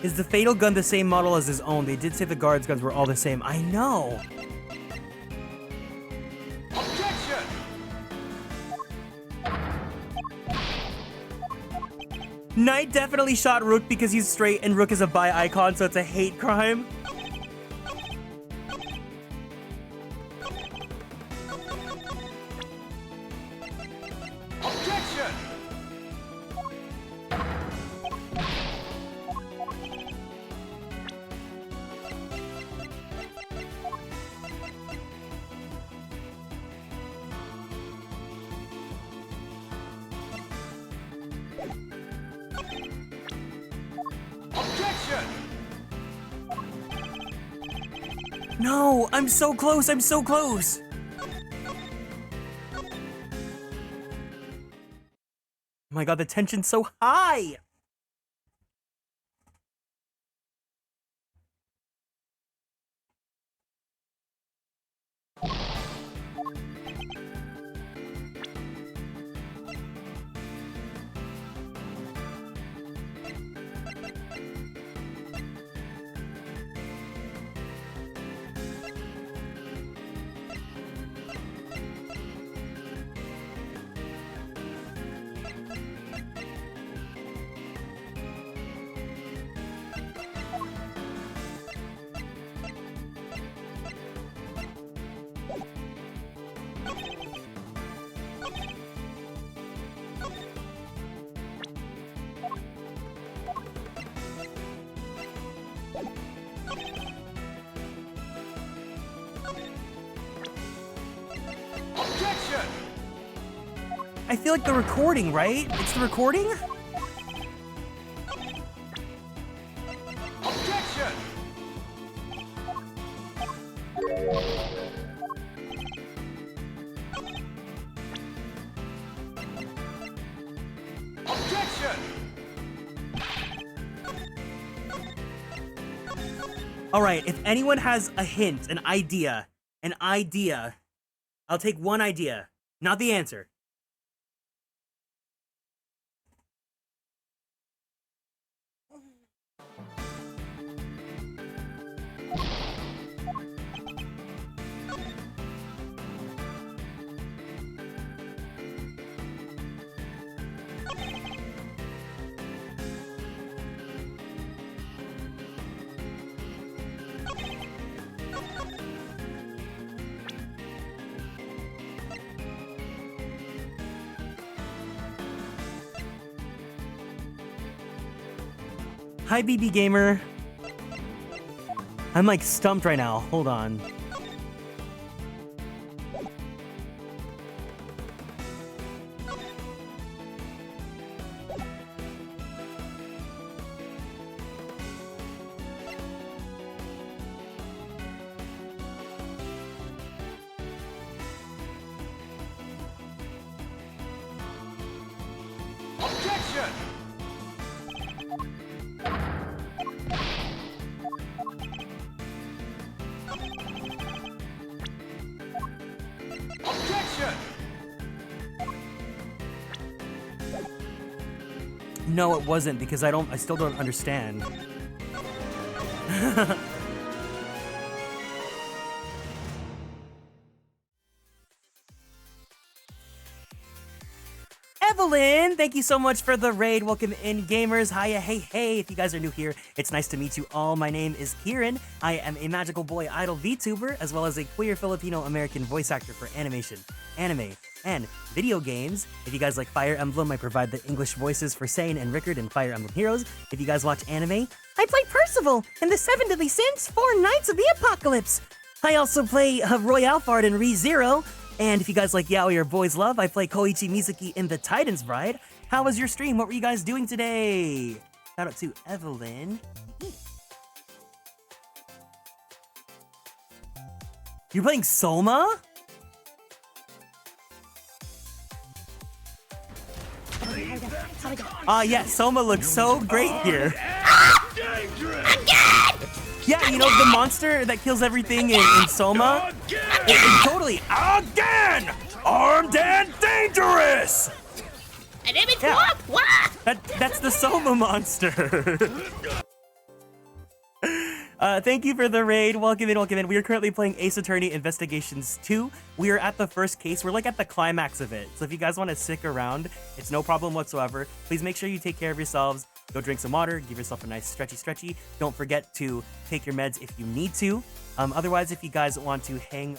Is the fatal gun the same model as his own? They did say the guards' guns were all the same. I know. Objection! Knight definitely shot Rook because he's straight and Rook is a bi icon, so it's a hate crime. Objection! Objection! No, I'm so close, I'm so close. Oh my god, the tension's so high. Objection! I feel like the recording, right? It's the recording? Objection! Objection! All right, if anyone has a hint, an idea, I'll take one idea, not the answer. Hi, BB Gamer. I'm like stumped right now. Hold on. Objection! Objection! No, it wasn't because I still don't understand. Evelyn, thank you so much for the raid. Welcome in, gamers. Hiya, hey. If you guys are new here, it's nice to meet you all. My name is Kieran. I am a magical boy idol VTuber, as well as a queer Filipino-American voice actor for animation, anime, and video games. If you guys like Fire Emblem, I provide the English voices for Sane and Rickard in Fire Emblem Heroes. If you guys watch anime, I play Percival in the 7 Deadly Sins 4 Knights of the Apocalypse. I also play Royale Fard in ReZero. And if you guys like Yaoi or Boys Love, I play Koichi Mizuki in The Titan's Bride. How was your stream? What were you guys doing today? Shout out to Evelyn. You're playing Soma? Yeah, Soma looks so great here. Yeah, you know, the monster that kills everything in Soma? It totally, again! Armed and dangerous! And Yeah. That's the Soma monster. Thank you for the raid. Welcome in, welcome in. We are currently playing Ace Attorney Investigations 2. We are at the first case. We're like at the climax of it. So if you guys want to stick around, it's no problem whatsoever. Please make sure you take care of yourselves. Go drink some water. Give yourself a nice stretchy. Don't forget to take your meds if you need to. Otherwise, if you guys want to hang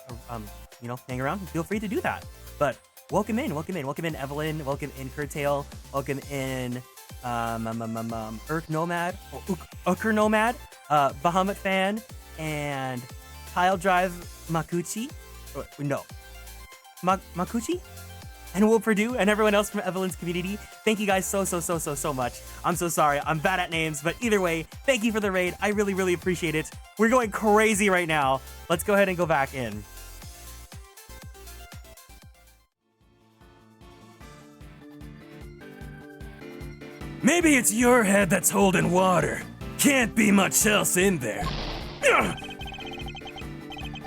around, feel free to do that. But welcome in, Evelyn. Welcome in, Curtail. Welcome in, Urk Nomad, Ucker Nomad, Bahamut Fan, and Tile Drive Makuchi. Makuchi? And Will Purdue and everyone else from Evelyn's community. Thank you guys so much. I'm so sorry. I'm bad at names, but either way, thank you for the raid. I really appreciate it. We're going crazy right now. Let's go ahead and go back in. Maybe it's your head that's holding water. Can't be much else in there.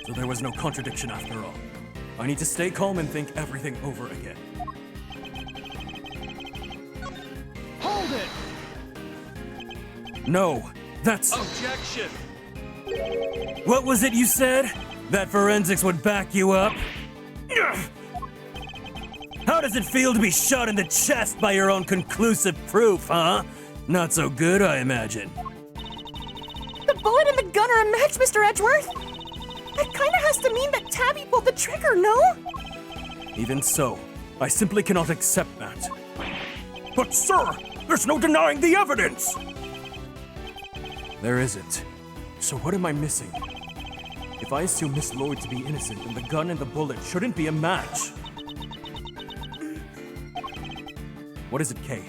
So there was no contradiction after all. I need to stay calm and think everything over again. Hold it! No, that's... Objection! What was it you said? That forensics would back you up? How does it feel to be shot in the chest by your own conclusive proof, huh? Not so good, I imagine. The bullet and the gun are a match, Mr. Edgeworth. That kind of has to mean that Tabby pulled the trigger, no? Even so, I simply cannot accept that. But sir, there's no denying the evidence! There isn't. So what am I missing? If I assume Miss Lloyd to be innocent, then the gun and the bullet shouldn't be a match. What is it, Kay?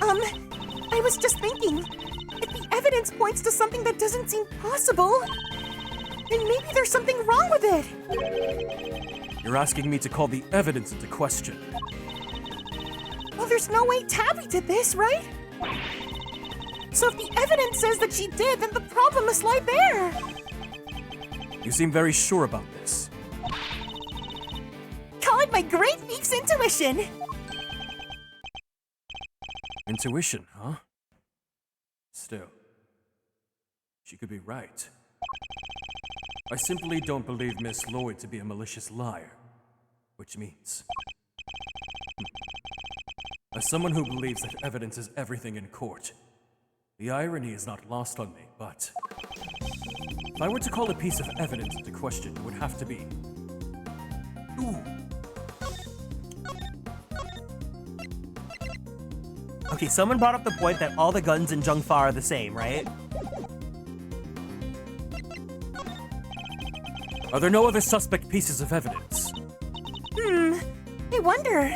I was just thinking, if the evidence points to something that doesn't seem possible, then maybe there's something wrong with it. You're asking me to call the evidence into question. Well, there's no way Tabby did this, right? So if the evidence says that she did, then the problem must lie there. You seem very sure about this. Call it my great thief's intuition. Intuition, huh? Still, she could be right. I simply don't believe Miss Lloyd to be a malicious liar. Which means... As someone who believes that evidence is everything in court, the irony is not lost on me, but... If I were to call a piece of evidence into question, it would have to be... Ooh. Okay, someone brought up the point that all the guns in Jungfa are the same, right? Are there no other suspect pieces of evidence? I wonder.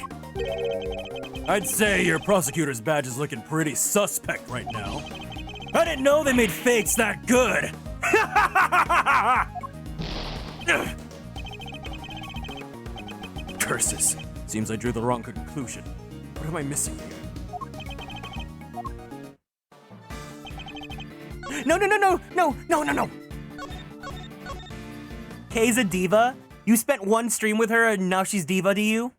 I'd say your prosecutor's badge is looking pretty suspect right now. I didn't know they made fakes that good! Curses. Seems I drew the wrong conclusion. What am I missing here? No. Kay's a diva? You spent one stream with her and now she's diva to you?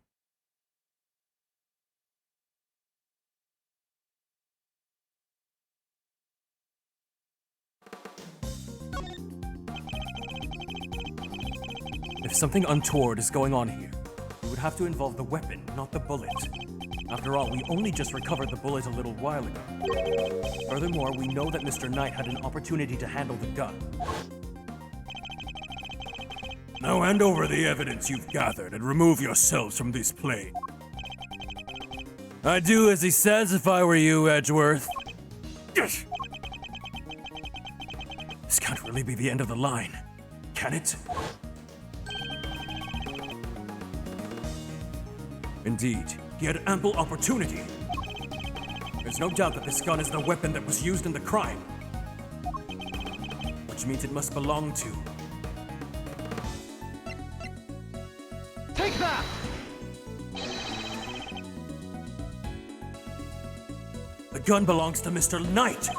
If something untoward is going on here, it would have to involve the weapon, not the bullet. After all, we only just recovered the bullet a little while ago. Furthermore, we know that Mr. Knight had an opportunity to handle the gun. Now hand over the evidence you've gathered and remove yourselves from this plane. I'd do as he says if I were you, Edgeworth. This can't really be the end of the line, can it? Indeed, he had ample opportunity. There's no doubt that this gun is the weapon that was used in the crime. Which means it must belong to... Take that! The gun belongs to Mr. Knight.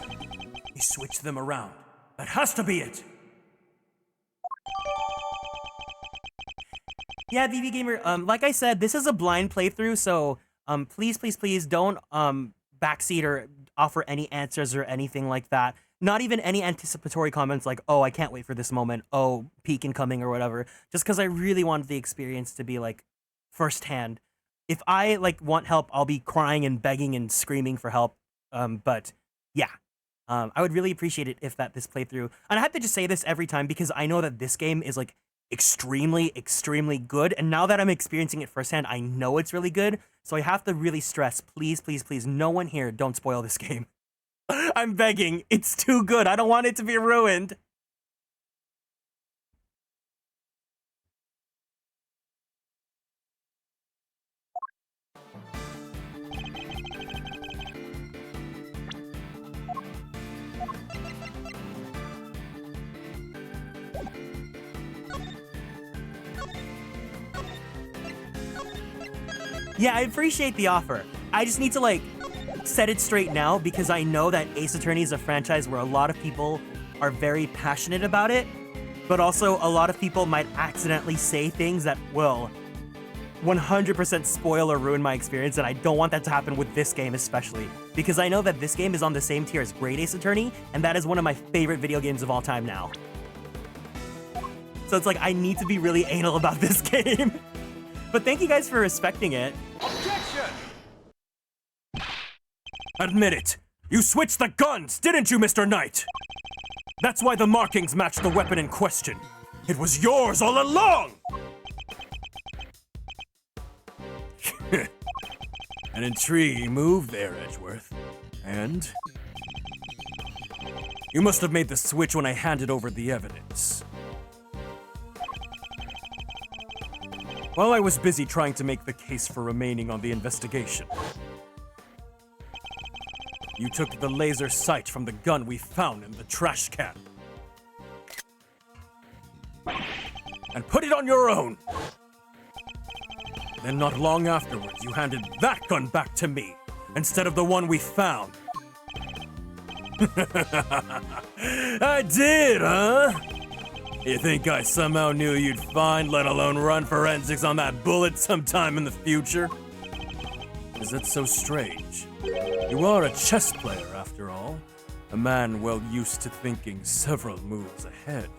He switched them around. That has to be it. Yeah, BB Gamer, like I said, this is a blind playthrough, so please don't backseat or offer any answers or anything like that. Not even any anticipatory comments like, oh, I can't wait for this moment. Oh, peak incoming or whatever. Just because I really wanted the experience to be like firsthand. If I like want help, I'll be crying and begging and screaming for help. But yeah, I would really appreciate it if this playthrough, and I have to just say this every time because I know that this game is like extremely, extremely good. And now that I'm experiencing it firsthand, I know it's really good. So I have to really stress, please, please, please, no one here, don't spoil this game. I'm begging. It's too good. I don't want it to be ruined. Yeah, I appreciate the offer. I just need to like set it straight now because I know that Ace Attorney is a franchise where a lot of people are very passionate about it, but also a lot of people might accidentally say things that will 100% spoil or ruin my experience, and I don't want that to happen with this game especially, because I know that this game is on the same tier as Great Ace Attorney, and that is one of my favorite video games of all time now. So it's like, I need to be really anal about this game. But thank you guys for respecting it. Objection! Admit it! You switched the guns, didn't you, Mr. Knight? That's why the markings match the weapon in question. It was yours all along! An intriguing move there, Edgeworth. And? You must have made the switch when I handed over the evidence. While I was busy trying to make the case for remaining on the investigation, you took the laser sight from the gun we found in the trash can and put it on your own. Then not long afterwards, you handed that gun back to me instead of the one we found. I did, huh? You think I somehow knew you'd find, let alone run forensics on that bullet sometime in the future? Is that so strange? You are a chess player, after all. A man well used to thinking several moves ahead.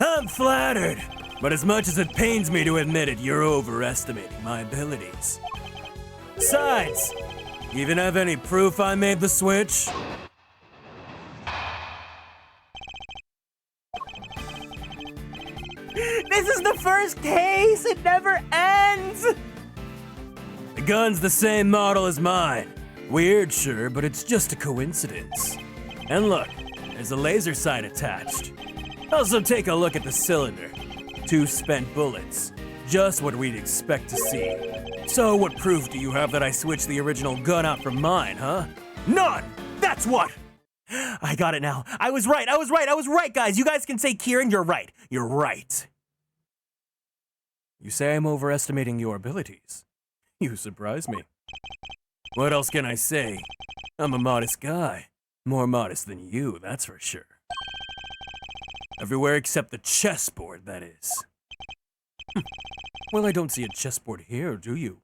I'm flattered, but as much as it pains me to admit it, you're overestimating my abilities. Besides, you even have any proof I made the switch? This is the first case! It never ends! The gun's the same model as mine. Weird, sure, but it's just a coincidence. And look, there's a laser sight attached. Also, take a look at the cylinder. 2 spent bullets. Just what we'd expect to see. So, what proof do you have that I switched the original gun out for mine, huh? None! That's what! I got it now. I was right, guys. You guys can say, Kieran, you're right. You're right. You say I'm overestimating your abilities. You surprise me. What else can I say? I'm a modest guy. More modest than you, that's for sure. Everywhere except the chessboard, that is. Well, I don't see a chessboard here, do you?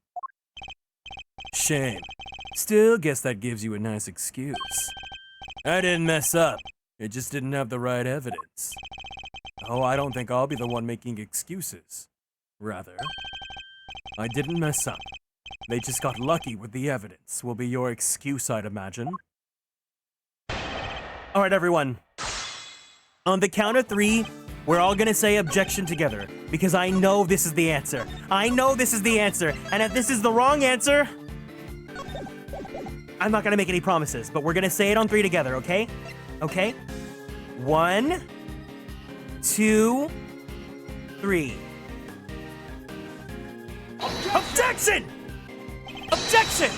Shame. Still, guess that gives you a nice excuse. I didn't mess up. It just didn't have the right evidence. Oh, I don't think I'll be the one making excuses. Rather, I didn't mess up. They just got lucky with the evidence, will be your excuse, I'd imagine. All right, everyone. On the count of 3, we're all gonna say objection together, because I know this is the answer. I know this is the answer, and if this is the wrong answer, I'm not gonna make any promises, but we're gonna say it on 3 together, okay? Okay? 1, 2, 3. Objection! Objection!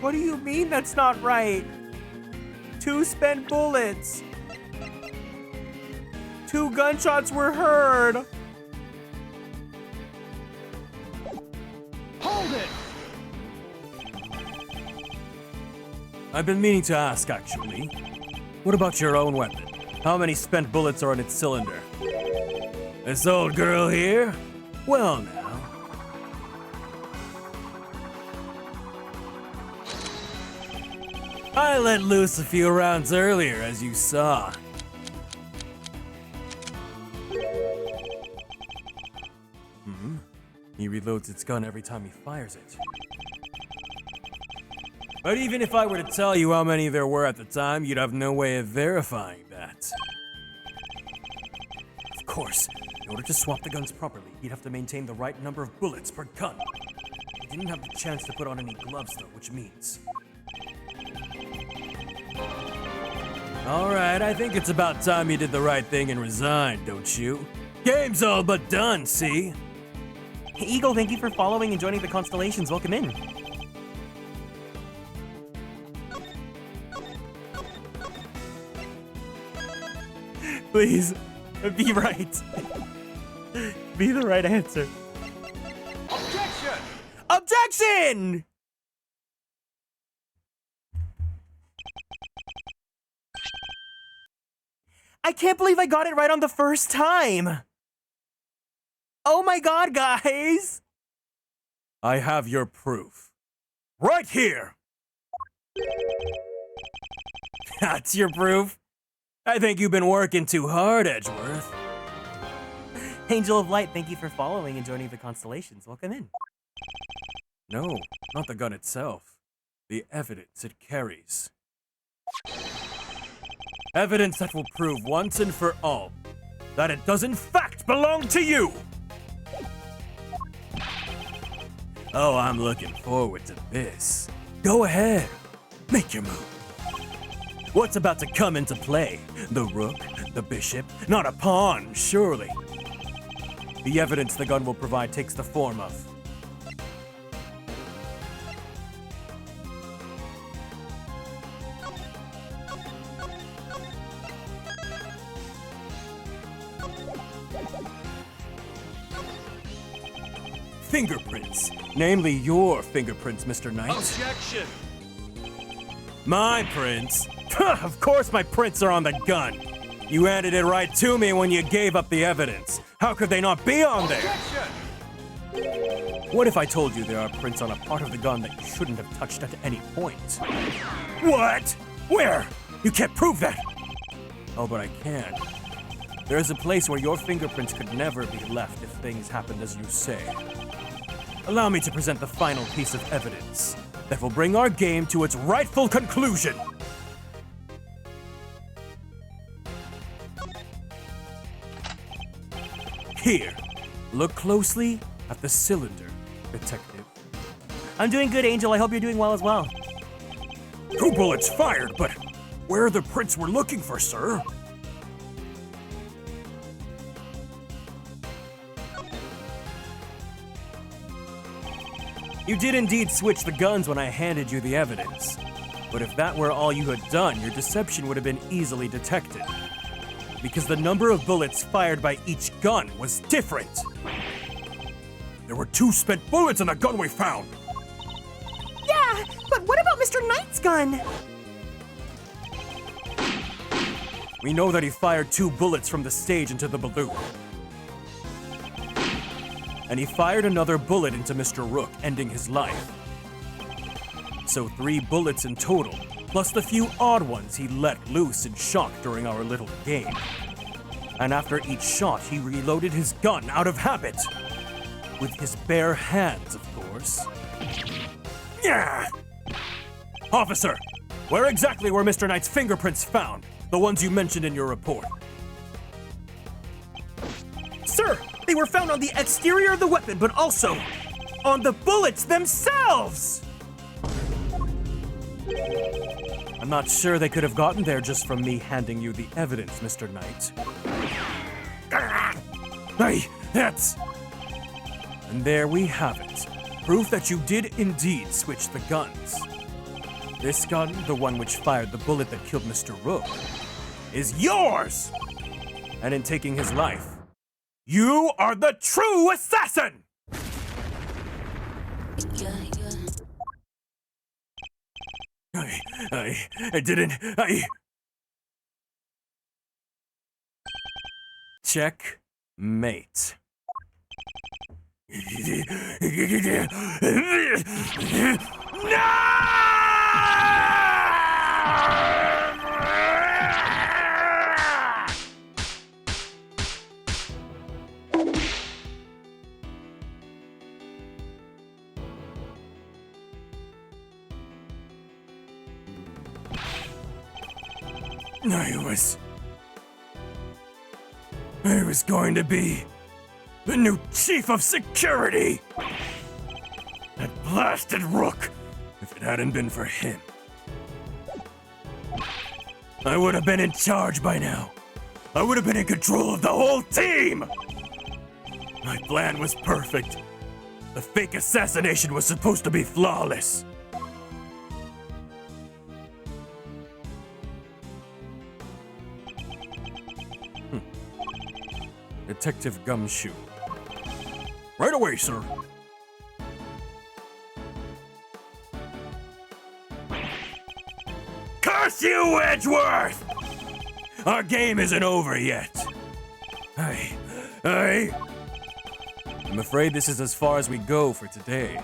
What do you mean that's not right? 2 spent bullets. 2 gunshots were heard. Hold it! I've been meaning to ask, actually. What about your own weapon? How many spent bullets are in its cylinder? This old girl here? Well, now. I let loose a few rounds earlier, as you saw. He reloads its gun every time he fires it. But even if I were to tell you how many there were at the time, you'd have no way of verifying that. Of course, in order to swap the guns properly, he'd have to maintain the right number of bullets per gun. He didn't have the chance to put on any gloves though, which means... Alright, I think it's about time you did the right thing and resigned, don't you? Game's all but done, see? Eagle, thank you for following and joining the Konstellations. Welcome in. Please, be right. Be the right answer. Objection! Objection! I can't believe I got it right on the first time. Oh my god, guys! I have your proof. Right here! That's your proof? I think you've been working too hard, Edgeworth. Angel of Light, thank you for following and joining the Konstellations. Welcome in. No, not the gun itself. The evidence it carries. Evidence that will prove once and for all that it does in fact belong to you! Oh, I'm looking forward to this. Go ahead, make your move. What's about to come into play? The rook, the bishop, not a pawn, surely. The evidence the gun will provide takes the form of fingerprints, namely your fingerprints, Mr. Knight. Objection! My prints? Of course my prints are on the gun. You handed it right to me when you gave up the evidence. How could they not be on there? Objection! What if I told you there are prints on a part of the gun that you shouldn't have touched at any point? What? Where? You can't prove that. Oh, but I can. There's a place where your fingerprints could never be left if things happened as you say. Allow me to present the final piece of evidence that will bring our game to its rightful conclusion. Here, look closely at the cylinder, detective. I'm doing good, Angel. I hope you're doing well as well. 2 bullets fired, but where are the prints we're looking for, sir? You did indeed switch the guns when I handed you the evidence. But if that were all you had done, your deception would have been easily detected. Because the number of bullets fired by each gun was different. There were 2 spent bullets in the gun we found. Yeah, but what about Mr. Knight's gun? We know that he fired 2 bullets from the stage into the balloon. And he fired another bullet into Mr. Rook, ending his life. So 3 bullets in total, plus the few odd ones he let loose in shock during our little game. And after each shot, he reloaded his gun out of habit. With his bare hands, of course. Yeah! Officer, where exactly were Mr. Knight's fingerprints found? The ones you mentioned in your report. Sir, they were found on the exterior of the weapon, but also on the bullets themselves! I'm not sure they could have gotten there just from me handing you the evidence, Mr. Knight. Hey, that's... And there we have it. Proof that you did indeed switch the guns. This gun, the one which fired the bullet that killed Mr. Rook, is yours! And in taking his life, you are the true assassin! I didn't. Checkmate. I was going to be the new chief of security. That blasted Rook. If it hadn't been for him, I would have been in charge by now. I would have been in control of the whole team. My plan was perfect. The fake assassination was supposed to be flawless. Detective Gumshoe. Right away, sir. Curse you, Edgeworth! Our game isn't over yet. I'm afraid this is as far as we go for today.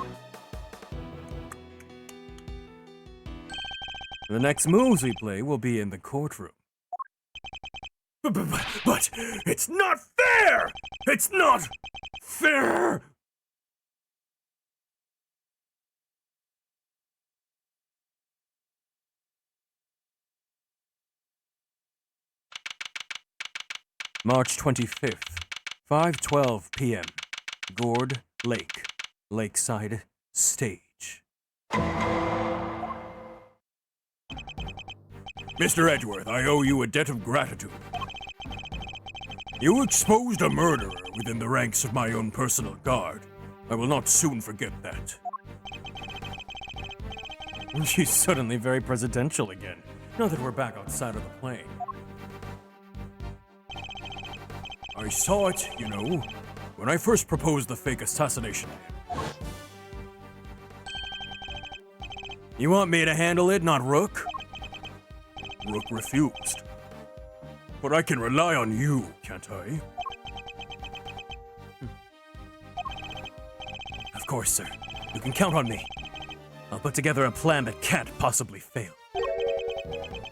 The next moves we play will be in the courtroom. But it's not fair! It's not fair! March 25th, 5:12 p.m. Gourd Lake, Lakeside Stage. Mr. Edgeworth, I owe you a debt of gratitude. You exposed a murderer within the ranks of my own personal guard. I will not soon forget that. She's suddenly very presidential again, now that we're back outside of the plane. I saw it, you know, when I first proposed the fake assassination to him. You want me to handle it, not Rook? Rook refused. But I can rely on you, can't I? Of course, sir. You can count on me. I'll put together a plan that can't possibly fail.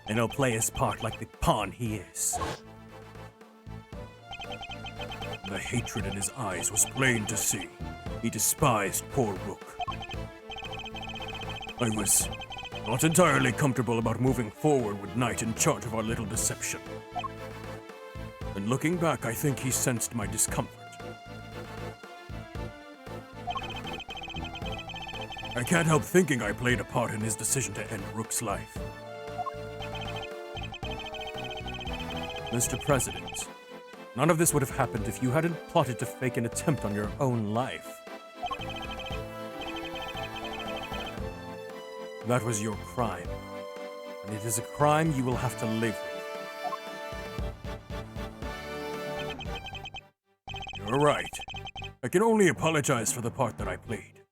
And he'll play his part like the pawn he is. The hatred in his eyes was plain to see. He despised poor Rook. I was not entirely comfortable about moving forward with Knight in charge of our little deception. And looking back, I think he sensed my discomfort. I can't help thinking I played a part in his decision to end Rook's life. Mr. President, none of this would have happened if you hadn't plotted to fake an attempt on your own life. That was your crime, and it is a crime you will have to live with. You're right. I can only apologize for the part that I played.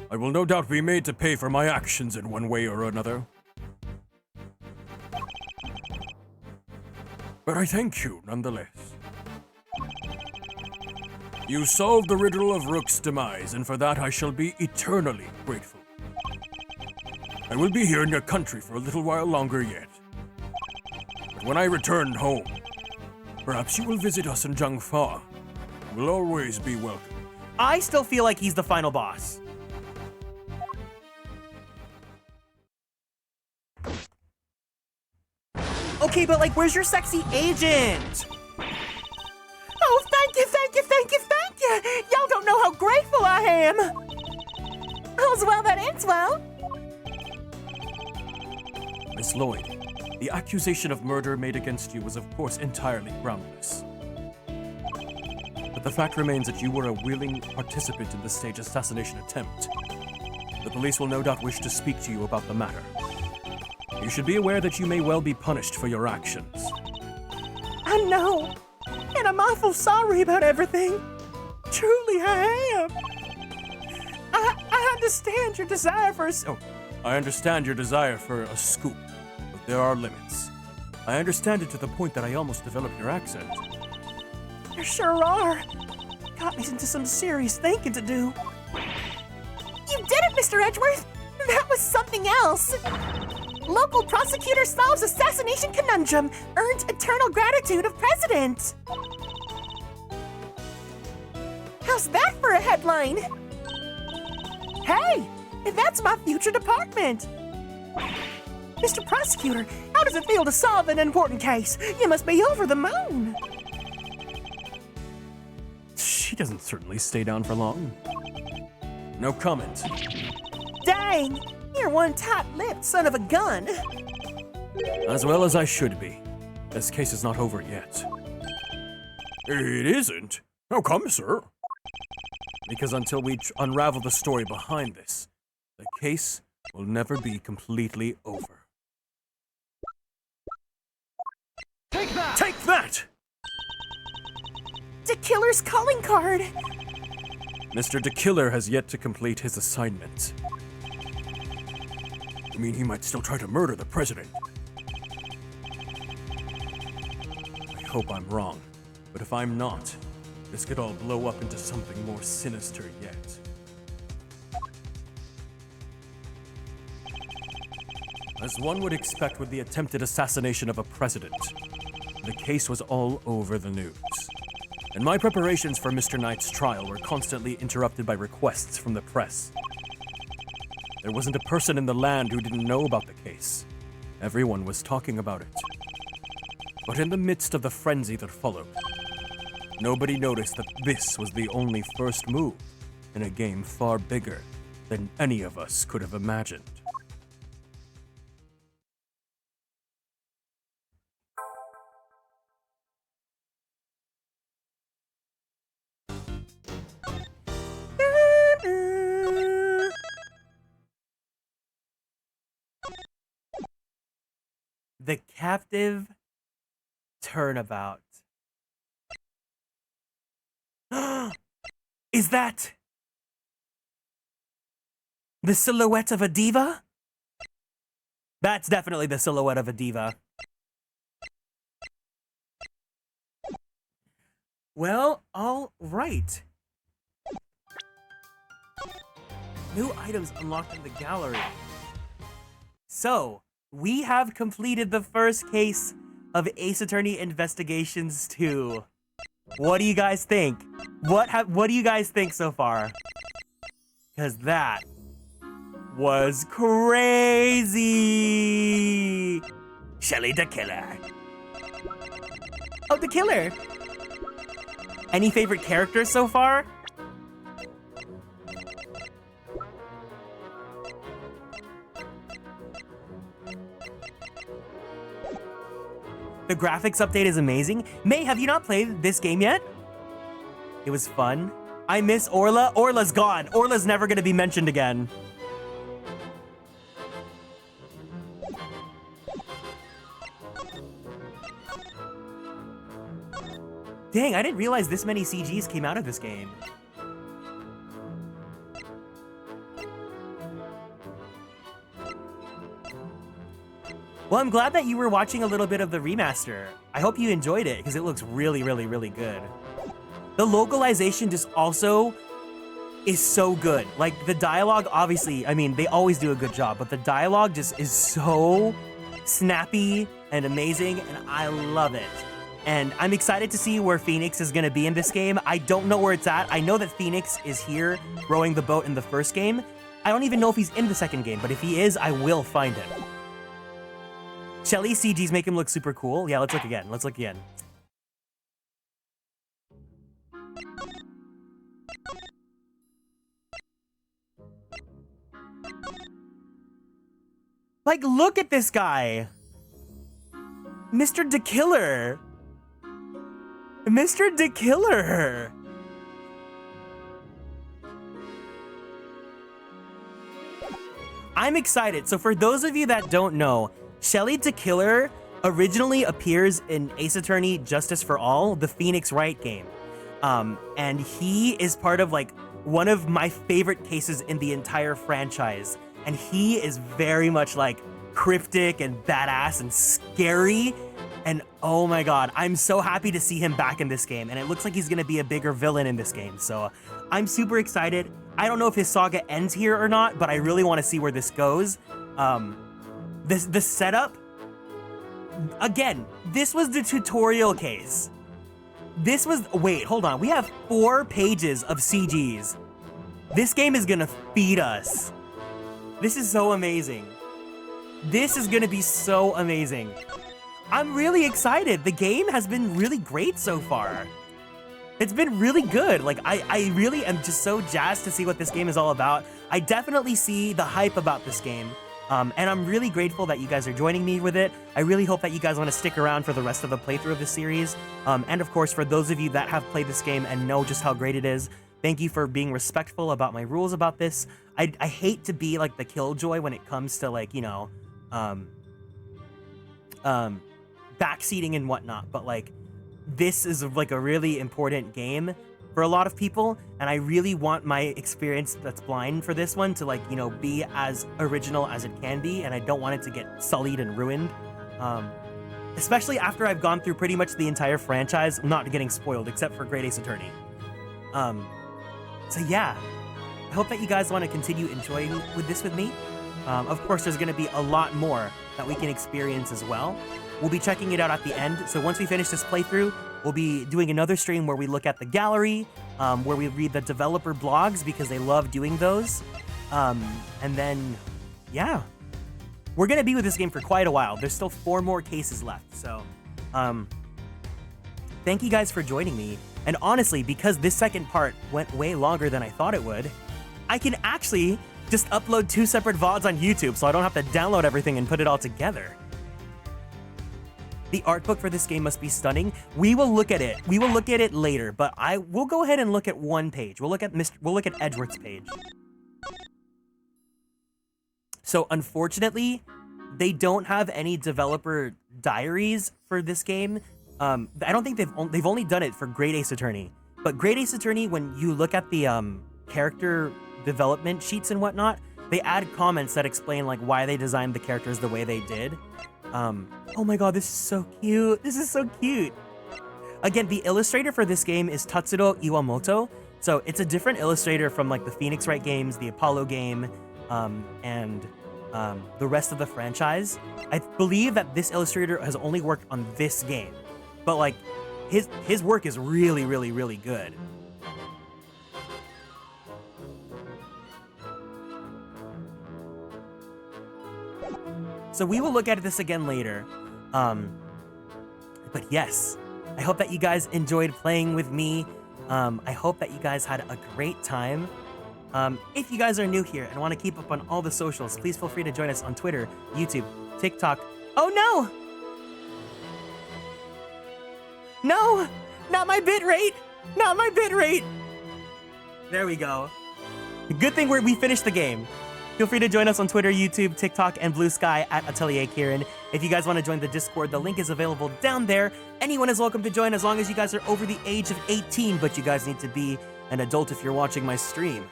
I will no doubt be made to pay for my actions in one way or another. But I thank you nonetheless. You solved the riddle of Rook's demise, and for that I shall be eternally grateful. I will be here in your country for a little while longer yet. But when I return home, perhaps you will visit us in Zhangfa. You will always be welcome. I still feel like he's the final boss. Okay, but like, where's your sexy agent? Oh, thank you, thank you, thank you, thank you! Y'all don't know how grateful I am! All's well that ends well. Miss Lloyd, the accusation of murder made against you was of course entirely groundless. But the fact remains that you were a willing participant in the stage assassination attempt. The police will no doubt wish to speak to you about the matter. You should be aware that you may well be punished for your actions. I know, and I'm awful sorry about everything. Truly, I am. I understand your desire for I understand your desire for a scoop, but there are limits. I understand it to the point that I almost developed your accent. There sure are. Got me into some serious thinking to do. You did it, Mr. Edgeworth! That was something else! Local prosecutor solves assassination conundrum, earns eternal gratitude of president! How's that for a headline? Hey, that's my future department! Mr. Prosecutor, how does it feel to solve an important case? You must be over the moon! She doesn't certainly stay down for long. No comment. Dang! You're one tight-lipped son of a gun! As well as I should be. This case is not over yet. It isn't? How come, sir? Because until we unravel the story behind this, the case will never be completely over. Take that! Take that! The killer's calling card! Mr. DeKiller has yet to complete his assignment. You mean he might still try to murder the president? I hope I'm wrong, but if I'm not, this could all blow up into something more sinister yet. As one would expect with the attempted assassination of a president, the case was all over the news. And my preparations for Mr. Knight's trial were constantly interrupted by requests from the press. There wasn't a person in the land who didn't know about the case. Everyone was talking about it. But in the midst of the frenzy that followed, nobody noticed that this was the only first move in a game far bigger than any of us could have imagined. The captive turnabout. Is that the silhouette of a diva? That's definitely the silhouette of a diva. Well, all right. New items unlocked in the gallery. So, we have completed the first case of Ace Attorney Investigations 2. What do you guys think? What do you guys think so far? Because that was crazy! Shelly the Killer. Oh, the Killer! Any favorite characters so far? The graphics update is amazing. May, have you not played this game yet? It was fun. I miss Orla. Orla's gone. Orla's never gonna be mentioned again. Dang, I didn't realize this many CGs came out of this game. Well, I'm glad that you were watching a little bit of the remaster. I hope you enjoyed it, because it looks really, really, really good. The localization just also is so good. Like, the dialogue, obviously, I mean, they always do a good job, but the dialogue just is so snappy and amazing, and I love it. And I'm excited to see where Phoenix is gonna be in this game. I don't know where it's at. I know that Phoenix is here rowing the boat in the first game. I don't even know if he's in the second game, but if he is, I will find him. Shelly's CGs make him look super cool. Yeah, let's look again. Let's look again. Like, look at this guy. Mr. DeKiller. Mr. DeKiller. I'm excited. So for those of you that don't know, Shelly the Killer originally appears in Ace Attorney Justice for All, the Phoenix Wright game. And he is part of like one of my favorite cases in the entire franchise. And he is very much like cryptic and badass and scary. And oh my god, I'm so happy to see him back in this game. And it looks like he's gonna be a bigger villain in this game. So I'm super excited. I don't know if his saga ends here or not, but I really want to see where this goes. The setup, again, this was the tutorial case. This was, wait, hold on. We have 4 pages of CGs. This game is gonna feed us. This is so amazing. This is gonna be so amazing. I'm really excited. The game has been really great so far. It's been really good. Like, I really am just so jazzed to see what this game is all about. I definitely see the hype about this game. And I'm really grateful that you guys are joining me with it. I really hope that you guys want to stick around for the rest of the playthrough of the series. And of course, for those of you that have played this game and know just how great it is, thank you for being respectful about my rules about this. I hate to be like the killjoy when it comes to like, you know, backseating and whatnot, but like, this is like a really important game for a lot of people, and I really want my experience that's blind for this one to like, you know, be as original as it can be, and I don't want it to get sullied and ruined. Especially after I've gone through pretty much the entire franchise, not getting spoiled, except for Great Ace Attorney. So yeah, I hope that you guys want to continue enjoying with this with me. Of course, there's going to be a lot more that we can experience as well. We'll be checking it out at the end. So once we finish this playthrough, we'll be doing another stream where we look at the gallery, where we read the developer blogs because they love doing those. And then, yeah, we're going to be with this game for quite a while. There's still 4 more cases left. So thank you guys for joining me. And honestly, because this second part went way longer than I thought it would, I can actually just upload 2 separate VODs on YouTube so I don't have to download everything and put it all together. The art book for this game must be stunning. We will look at it. We will look at it later, but we'll go ahead and look at one page. We'll look at Edgeworth's page. So unfortunately, they don't have any developer diaries for this game. I don't think they've only done it for Great Ace Attorney. But Great Ace Attorney, when you look at the character development sheets and whatnot, they add comments that explain like why they designed the characters the way they did. Oh my god, this is so cute. This is so cute. Again, the illustrator for this game is Tatsuro Iwamoto. So it's a different illustrator from like the Phoenix Wright games, the Apollo game, and the rest of the franchise. I believe that this illustrator has only worked on this game, but like his work is really, really, really good. So we will look at this again later. But yes, I hope that you guys enjoyed playing with me. I hope that you guys had a great time. If you guys are new here and want to keep up on all the socials, please feel free to join us on Twitter, YouTube, TikTok. Oh no! No! Not my bitrate! Not my bitrate! There we go. Good thing we finished the game. Feel free to join us on Twitter, YouTube, TikTok, and Blue Sky at Atelier Kieran. If you guys want to join the Discord, the link is available down there. Anyone is welcome to join as long as you guys are over the age of 18, but you guys need to be an adult if you're watching my stream.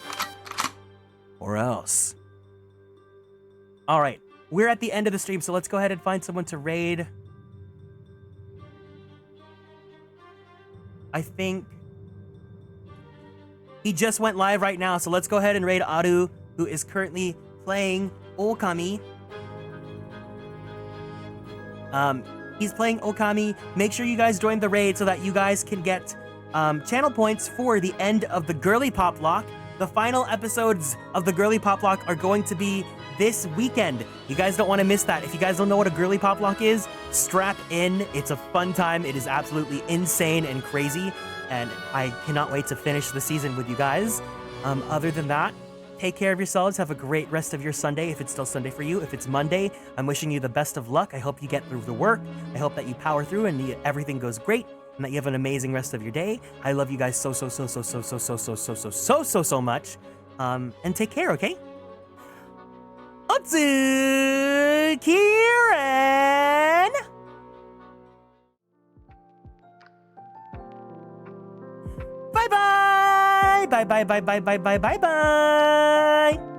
Or else. All right, we're at the end of the stream, so let's go ahead and find someone to raid. I think he just went live right now, so let's go ahead and raid Aru, who is currently playing Okami. He's playing Okami. Make sure you guys join the raid so that you guys can get channel points for the end of the Girly Pop Lock. The final episodes of the Girly Pop Lock are going to be this weekend. You guys don't want to miss that. If you guys don't know what a Girly Pop Lock is, strap in. It's a fun time. It is absolutely insane and crazy, and I cannot wait to finish the season with you guys. Other than that, take care of yourselves. Have a great rest of your Sunday, if it's still Sunday for you. If it's Monday, I'm wishing you the best of luck. I hope you get through the work. I hope that you power through and everything goes great, and that you have an amazing rest of your day. I love you guys so much. And take care, okay? talk to Kieran. Bye bye. Bye bye bye bye bye bye bye bye.